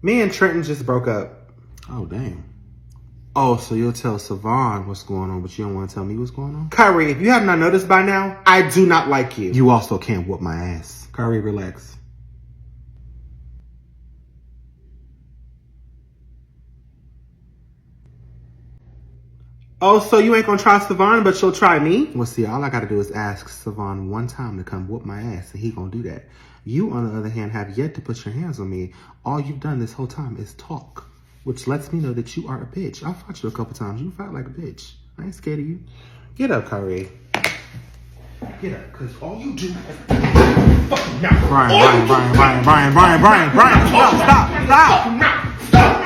Me and Trenton just broke up. Oh, damn. Oh, so you'll tell Savon what's going on, but you don't want to tell me what's going on? Kyrie, if you have not noticed by now, I do not like you. You also can't whoop my ass. Kyrie, relax. Oh, so you ain't gonna try Savon, but you'll try me? Well, see, all I gotta do is ask Savon one time to come whoop my ass, and he gonna do that. You, on the other hand, have yet to put your hands on me. All you've done this whole time is talk, which lets me know that you are a bitch. I fought you a couple times. You fight like a bitch. I ain't scared of you. Get up, Kyrie. Get up, because all you do is fucking now. Brian, stop.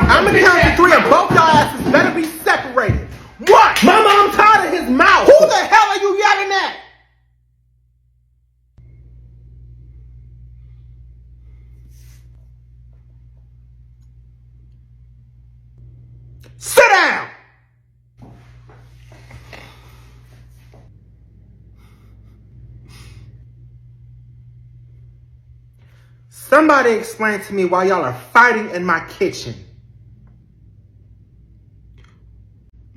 I'm gonna count to 3 and both y'all asses better be separated. What? Mama, I'm tired of his mouth. Who the hell are you yelling at? Sit down. Somebody explain to me why y'all are fighting in my kitchen.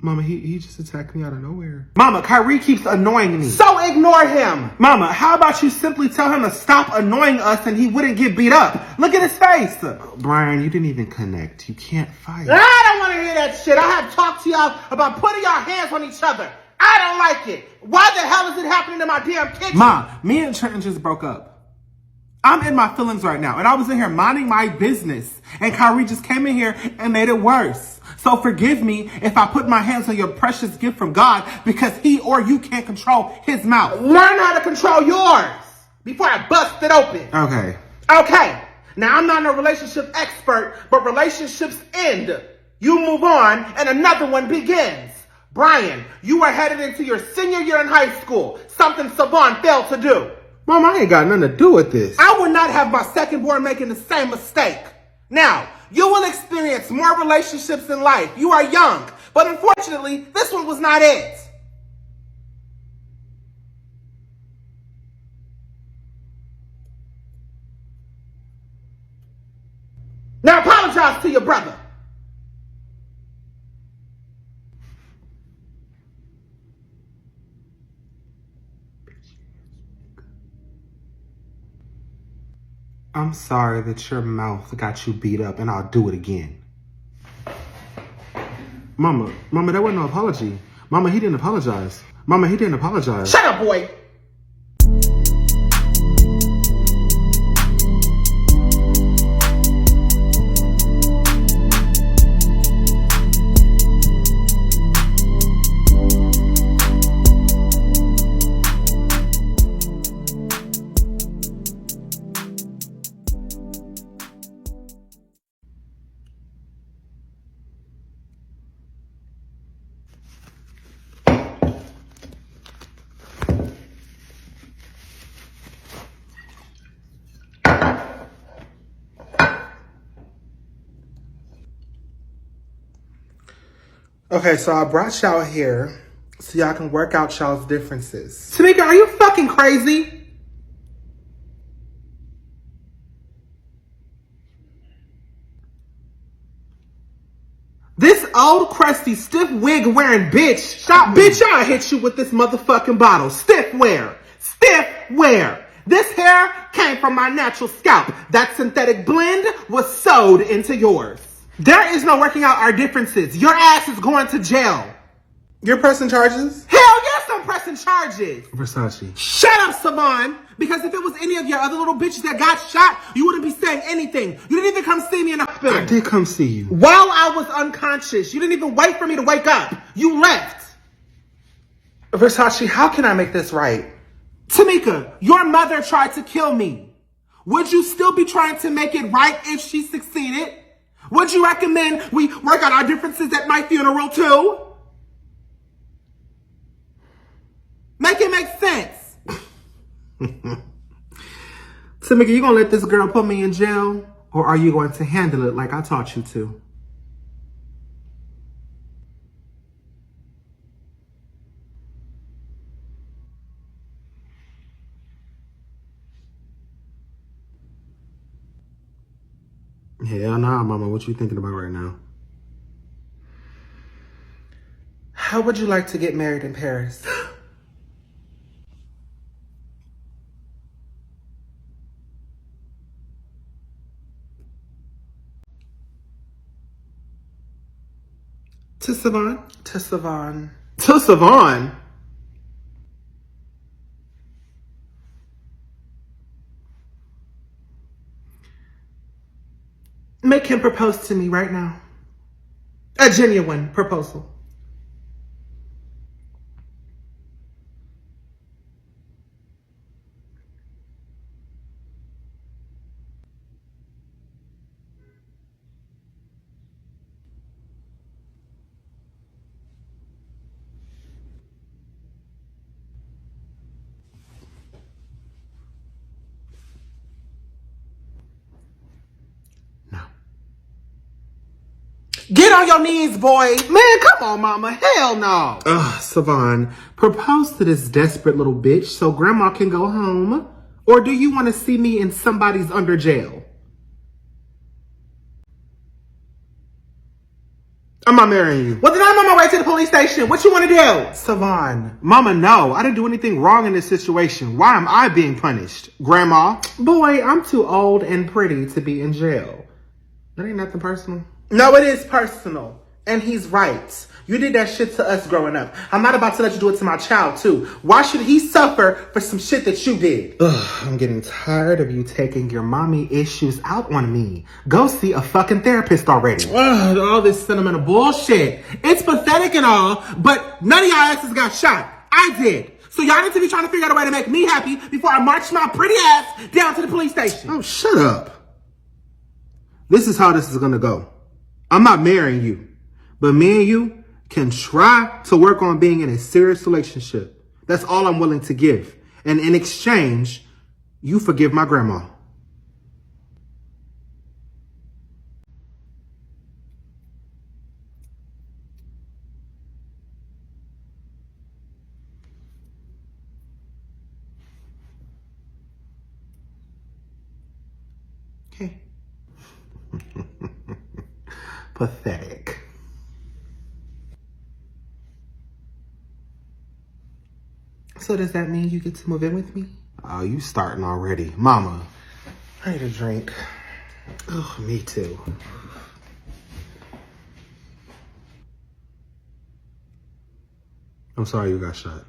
Mama, he just attacked me out of nowhere. Mama, Kyrie keeps annoying me. So ignore him. Mama, how about you simply tell him to stop annoying us and he wouldn't get beat up? Look at his face. Brian, you didn't even connect. You can't fight. I don't want to hear that shit. I have talked to y'all about putting y'all hands on each other. I don't like it. Why the hell is it happening in my damn kitchen? Ma, me and Trenton just broke up. I'm in my feelings right now, and I was in here minding my business, and Kyrie just came in here and made it worse. So forgive me if I put my hands on your precious gift from God, because he or you can't control his mouth. Learn how to control yours before I bust it open. Okay. Okay. Now, I'm not a relationship expert, but relationships end. You move on, and another one begins. Brian, you are headed into your senior year in high school, something Savon failed to do. Mom, I ain't got nothing to do with this. I would not have my second born making the same mistake. Now, you will experience more relationships in life. You are young, but unfortunately, this one was not it. Now apologize to your brother. I'm sorry that your mouth got you beat up, and I'll do it again. Mama, that wasn't no apology. Mama, he didn't apologize. Mama, he didn't apologize. Shut up, boy. Okay, so I brought y'all here so y'all can work out y'all's differences. Tamika, are you fucking crazy? This old, crusty, stiff wig wearing bitch. Stop, bitch, I'll hit you with this motherfucking bottle. Stiff wear. Stiff wear. This hair came from my natural scalp. That synthetic blend was sewed into yours. There is no working out our differences. Your ass is going to jail. You're pressing charges? Hell yes, I'm pressing charges. Versace. Shut up, Savon. Because if it was any of your other little bitches that got shot, you wouldn't be saying anything. You didn't even come see me in the hospital. I did come see you. While I was unconscious. You didn't even wait for me to wake up. You left. Versace, how can I make this right? Tamika, your mother tried to kill me. Would you still be trying to make it right if she succeeded? Would you recommend we work out our differences at my funeral too? Make it make sense. Tamika, you gonna let this girl put me in jail? Or are you going to handle it like I taught you to? Hell nah, mama. What you thinking about right now? How would you like to get married in Paris? To Savon? To Savon. To Savon? Make him propose to me right now. A genuine proposal. No. Get on your knees, boy. Man, come on, mama. Hell no. Ugh, Savon, propose to this desperate little bitch so grandma can go home. Or do you want to see me in somebody's under jail? I'm not marrying you. Well, then I'm on my way to the police station. What you want to do? Savon, mama, no. I didn't do anything wrong in this situation. Why am I being punished? Grandma? Boy, I'm too old and pretty to be in jail. That ain't nothing personal. No, it is personal. And he's right. You did that shit to us growing up. I'm not about to let you do it to my child, too. Why should he suffer for some shit that you did? Ugh, I'm getting tired of you taking your mommy issues out on me. Go see a fucking therapist already. Ugh, all this sentimental bullshit. It's pathetic and all, but none of y'all asses got shot. I did. So y'all need to be trying to figure out a way to make me happy before I march my pretty ass down to the police station. Oh, shut up. This is how this is gonna go. I'm not marrying you, but me and you can try to work on being in a serious relationship. That's all I'm willing to give. And in exchange, you forgive my grandma. Okay. Pathetic. So does that mean you get to move in with me? Oh, you starting already. Mama. I need a drink. Oh, me too. I'm sorry you got shot.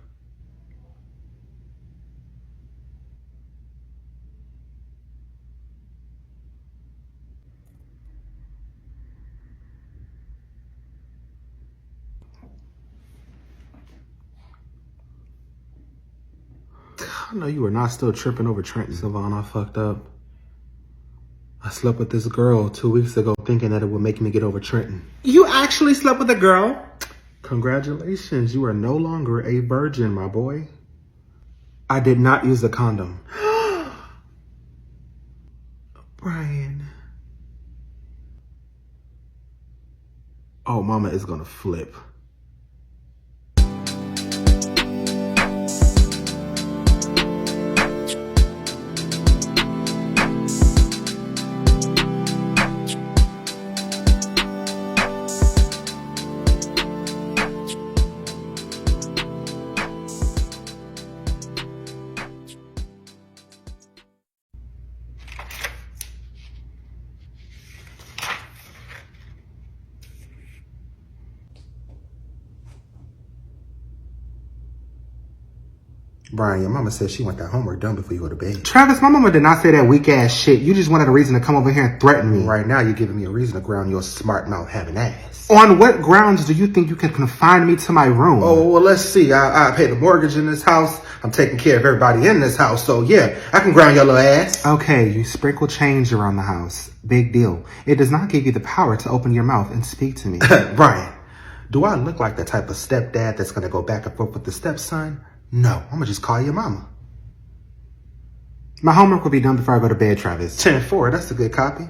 I know you were not still tripping over Trent, Savon. I fucked up. I slept with this girl 2 weeks ago thinking that it would make me get over Trenton. You actually slept with a girl? Congratulations, you are no longer a virgin, my boy. I did not use a condom. Brian. Oh, mama is gonna flip. Brian, your mama said she want that homework done before you go to bed. Travis, my mama did not say that weak ass shit. You just wanted a reason to come over here and threaten me. Right now, you're giving me a reason to ground your smart mouth having ass. On what grounds do you think you can confine me to my room? Oh, well, let's see. I pay the mortgage in this house. I'm taking care of everybody in this house. So, yeah, I can ground your little ass. Okay, you sprinkle change around the house. Big deal. It does not give you the power to open your mouth and speak to me. Brian, do I look like the type of stepdad that's going to go back and forth with the stepson? No, I'm going to just call your mama. My homework will be done before I go to bed, Travis. 10-4, that's a good copy.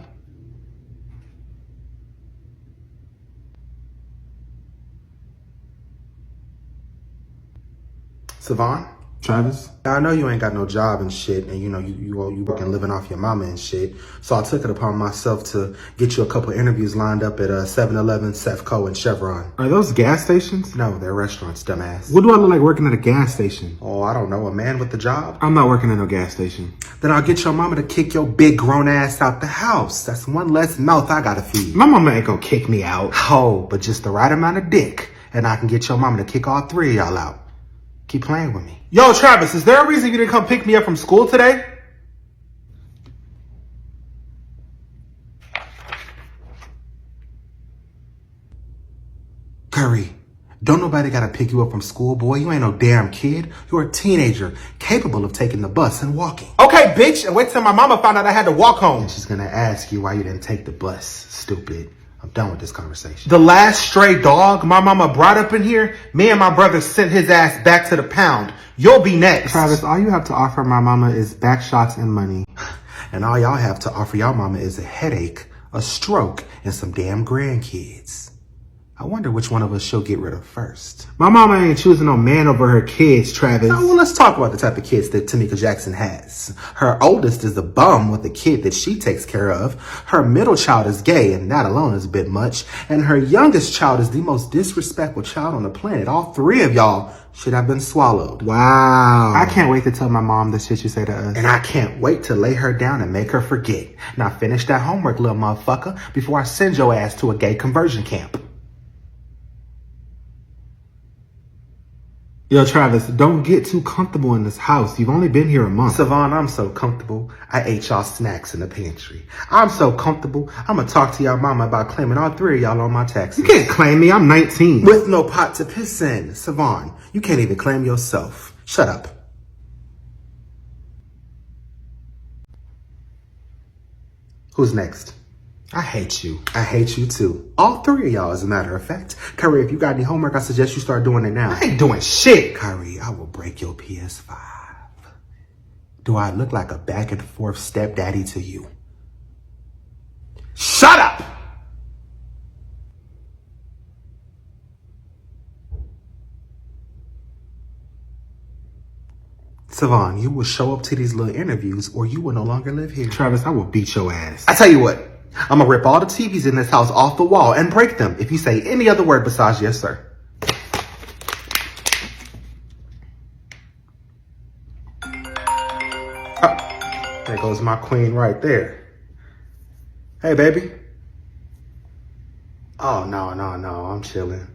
Savon? Travis? I know you ain't got no job and shit, and you working living off your mama and shit. So I took it upon myself to get you a couple interviews lined up at 7-Eleven, Sefco, and Chevron. Are those gas stations? No, they're restaurants, dumbass. What do I look like working at a gas station? Oh, I don't know, a man with the job? I'm not working at no gas station. Then I'll get your mama to kick your big grown ass out the house. That's one less mouth I gotta feed. My mama ain't gonna kick me out. Oh, but just the right amount of dick, and I can get your mama to kick all three of y'all out. Keep playing with me. Yo, Travis, is there a reason you didn't come pick me up from school today? Curry, don't nobody gotta pick you up from school, boy. You ain't no damn kid. You're a teenager, capable of taking the bus and walking. Okay, bitch, and wait till my mama found out I had to walk home. She's gonna ask you why you didn't take the bus, stupid. I'm done with this conversation. The last stray dog my mama brought up in here, me and my brother sent his ass back to the pound. You'll be next. Travis, all you have to offer my mama is back shots and money. And all y'all have to offer y'all mama is a headache, a stroke, and some damn grandkids. I wonder which one of us she'll get rid of first. My mama ain't choosing no man over her kids, Travis. Well, let's talk about the type of kids that Tamika Jackson has. Her oldest is a bum with a kid that she takes care of. Her middle child is gay, and that alone is a bit much. And her youngest child is the most disrespectful child on the planet. All three of y'all should have been swallowed. Wow. I can't wait to tell my mom the shit you say to us. And I can't wait to lay her down and make her forget. Now finish that homework, little motherfucker, before I send your ass to a gay conversion camp. Yo, Travis, don't get too comfortable in this house. You've only been here a month. Savon, I'm so comfortable. I ate y'all snacks in the pantry. I'm so comfortable. I'm gonna talk to y'all mama about claiming all three of y'all on my taxes. You can't claim me. I'm 19. With no pot to piss in. Savon, you can't even claim yourself. Shut up. Who's next? I hate you. I hate you too. All three of y'all, as a matter of fact. Kyrie, if you got any homework, I suggest you start doing it now. I ain't doing shit. Kyrie, I will break your PS5. Do I look like a back and forth stepdaddy to you? Shut up! Savon, you will show up to these little interviews or you will no longer live here. Travis, I will beat your ass. I tell you what, I'm gonna rip all the TVs in this house off the wall and break them if you say any other word besides yes, sir. There goes my queen right there. Hey, baby. Oh, no, I'm chilling.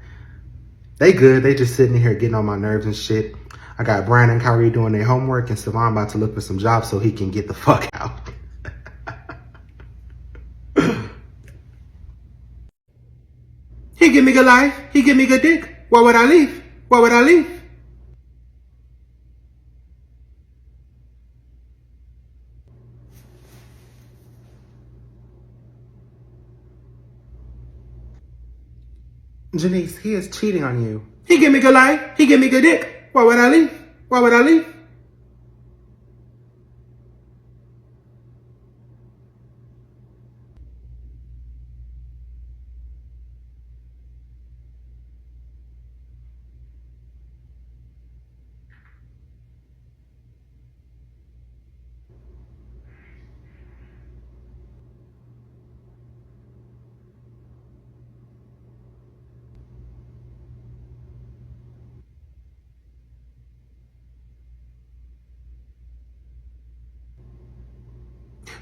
They good. They just sitting here getting on my nerves and shit. I got Brian and Kyrie doing their homework and Savon about to look for some jobs so he can get the fuck out. He give me good life. He give me good dick. Why would I leave? Why would I leave? Janice, he is cheating on you. He give me good life. He give me good dick. Why would I leave? Why would I leave?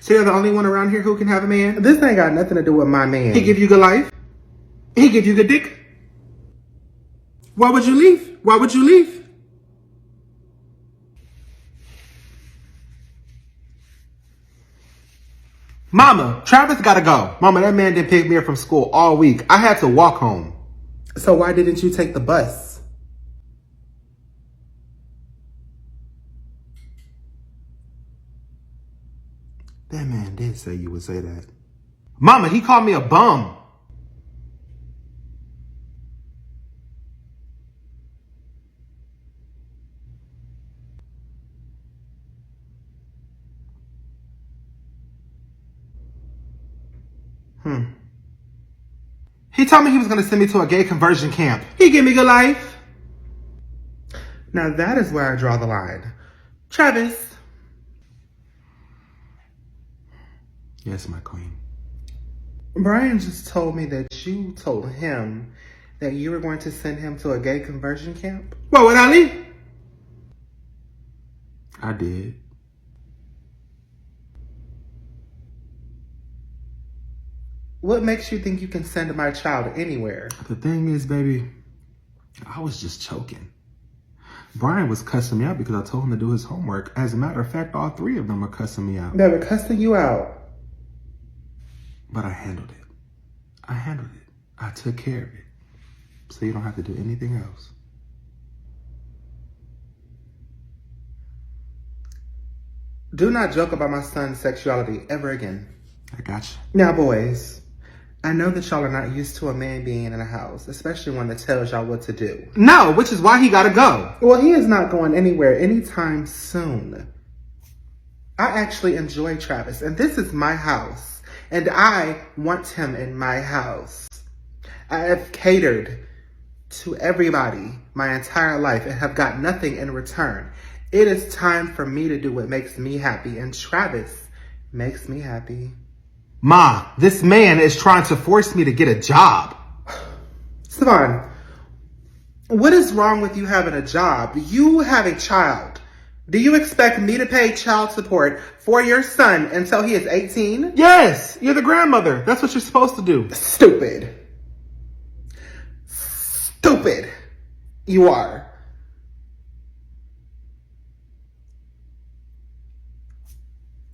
So you're the only one around here who can have a man? This ain't got nothing to do with my man. He give you good life? He give you good dick? Why would you leave? Why would you leave? Mama, Travis gotta go. Mama, that man didn't pick me up from school all week. I had to walk home. So why didn't you take the bus? That man did say you would say that. Mama, he called me a bum. He told me he was going to send me to a gay conversion camp. He give me good life. Now that is where I draw the line. Travis. Yes, my queen. Brian just told me that you told him that you were going to send him to a gay conversion camp. What, would I leave? I did. What makes you think you can send my child anywhere? The thing is, baby, I was just choking. Brian was cussing me out because I told him to do his homework. As a matter of fact, all three of them were cussing me out. They were cussing you out. But I handled it. I took care of it. So you don't have to do anything else. Do not joke about my son's sexuality ever again. I got you. Now, boys, I know that y'all are not used to a man being in a house, especially one that tells y'all what to do. No, which is why he gotta go. Well, he is not going anywhere anytime soon. I actually enjoy Travis, and this is my house, and I want him in my house. I have catered to everybody my entire life and have got nothing in return. It is time for me to do what makes me happy, and Travis makes me happy. Ma, this man is trying to force me to get a job. Savon, what is wrong with you having a job? You have a child. Do you expect me to pay child support for your son until he is 18? Yes, you're the grandmother. That's what you're supposed to do. Stupid. Stupid. You are.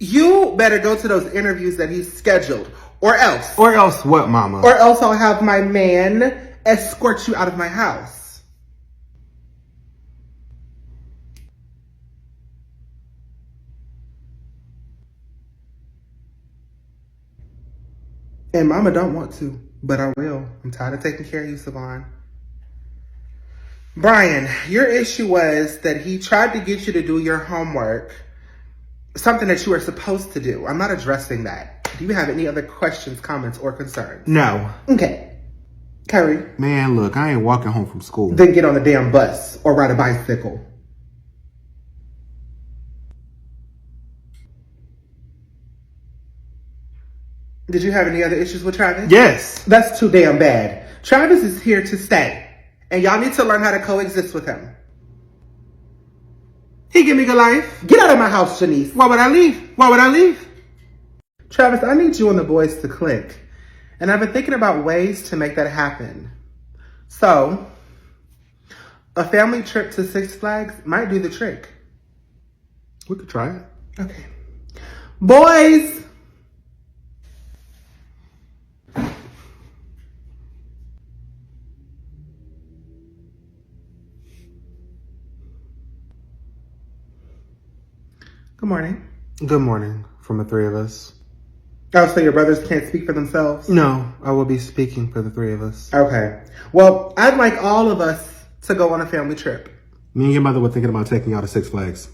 You better go to those interviews that he's scheduled, or else. Or else what, Mama? Or else I'll have my man escort you out of my house. And Mama don't want to, but I will. I'm tired of taking care of you, Savon. Brian, your issue was that he tried to get you to do your homework, something that you are supposed to do. I'm not addressing that. Do you have any other questions, comments, or concerns? No. Okay. Curry. Man, look, I ain't walking home from school. Then get on the damn bus or ride a bicycle. Did you have any other issues with Travis? Yes. That's too damn bad. Travis is here to stay, and y'all need to learn how to coexist with him. He give me good life. Get out of my house, Janice. Why would I leave? Why would I leave? Travis, I need you and the boys to click. And I've been thinking about ways to make that happen. So, a family trip to Six Flags might do the trick. We could try it. Okay. Boys! Good morning. Good morning from the three of us. Oh, so your brothers can't speak for themselves? No, I will be speaking for the three of us. Okay. Well, I'd like all of us to go on a family trip. Me and your mother were thinking about taking y'all to Six Flags.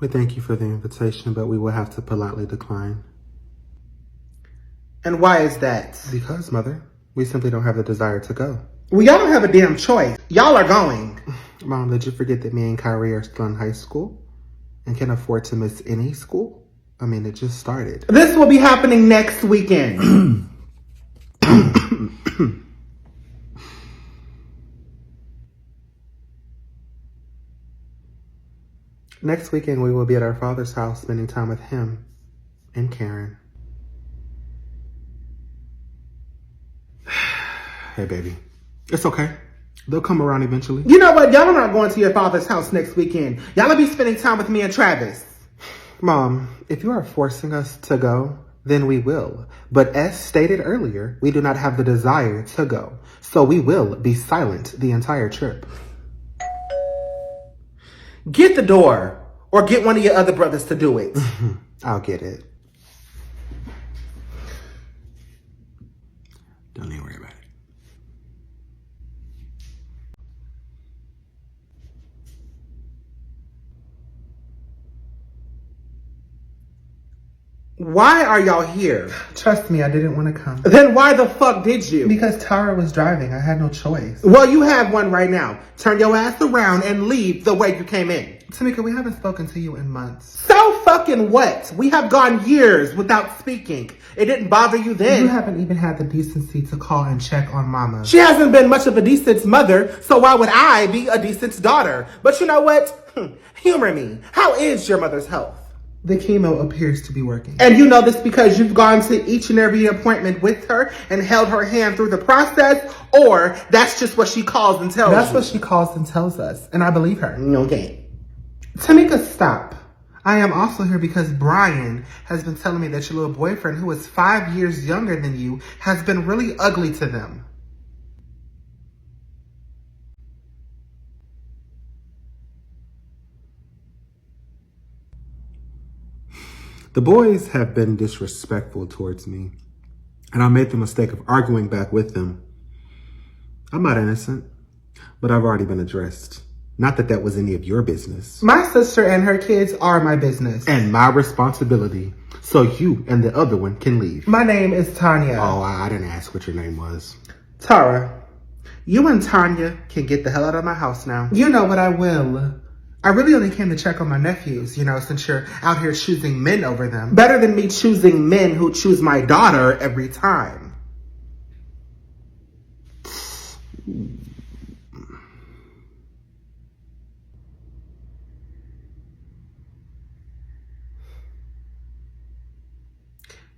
We thank you for the invitation, but we will have to politely decline. And why is that? Because, Mother, we simply don't have the desire to go. Well, y'all don't have a damn choice. Y'all are going. Mom, did you forget that me and Kyrie are still in high school and can afford to miss any school? I mean, it just started. This will be happening next weekend. Next weekend, we will be at our father's house spending time with him and Karen. Hey, baby. It's okay. They'll come around eventually. You know what? Y'all are not going to your father's house next weekend. Y'all will be spending time with me and Travis. Mom, if you are forcing us to go, then we will. But as stated earlier, we do not have the desire to go. So we will be silent the entire trip. Get the door, or get one of your other brothers to do it. I'll get it. Don't even worry about it. Why are y'all here? Trust me, I didn't want to come. Then why the fuck did you? Because Tara was driving. I had no choice. Well, you have one right now. Turn your ass around and leave the way you came in. Tamika, we haven't spoken to you in months. So fucking what? We have gone years without speaking. It didn't bother you then. You haven't even had the decency to call and check on Mama. She hasn't been much of a decent mother, so why would I be a decent daughter? But you know what? Humor me. How is your mother's health? The chemo appears to be working. And you know this because you've gone to each and every appointment with her and held her hand through the process, or that's just what she calls and tells That's you? what she calls and tells us, and I believe her. Okay. Tamika, stop. I am also here because Brian has been telling me that your little boyfriend, who is 5 years younger than you, has been really ugly to them. The boys have been disrespectful towards me, and I made the mistake of arguing back with them. I'm not innocent, but I've already been addressed. Not that that was any of your business. My sister and her kids are my business. And my responsibility. So you and the other one can leave. My name is Tanya. Oh, I didn't ask what your name was. Tara, you and Tanya can get the hell out of my house now. You know what, I will. I really only came to check on my nephews, since you're out here choosing men over them. Better than me choosing men who choose my daughter every time.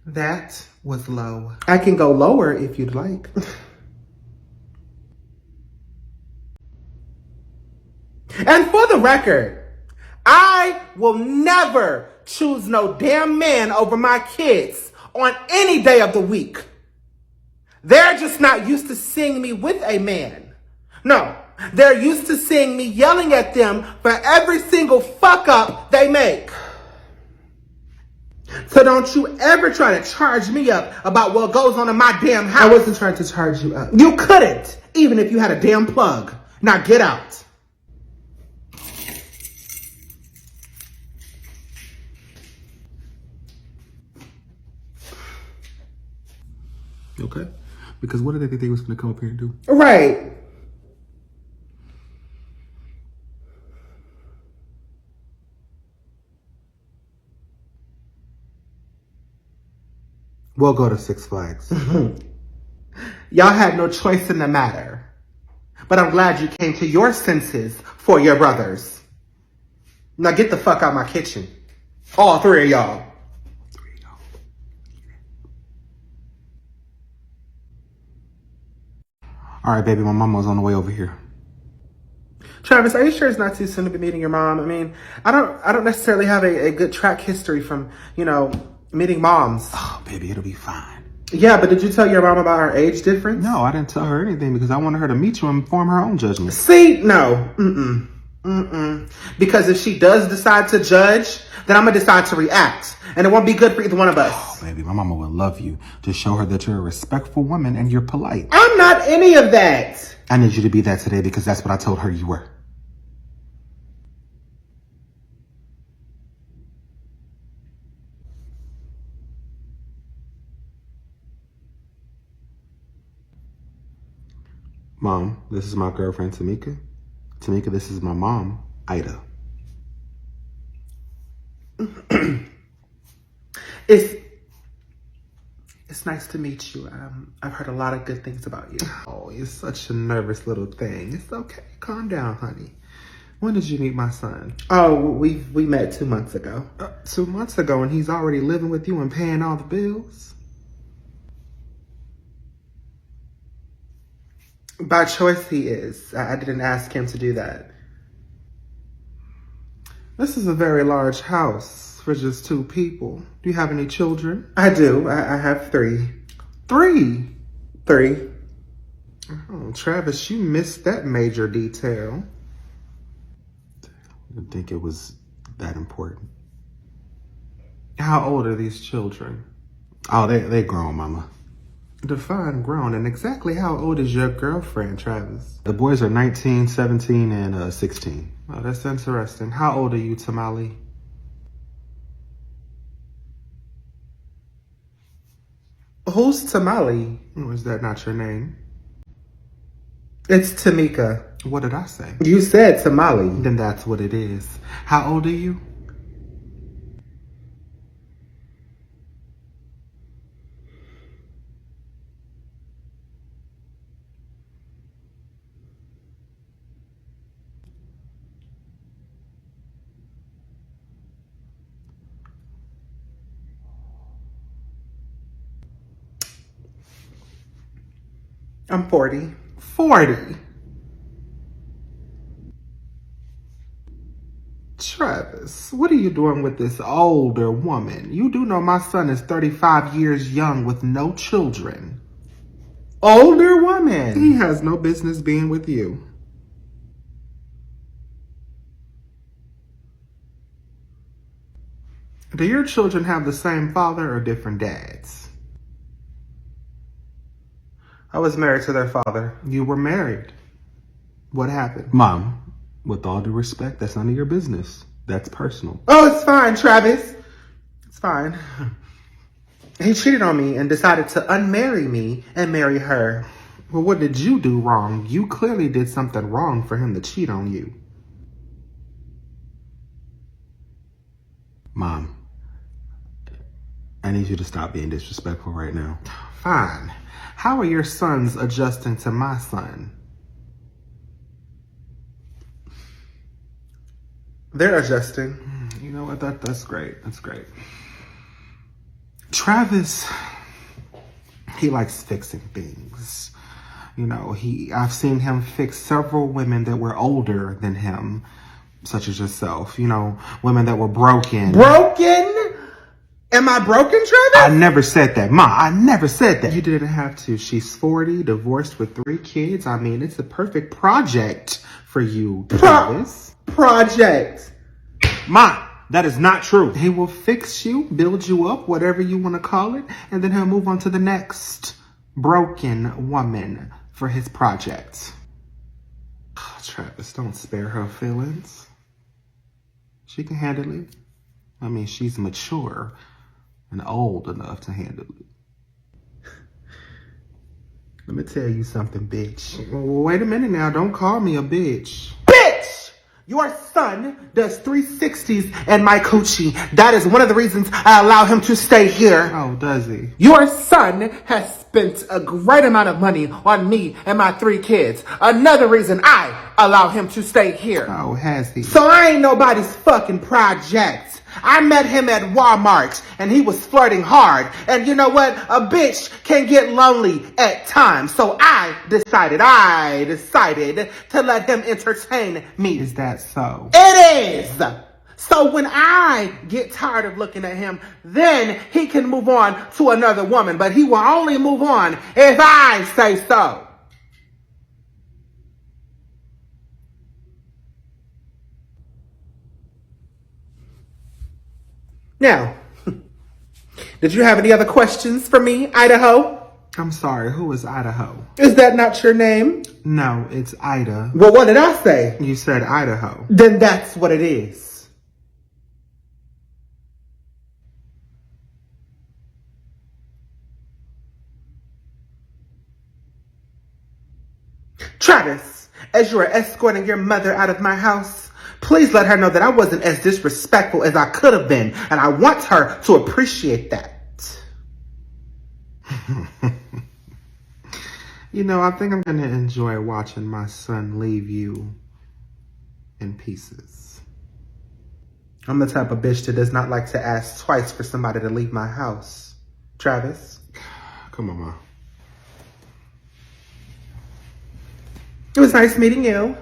That was low. I can go lower if you'd like. And for the record, I will never choose no damn man over my kids on any day of the week. They're just not used to seeing me with a man. No, they're used to seeing me yelling at them for every single fuck up they make. So don't you ever try to charge me up about what goes on in my damn house. I wasn't trying to charge you up. You couldn't, even if you had a damn plug. Now get out. Okay? Because what did they think they was going to come up here and do? Right. We'll go to Six Flags. Y'all had no choice in the matter. But I'm glad you came to your senses for your brothers. Now get the fuck out my kitchen. All three of y'all. All right, baby, my mama's on the way over here. Travis, are you sure it's not too soon to be meeting your mom? I mean, I don't necessarily have a good track history from, meeting moms. Oh, baby, it'll be fine. Yeah, but did you tell your mom about our age difference? No, I didn't tell her anything because I wanted her to meet you and form her own judgment. See, no. Because if she does decide to judge, then I'm going to decide to react. And it won't be good for either one of us. Oh, baby, my mama would love you. Just show her that you're a respectful woman and you're polite. I'm not any of that. I need you to be that today because that's what I told her you were. Mom, this is my girlfriend, Tamika. Tamika, this is my mom, Ida. It's nice to meet you. I've heard a lot of good things about you. Oh, you're such a nervous little thing. It's okay. Calm down, honey. When did you meet my son? Oh, we met 2 months ago. 2 months ago, and he's already living with you and paying all the bills? By choice, he is. I didn't ask him to do that. This is a very large house for just 2 people. Do you have any children? I do. I have 3. 3? 3. Oh, Travis, you missed that major detail. I didn't think it was that important. How old are these children? Oh, they grown, mama. Define grown, and exactly how old is your girlfriend, Travis? The boys are 19, 17, and 16. Oh, that's interesting. How old are you, Tamale? Who's Tamale? Or is that not your name? It's Tamika. What did I say? You said Tamale. Then that's what it is. How old are you? I'm 40. 40. Travis, what are you doing with this older woman? You do know my son is 35 years young with no children. Older woman. He has no business being with you. Do your children have the same father or different dads? I was married to their father. You were married. What happened? Mom, with all due respect, that's none of your business. That's personal. Oh, it's fine, Travis. It's fine. He cheated on me and decided to unmarry me and marry her. Well, what did you do wrong? You clearly did something wrong for him to cheat on you. Mom, I need you to stop being disrespectful right now. Fine. How are your sons adjusting to my son? They're adjusting. You know what? That's great. That's great. Travis, he likes fixing things. You know, I've seen him fix several women that were older than him, such as yourself. You know, women that were broken. Broken? Am I broken, Travis? I never said that. Ma, I never said that. You didn't have to. She's 40, divorced with 3 kids. I mean, it's a perfect project for you, Travis. Project. Ma, that is not true. He will fix you, build you up, whatever you want to call it, and then he'll move on to the next broken woman for his project. Travis, don't spare her feelings. She can handle it. I mean, she's mature and old enough to handle it. Let me tell you something, bitch. Well, wait a minute now. Don't call me a bitch. Bitch! Your son does 360s in my coochie. That is one of the reasons I allow him to stay here. Oh, does he? Your son has spent a great amount of money on me and my 3 kids. Another reason I allow him to stay here. Oh, has he? So I ain't nobody's fucking project. I met him at Walmart and he was flirting hard. And you know what? A bitch can get lonely at times. So I decided to let him entertain me. Is that so? It is. So when I get tired of looking at him, then he can move on to another woman. But he will only move on if I say so. Now, did you have any other questions for me, Idaho? I'm sorry, who is Idaho? Is that not your name? No, it's Ida. Well, what did I say? You said Idaho. Then that's what it is. Travis, as you are escorting your mother out of my house, please let her know that I wasn't as disrespectful as I could have been, and I want her to appreciate that. You know, I think I'm going to enjoy watching my son leave you in pieces. I'm the type of bitch that does not like to ask twice for somebody to leave my house. Travis? Come on, Ma. It was nice meeting you.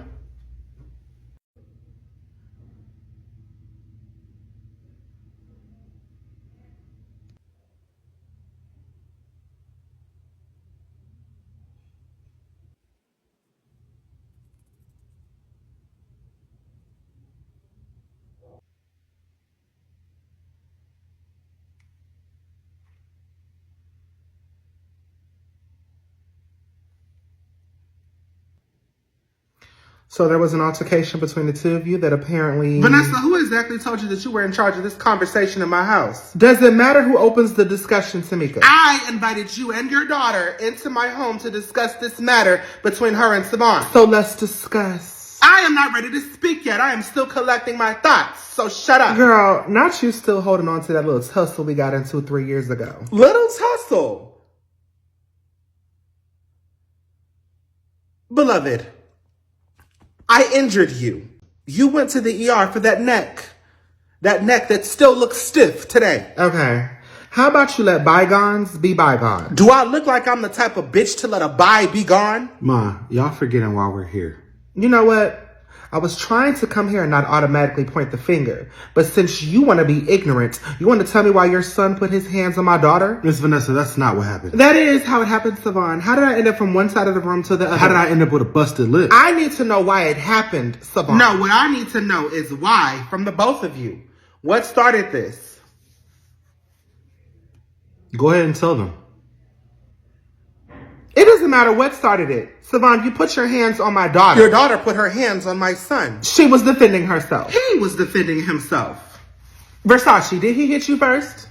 So there was an altercation between the two of you that apparently... Vanessa, who exactly told you that you were in charge of this conversation in my house? Does it matter who opens the discussion, Tamika? I invited you and your daughter into my home to discuss this matter between her and Savon. So let's discuss. I am not ready to speak yet. I am still collecting my thoughts, so shut up. Girl, not you still holding on to that little tussle we got into 3 years ago. Little tussle. Beloved, I injured you. You went to the ER for that neck. That neck that still looks stiff today. Okay. How about you let bygones be bygones? Do I look like I'm the type of bitch to let a bye be gone? Ma, y'all forgetting why we're here. You know what? I was trying to come here and not automatically point the finger. But since you want to be ignorant, you want to tell me why your son put his hands on my daughter? Miss Vanessa, that's not what happened. That is how it happened, Savon. How did I end up from one side of the room to the other? How did I end up with a busted lip? I need to know why it happened, Savon. No, what I need to know is why from the both of you. What started this? Go ahead and tell them. It doesn't matter what started it. Savon, you put your hands on my daughter. Your daughter put her hands on my son. She was defending herself. He was defending himself. Versace, did he hit you first?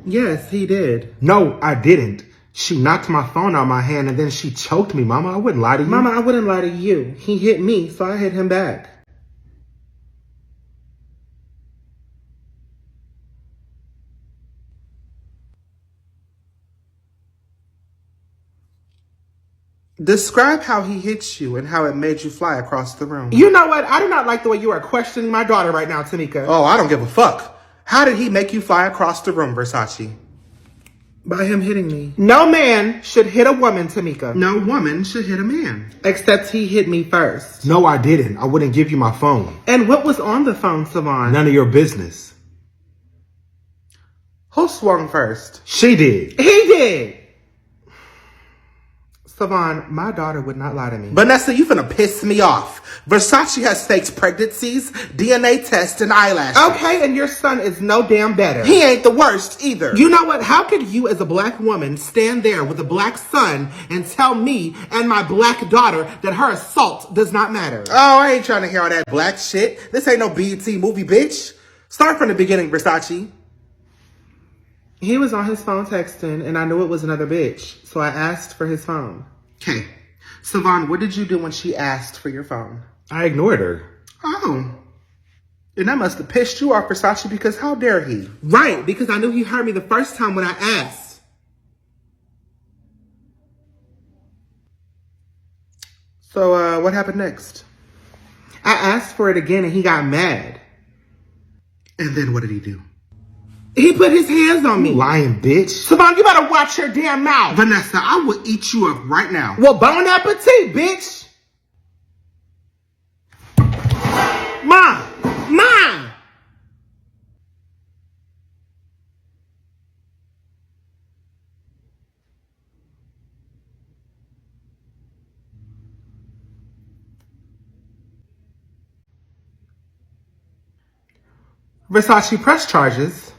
Yes, he did. No, I didn't. She knocked my phone out of my hand and then she choked me, Mama. I wouldn't lie to you. Mama, I wouldn't lie to you. He hit me, so I hit him back. Describe how he hit you and how it made you fly across the room. You know what? I do not like the way you are questioning my daughter right now, Tamika. Oh, I don't give a fuck. How did he make you fly across the room, Versace? By him hitting me. No man should hit a woman, Tamika. No woman should hit a man. Except he hit me first. No, I didn't. I wouldn't give you my phone. And what was on the phone, Savon? None of your business. Who swung first? She did. He did. Savon, my daughter would not lie to me. Vanessa, you finna piss me off. Versace has faked pregnancies, DNA tests, and eyelashes. Okay, and your son is no damn better. He ain't the worst either. You know what? How could you as a black woman stand there with a black son and tell me and my black daughter that her assault does not matter? Oh, I ain't trying to hear all that black shit. This ain't no BET movie, bitch. Start from the beginning, Versace. He was on his phone texting, and I knew it was another bitch, so I asked for his phone. Okay. Savon, what did you do when she asked for your phone? I ignored her. Oh. And that must have pissed you off, Versace, because how dare he? Right, because I knew he heard me the first time when I asked. So, what happened next? I asked for it again, and he got mad. And then what did he do? He put his hands on me. Lying bitch. Savon, you better watch your damn mouth. Vanessa, I will eat you up right now. Well, bon appetit, bitch. Mom. Versace press charges.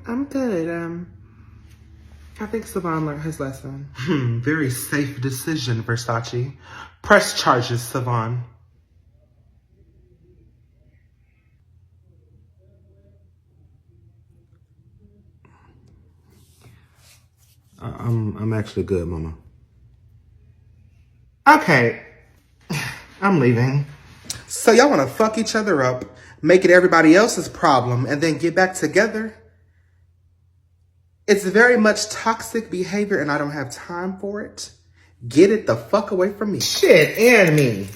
I'm good. I think Savon learned his lesson. Very safe decision, Versace. Press charges, Savon. I'm actually good, Mama. Okay. I'm leaving. So y'all want to fuck each other up, make it everybody else's problem, and then get back together? It's very much toxic behavior, and I don't have time for it. Get it the fuck away from me. Shit, and me. You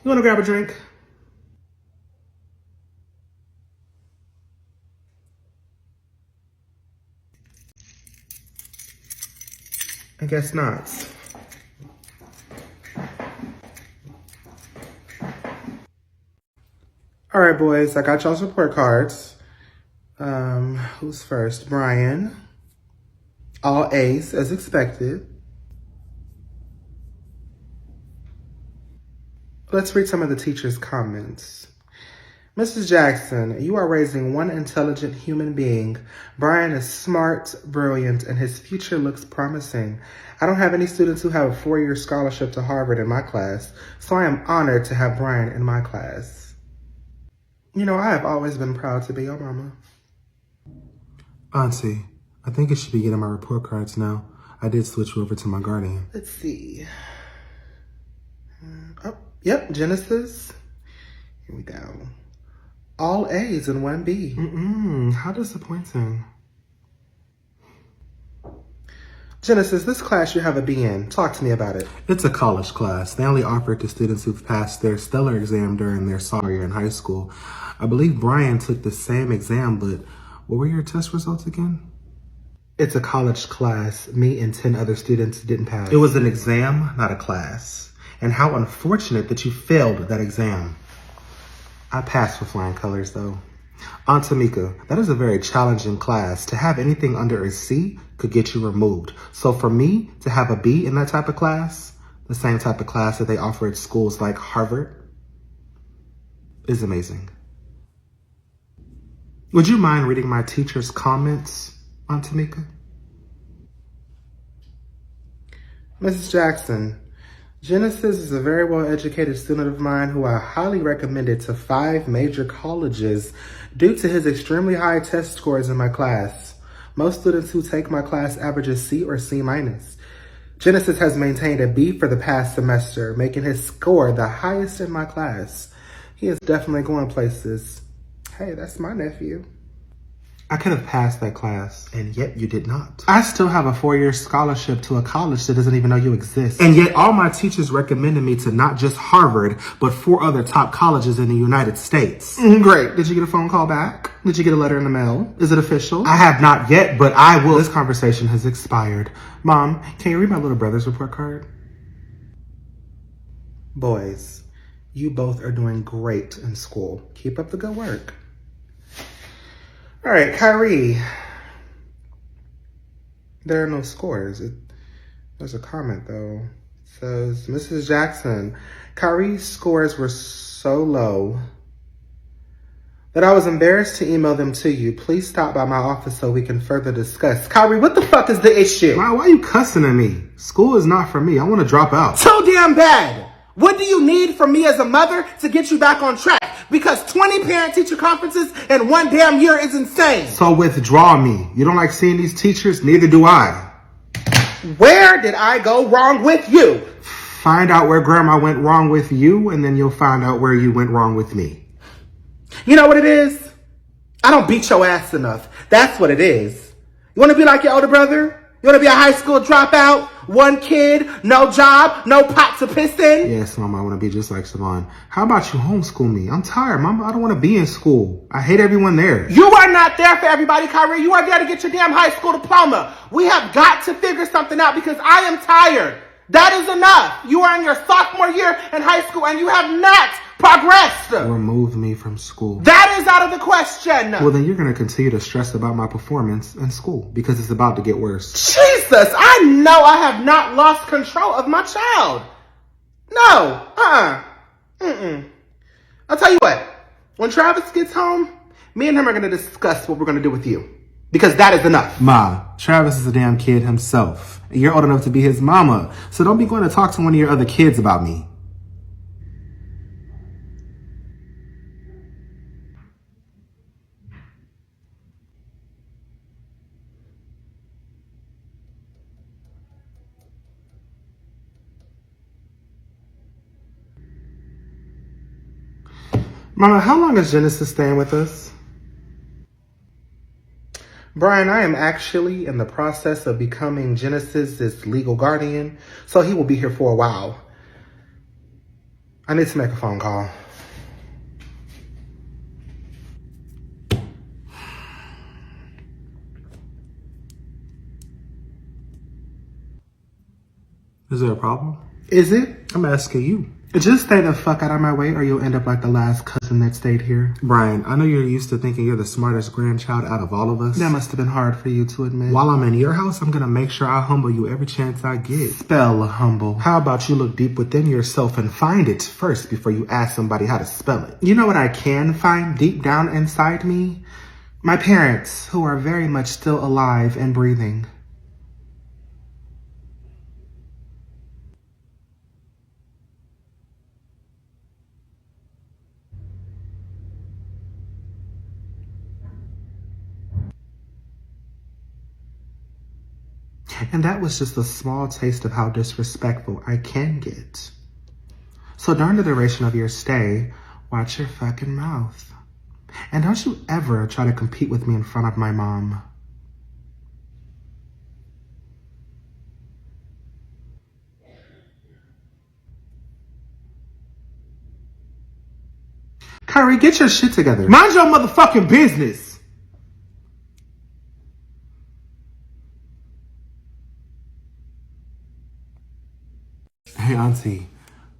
want to grab a drink? guess not. All right, boys, I got y'all's report cards. Who's first? Brian. All A's as expected. Let's read some of the teacher's comments. Mrs. Jackson, you are raising one intelligent human being. Brian is smart, brilliant, and his future looks promising. I don't have any students who have a 4-year scholarship to Harvard in my class, so I am honored to have Brian in my class. You know, I have always been proud to be your mama. Auntie, I think I should be getting my report cards now. I did switch over to my guardian. Let's see. Oh, yep, Genesis. Here we go. All A's and 1 B. How disappointing. Genesis, this class you have a B in. Talk to me about it. It's a college class. They only offer it to students who've passed their stellar exam during their sophomore year in high school. I believe Brian took the same exam, but what were your test results again? It's a college class. Me and 10 other students didn't pass. It was an exam, not a class. And how unfortunate that you failed that exam. I passed with flying colors, though. Aunt Tamika, that is a very challenging class. To have anything under a C could get you removed. So for me to have a B in that type of class, the same type of class that they offer at schools like Harvard, is amazing. Would you mind reading my teacher's comments, Aunt Tamika? Mrs. Jackson, Genesis is a very well-educated student of mine who I highly recommended to 5 major colleges due to his extremely high test scores in my class. Most students who take my class average a C or C-. Genesis has maintained a B for the past semester, making his score the highest in my class. He is definitely going places. Hey, that's my nephew. I could have passed that class, and yet you did not. I still have a 4-year scholarship to a college that doesn't even know you exist. And yet all my teachers recommended me to not just Harvard, but 4 other top colleges in the United States. Great. Did you get a phone call back? Did you get a letter in the mail? Is it official? I have not yet, but I will. This conversation has expired. Mom, can you read my little brother's report card? Boys, you both are doing great in school. Keep up the good work. All right, Kyrie. There are no scores. There's a comment, though. It says, Mrs. Jackson, Kyrie's scores were so low that I was embarrassed to email them to you. Please stop by my office so we can further discuss. Kyrie, what the fuck is the issue? Why are you cussing at me? School is not for me. I want to drop out. So damn bad. What do you need from me as a mother to get you back on track? Because 20 parent-teacher conferences in 1 damn year is insane. So withdraw me. You don't like seeing these teachers? Neither do I. Where did I go wrong with you? Find out where Grandma went wrong with you, and then you'll find out where you went wrong with me. You know what it is? I don't beat your ass enough. That's what it is. You want to be like your older brother? You want to be a high school dropout? 1 kid, no job, no pot to piss in? Yes, Mama, I want to be just like Savon. How about you homeschool me? I'm tired, Mama. I don't want to be in school. I hate everyone there. You are not there for everybody, Kyrie. You are there to get your damn high school diploma. We have got to figure something out because I am tired. That is enough. You are in your sophomore year in high school and you have not progressed. Remove me from school. That is out of the question. Well, then you're going to continue to stress about my performance in school because it's about to get worse. Jesus, I know I have not lost control of my child. No, I'll tell you what. When Travis gets home, me and him are going to discuss what we're going to do with you. Because that is enough. Ma, Travis is a damn kid himself. And you're old enough to be his mama. So don't be going to talk to one of your other kids about me. Mama, how long is Genesis staying with us? Brian, I am actually in the process of becoming Genesis's legal guardian, so he will be here for a while. I need to make a phone call. Is there a problem? Is it? I'm asking you. Just stay the fuck out of my way or you'll end up like the last cousin that stayed here. Brian, I know you're used to thinking you're the smartest grandchild out of all of us. That must have been hard for you to admit. While I'm in your house, I'm gonna make sure I humble you every chance I get. Spell humble. How about you look deep within yourself and find it first before you ask somebody how to spell it? You know what I can find deep down inside me? My parents, who are very much still alive and breathing. And that was just a small taste of how disrespectful I can get. So during the duration of your stay, watch your fucking mouth. And don't you ever try to compete with me in front of my mom. Kyrie, get your shit together. Mind your motherfucking business. Hey, Auntie.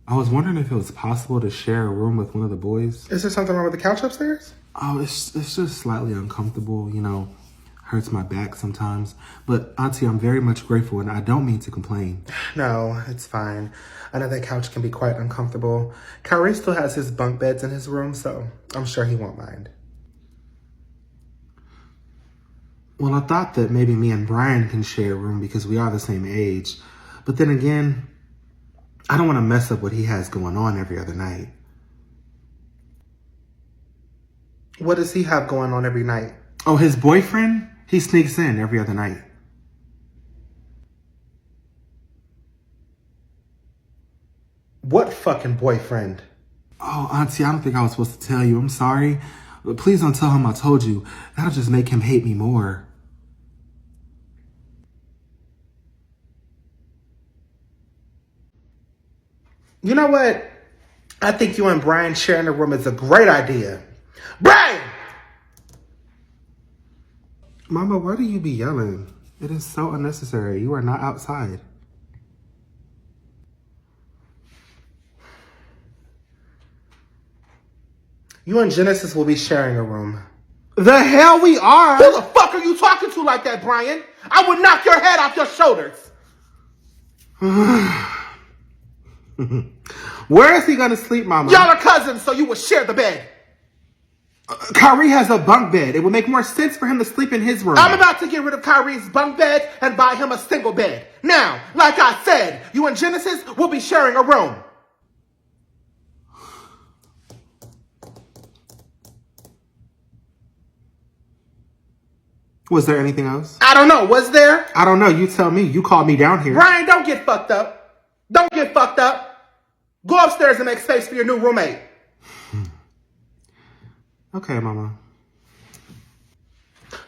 I was wondering if it was possible to share a room with one of the boys. Is there something wrong with the couch upstairs? Oh, it's just slightly uncomfortable, you know. Hurts my back sometimes. But, Auntie, I'm very much grateful, and I don't mean to complain. No, it's fine. I know that couch can be quite uncomfortable. Kyrie still has his bunk beds in his room, so I'm sure he won't mind. Well, I thought that maybe me and Brian can share a room because we are the same age. But then again, I don't want to mess up what he has going on every other night. What does he have going on every night? Oh, his boyfriend? He sneaks in every other night. What fucking boyfriend? Oh, Auntie, I don't think I was supposed to tell you. I'm sorry. But please don't tell him I told you. That'll just make him hate me more. You know what? I think you and Brian sharing a room is a great idea. Brian! Mama, why do you be yelling? It is so unnecessary. You are not outside. You and Genesis will be sharing a room. The hell we are. Who the fuck are you talking to like that, Brian? I would knock your head off your shoulders. Where is he gonna sleep, Mama? Y'all are cousins, so you will share the bed. Kyrie has a bunk bed. It would make more sense for him to sleep in his room. I'm about to get rid of Kyrie's bunk bed and buy him a single bed. Now, like I said, you and Genesis will be sharing a room. Was there anything else? I don't know. Was there? I don't know. You tell me. You called me down here. Brian, don't get fucked up. Don't get fucked up. Go upstairs and make space for your new roommate. Okay, Mama.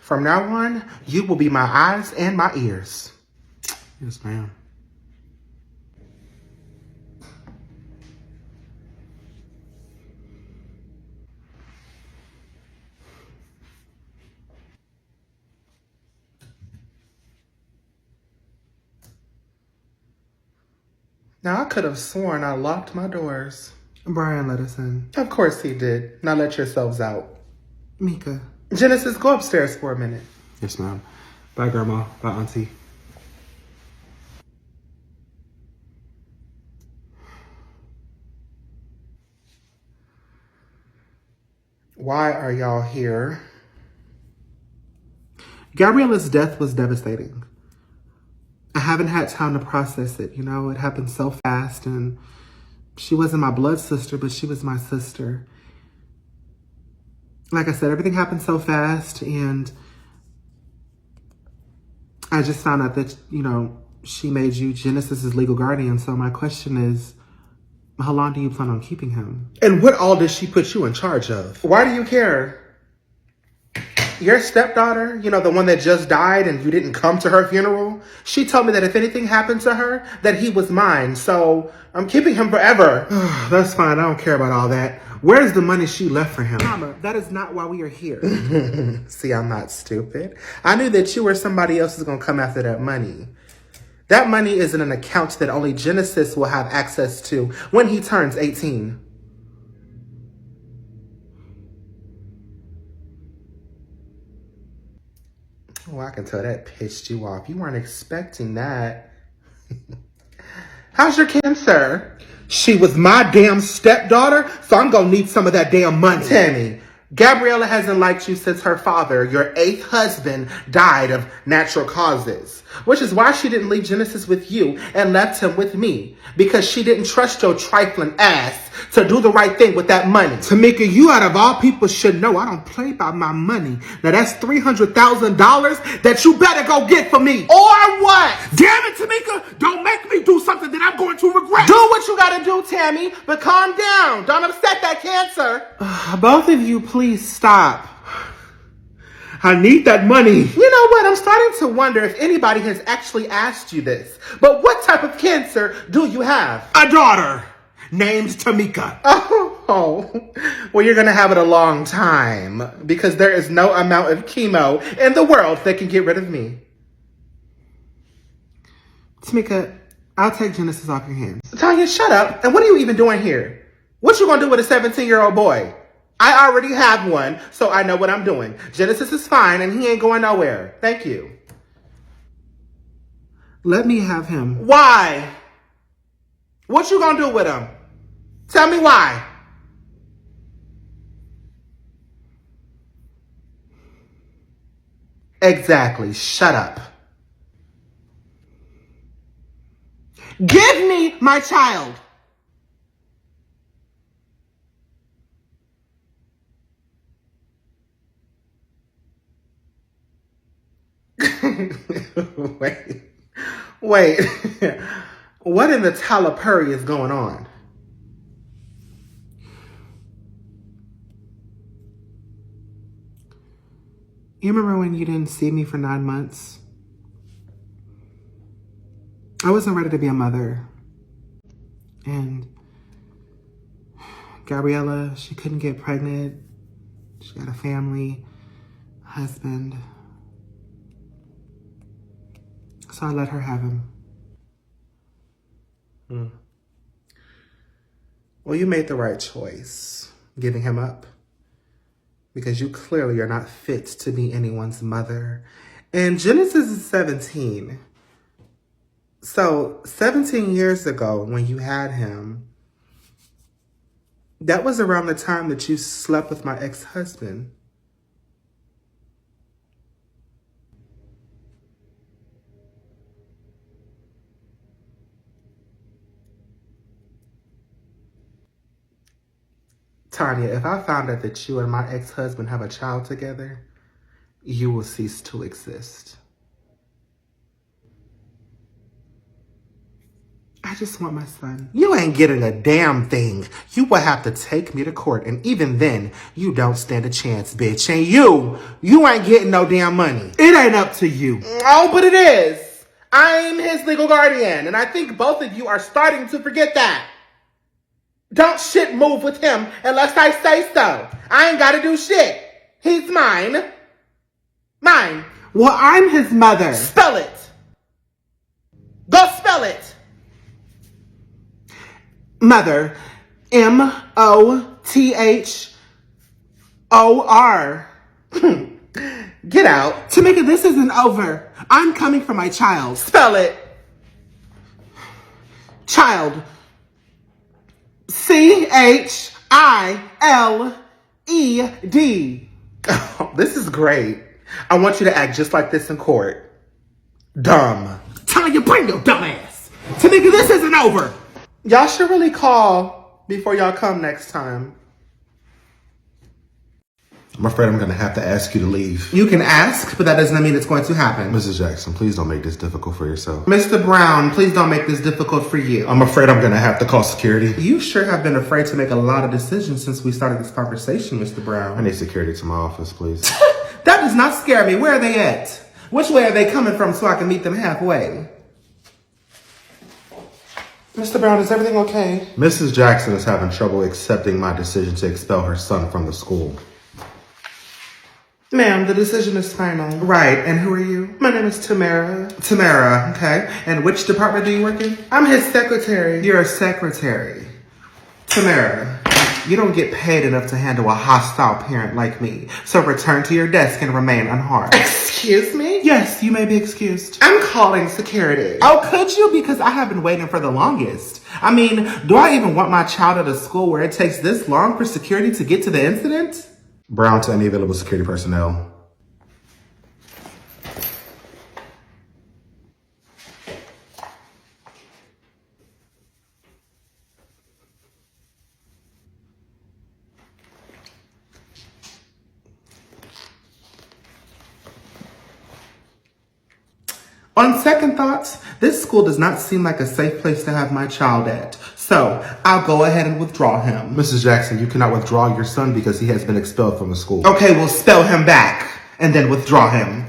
From now on, you will be my eyes and my ears. Yes, ma'am. Now, I could have sworn I locked my doors. Brian let us in. Of course he did. Now let yourselves out. Mika. Genesis, go upstairs for a minute. Yes, ma'am. Bye, Grandma. Bye, Auntie. Why are y'all here? Gabriella's death was devastating. I haven't had time to process it. You know, it happened so fast, and she wasn't my blood sister, but she was my sister. Like I said, everything happened so fast, and I just found out that, you know, she made you Genesis's legal guardian. So my question is, how long do you plan on keeping him? And what all did she put you in charge of? Why do you care? Your stepdaughter, you know, the one that just died and you didn't come to her funeral, she told me that if anything happened to her, that he was mine. So I'm keeping him forever. That's fine. I don't care about all that. Where's the money she left for him? Mama, that is not why we are here. See, I'm not stupid. I knew that you or somebody else was going to come after that money. That money is in an account that only Genesis will have access to when he turns 18. Oh, I can tell that pissed you off. You weren't expecting that. How's your cancer? She was my damn stepdaughter, so I'm gonna need some of that damn money. Tammy, Gabriella hasn't liked you since her father, your 8th husband, died of natural causes. Which is why she didn't leave Genesis with you and left him with me. Because she didn't trust your trifling ass to do the right thing with that money. Tamika, you out of all people should know I don't play by my money. Now that's $300,000 that you better go get for me. Or what? Damn it, Tamika! Don't make me do something that I'm going to regret. Do what you gotta do, Tammy, but calm down. Don't upset that cancer. Both of you, please stop. I need that money. You know what? I'm starting to wonder if anybody has actually asked you this. But what type of cancer do you have? A daughter named Tamika. Oh, well, you're going to have it a long time because there is no amount of chemo in the world that can get rid of me. Tamika, I'll take Genesis off your hands. Tanya, shut up. And what are you even doing here? What you going to do with a 17-year-old boy? I already have one, so I know what I'm doing. Genesis is fine, and he ain't going nowhere. Thank you. Let me have him. Why? What you gonna do with him? Tell me why. Exactly. Shut up. Give me my child. Wait. What in the Talapuri is going on? You remember when you didn't see me for 9 months? I wasn't ready to be a mother. And Gabriella, she couldn't get pregnant. She got a family, husband. So I let her have him. Well, you made the right choice, giving him up. Because you clearly are not fit to be anyone's mother. And Genesis is 17. So 17 years ago when you had him, that was around the time that you slept with my ex-husband. Tanya, if I found out that you and my ex-husband have a child together, you will cease to exist. I just want my son. You ain't getting a damn thing. You will have to take me to court, and even then, you don't stand a chance, bitch. And you ain't getting no damn money. It ain't up to you. Oh, but it is. I'm his legal guardian, and I think both of you are starting to forget that. Don't shit move with him unless I say so. I ain't gotta do shit. He's mine. Mine. Well, I'm his mother. Spell it. Go spell it. Mother. M-O-T-H-O-R. Get out. Tamika, this isn't over. I'm coming for my child. Spell it. Child. C-H-I-L-E-D. Oh, this is great. I want you to act just like this in court. Dumb. Tanya, bring your dumb ass. Tamika, this isn't over. Y'all should really call before y'all come next time. I'm afraid I'm going to have to ask you to leave. You can ask, but that doesn't mean it's going to happen. Mrs. Jackson, please don't make this difficult for yourself. Mr. Brown, please don't make this difficult for you. I'm afraid I'm going to have to call security. You sure have been afraid to make a lot of decisions since we started this conversation, Mr. Brown. I need security to my office, please. That does not scare me. Where are they at? Which way are they coming from so I can meet them halfway? Mr. Brown, is everything okay? Mrs. Jackson is having trouble accepting my decision to expel her son from the school. Ma'am, the decision is final. Right, and who are you? My name is Tamara. Tamara, okay. And which department do you work in? I'm his secretary. You're a secretary. Tamara, you don't get paid enough to handle a hostile parent like me. So return to your desk and remain unharmed. Excuse me? Yes, you may be excused. I'm calling security. Oh, could you? Because I have been waiting for the longest. I mean, do I even want my child at a school where it takes this long for security to get to the incident? Brown to any available security personnel. On second thoughts, this school does not seem like a safe place to have my child at. So, I'll go ahead and withdraw him. Mrs. Jackson, you cannot withdraw your son because he has been expelled from the school. Okay, we'll spell him back and then withdraw him.